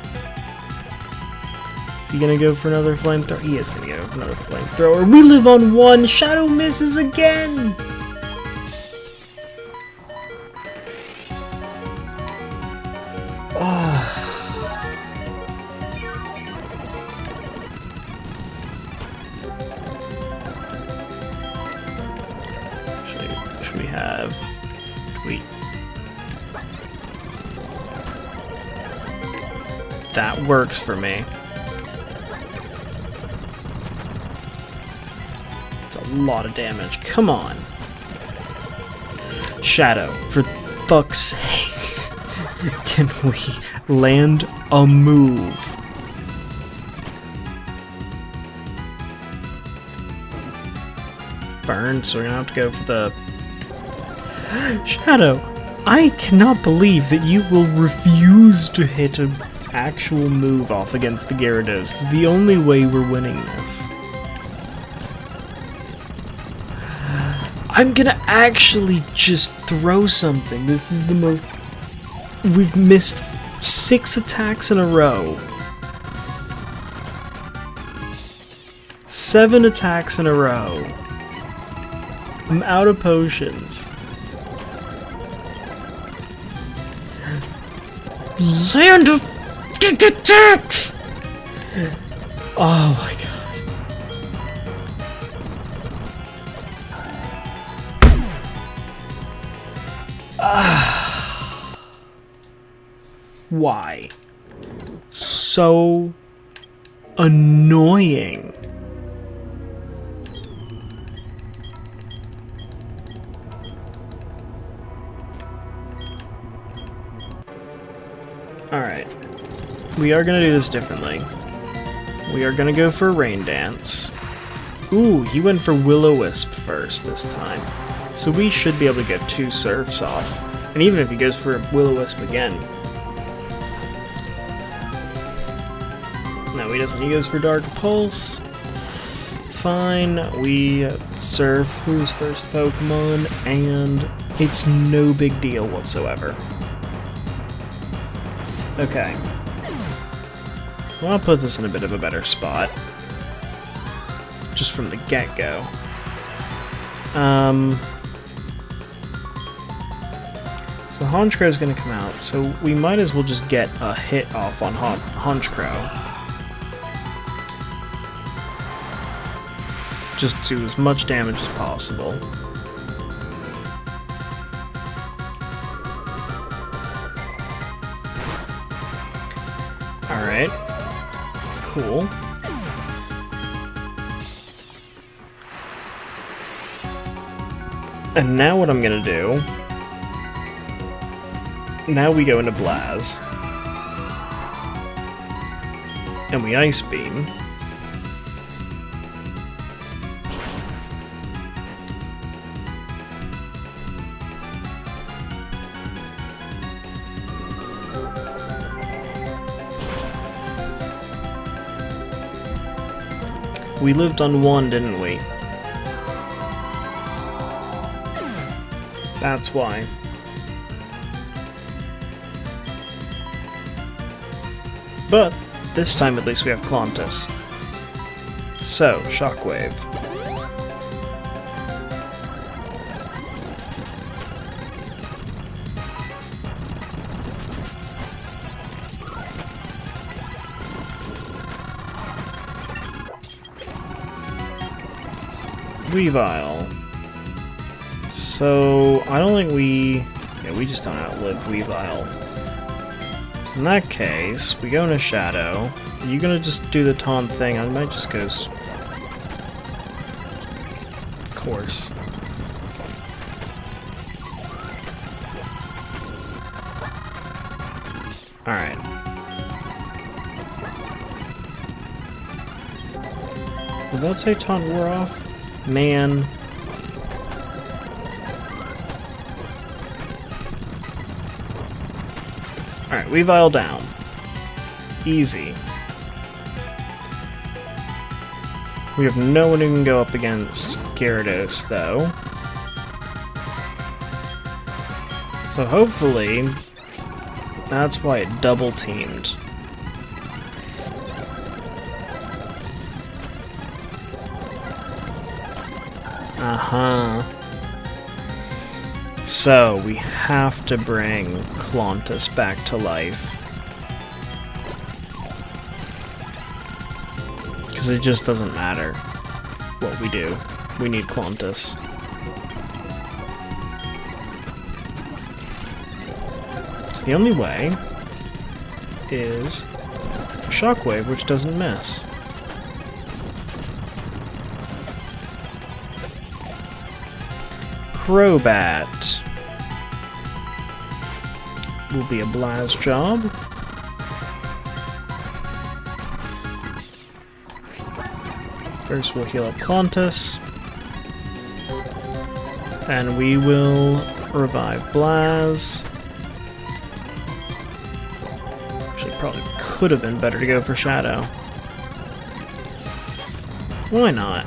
Is he gonna go for another flamethrower? He is gonna go for another flamethrower. We live on one! Shadow misses again! Should we have... Tweet. That works for me. It's a lot of damage. Come on. Shadow, for fuck's sake. Can we land a move? Burn, so we're gonna have to go for the... Shadow, I cannot believe that you will refuse to hit an actual move off against the Gyarados. It's the only way we're winning this. I'm gonna actually just throw something. This is the most... We've missed 6 attacks in a row. 7 attacks in a row. I'm out of potions. Land of attacks! Oh my god. Why? So annoying. Alright. We are gonna do this differently. We are gonna go for a rain dance. Ooh, he went for Will-O-Wisp first this time. So we should be able to get 2 surfs off. And even if he goes for a Will-O-Wisp again. No, he doesn't. He goes for Dark Pulse. Fine, we surf through his first Pokemon, and it's no big deal whatsoever. Okay. Well, I'll put this in a bit of a better spot. Just from the get-go. So Honchkrow is going to come out, so we might as well just get a hit off on Honchkrow. Just do as much damage as possible. Alright. Cool. And now what I'm gonna do... Now we go into Blaz. And we Ice Beam. We lived on 1, didn't we? That's why. But this time at least we have Klontis. So, Shockwave. Weavile. So, I don't think we... Yeah, we just don't outlive Weavile. So in that case, we go into Shadow. Are you gonna just do the taunt thing? I might just go... Of course. Alright. Did that say taunt wore off? Man. Alright, Weavile down. Easy. We have no one who can go up against Gyarados, though. So hopefully, that's why it double-teamed. Uh-huh. So, we have to bring Klontis back to life. Because it just doesn't matter what we do. We need Klontis. So the only way is Shockwave, which doesn't miss. Crobat will be a Blast job. First we'll heal up Klontis. And we will revive Blaz. Actually, probably could have been better to go for Shadow. Why not?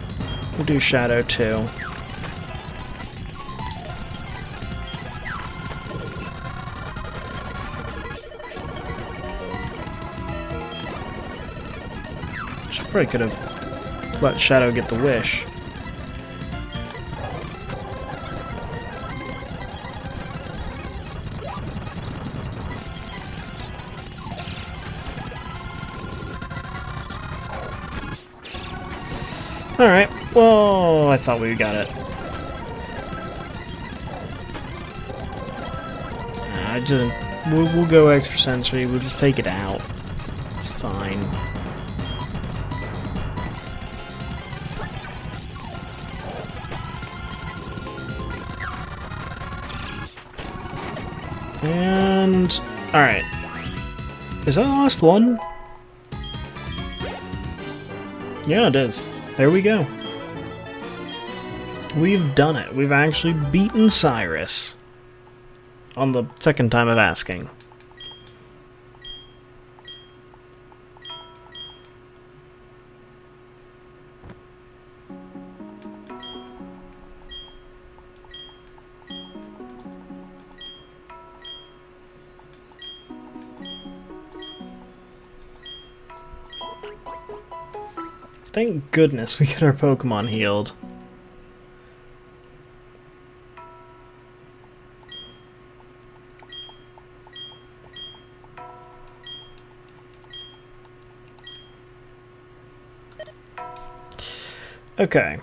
We'll do Shadow too. Probably could have let Shadow get the wish. Alright, well, I thought we got it. We'll go extrasensory, we'll just take it out. It's fine. And... alright. Is that the last one? Yeah, it is. There we go. We've done it. We've actually beaten Cyrus. On the second time of asking. Thank goodness we get our Pokemon healed. Okay.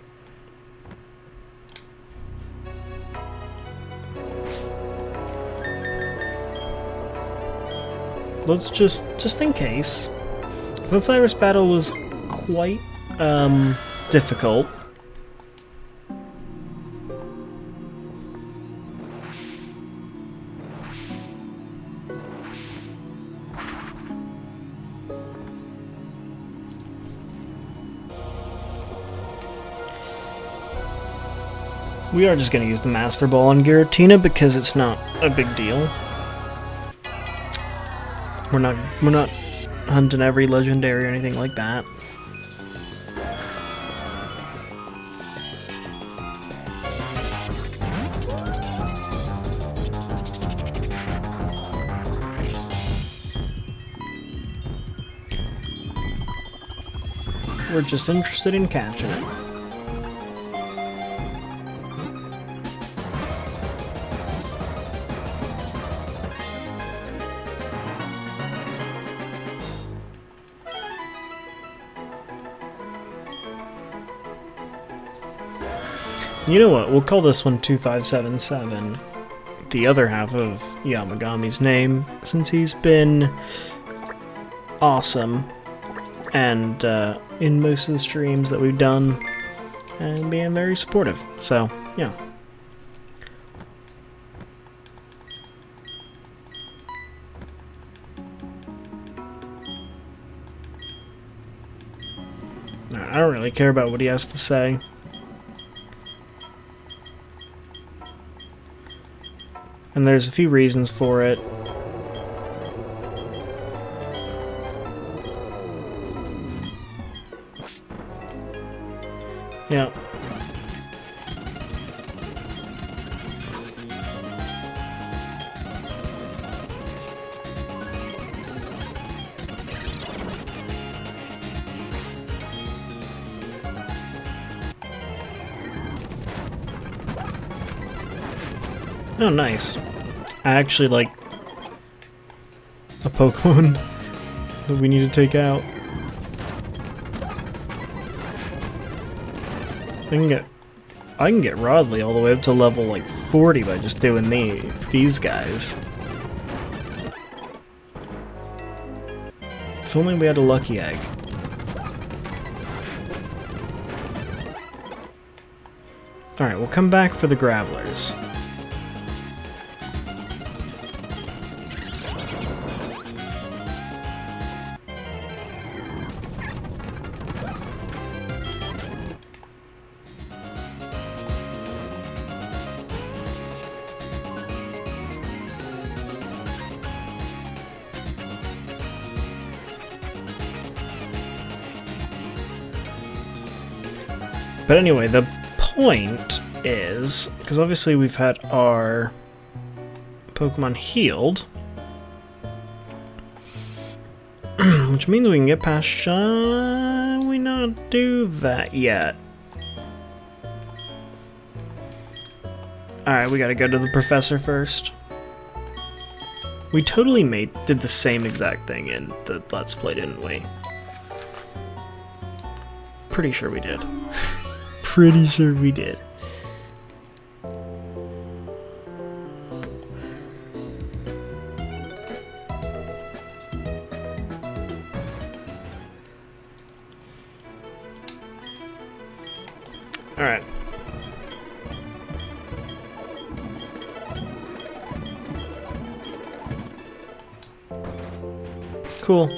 Let's just in case. So that Cyrus battle was quite difficult. We are just going to use the Master Ball on Giratina because it's not a big deal. We're not hunting every legendary or anything like that. We're just interested in catching it. You know what, we'll call this one 2577, the other half of Yamagami's name, since he's been awesome, and in most of the streams that we've done, and being very supportive, so, yeah. I don't really care about what he has to say. And there's a few reasons for it. Yeah. Oh, nice. I actually like a Pokemon that we need to take out. I can get Rodley all the way up to level like 40 by just doing these guys. If only we had a lucky egg. Alright, we'll come back for the Gravelers. But anyway, the point is, because obviously we've had our Pokemon healed, which means we can get past we not do that yet? Alright, we gotta go to the professor first. We totally did the same exact thing in the Let's Play, didn't we? Pretty sure we did. Pretty sure we did. Alright. Cool.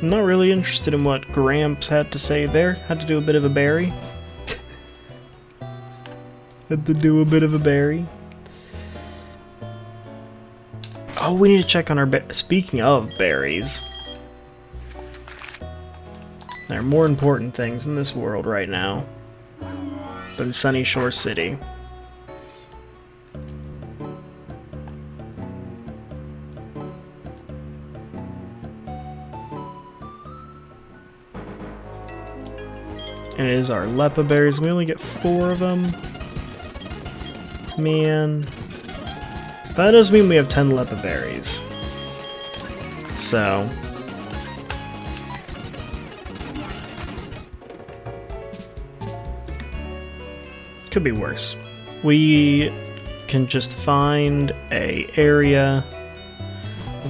I'm not really interested in what Gramps had to say there. Had to do a bit of a berry. Had to do a bit of a berry. Oh, we need to check on our speaking of berries. There are more important things in this world right now than Sunny Shore City. And it is our Lepa berries. We only get 4 of them. Man. That does mean we have 10 Lepa berries. So. Could be worse. We can just find a area.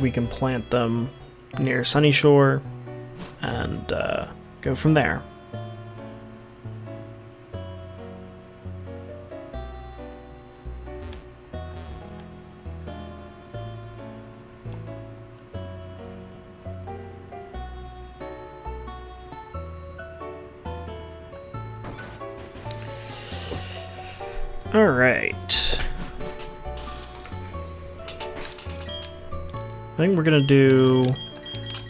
We can plant them near Sunny Shore and go from there. Alright. I think we're gonna do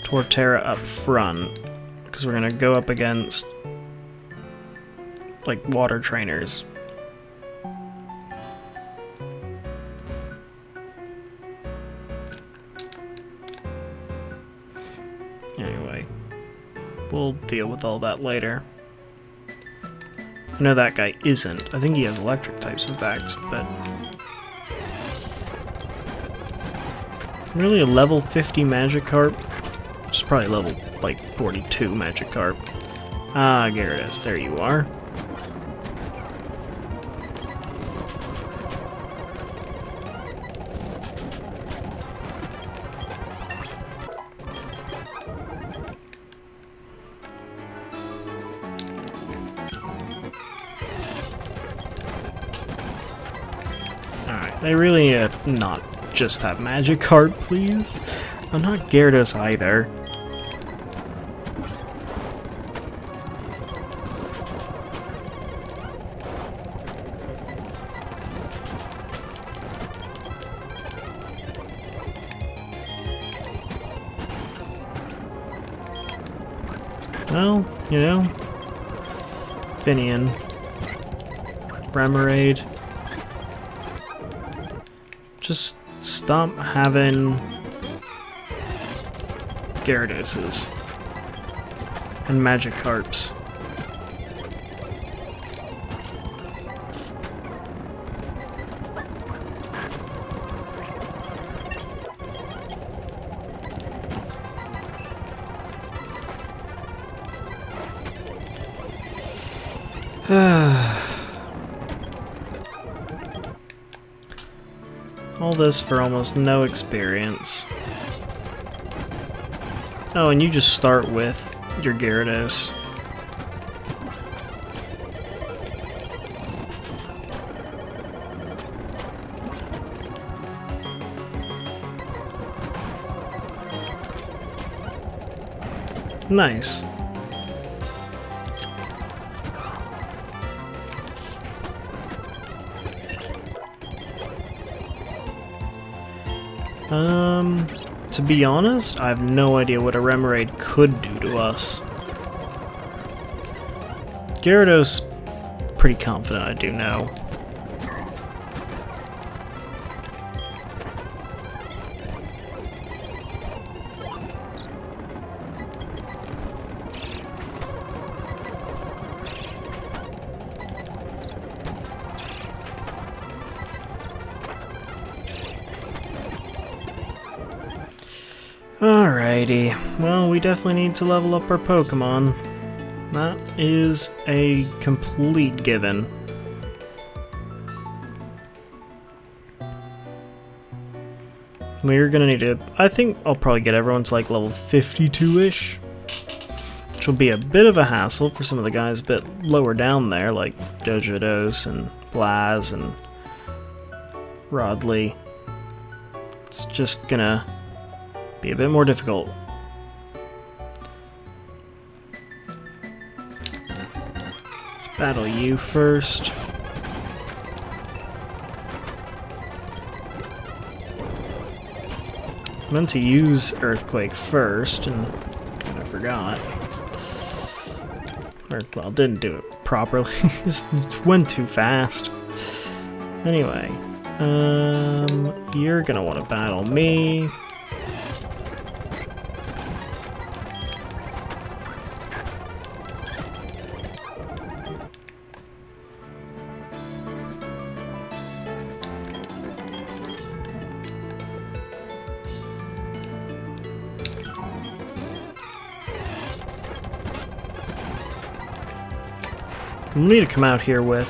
Torterra up front, because we're gonna go up against, like, water trainers. Anyway, we'll deal with all that later. I know that guy isn't. I think he has electric types, in fact, but... Really, a level 50 Magikarp? It's probably level, like, 42 Magikarp. Ah, Gyarados, there you are. They really not just have Magikarp, please. I'm not Gyarados either. Well, you know, Finian, Remoraid. Just stop having Gyarados and Magikarps. All this for almost no experience. Oh, and you just start with your Gyarados. Nice. To be honest, I have no idea what a Remoraid could do to us. Gyarados pretty confident I do know. Alrighty, well, we definitely need to level up our Pokémon. That is a complete given. We're gonna need to... I think I'll probably get everyone to like level 52-ish. Which will be a bit of a hassle for some of the guys a bit lower down there, like Jojodos and Blaz and Rodley. It's just gonna be a bit more difficult. Let's battle you first. I meant to use Earthquake first, and I forgot. Or, well, didn't do it properly. Just went too fast. Anyway, you're gonna want to battle me. We need to come out here with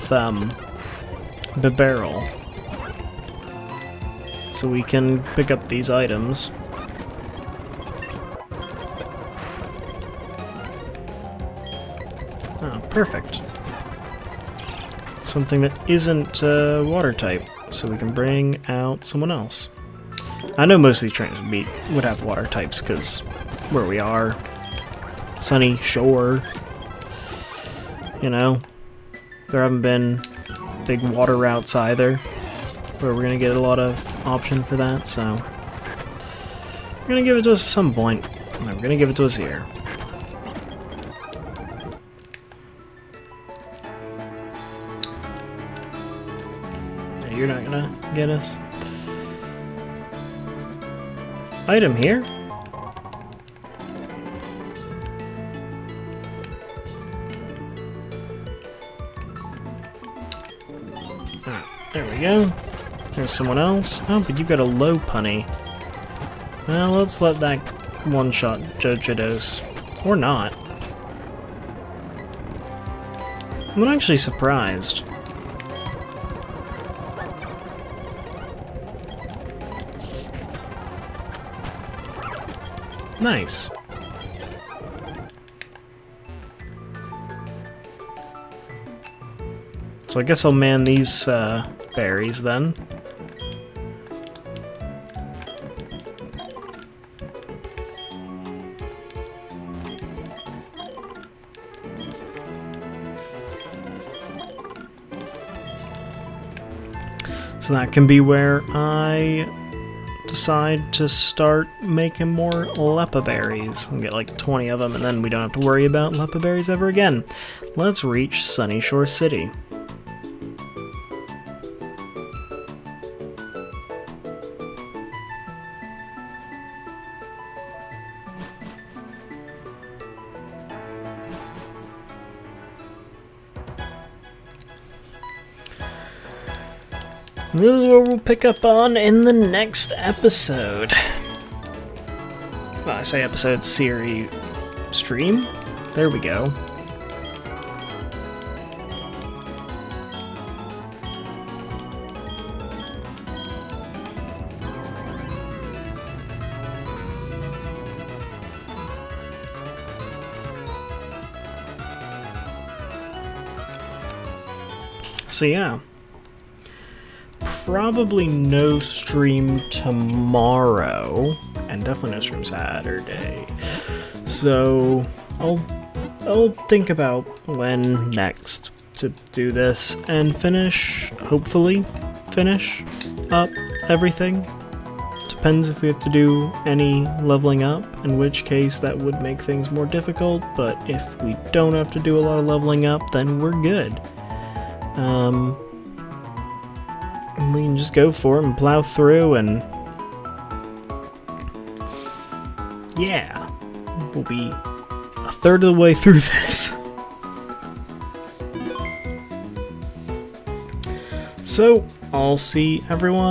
Bibarel, so we can pick up these items. Oh, perfect. Something that isn't water type, so we can bring out someone else. I know most of these trainers would have water types, because where we are, sunny shore, you know. There haven't been big water routes either, where we're going to get a lot of option for that, so we're going to give it to us at some point, and we're going to give it to us here. You're not going to get us. Item here? There we go. There's someone else. Oh, but you got a low punny. Well, let's let that one-shot Jojodos. Or not. I'm actually surprised. Nice. So I guess I'll man these berries then. So that can be where I decide to start making more Leppa berries and get like 20 of them, and then we don't have to worry about Leppa berries ever again. Let's reach Sunny Shore City. This is what we'll pick up on in the next episode. Well, I say episode, series, stream? There we go. So yeah. Probably no stream tomorrow, and definitely no stream Saturday. So I'll think about when next to do this and hopefully finish up everything. Depends if we have to do any leveling up, in which case that would make things more difficult, but if we don't have to do a lot of leveling up, then we're good. And we can just go for it and plow through, and yeah, we'll be a third of the way through this. So, I'll see everyone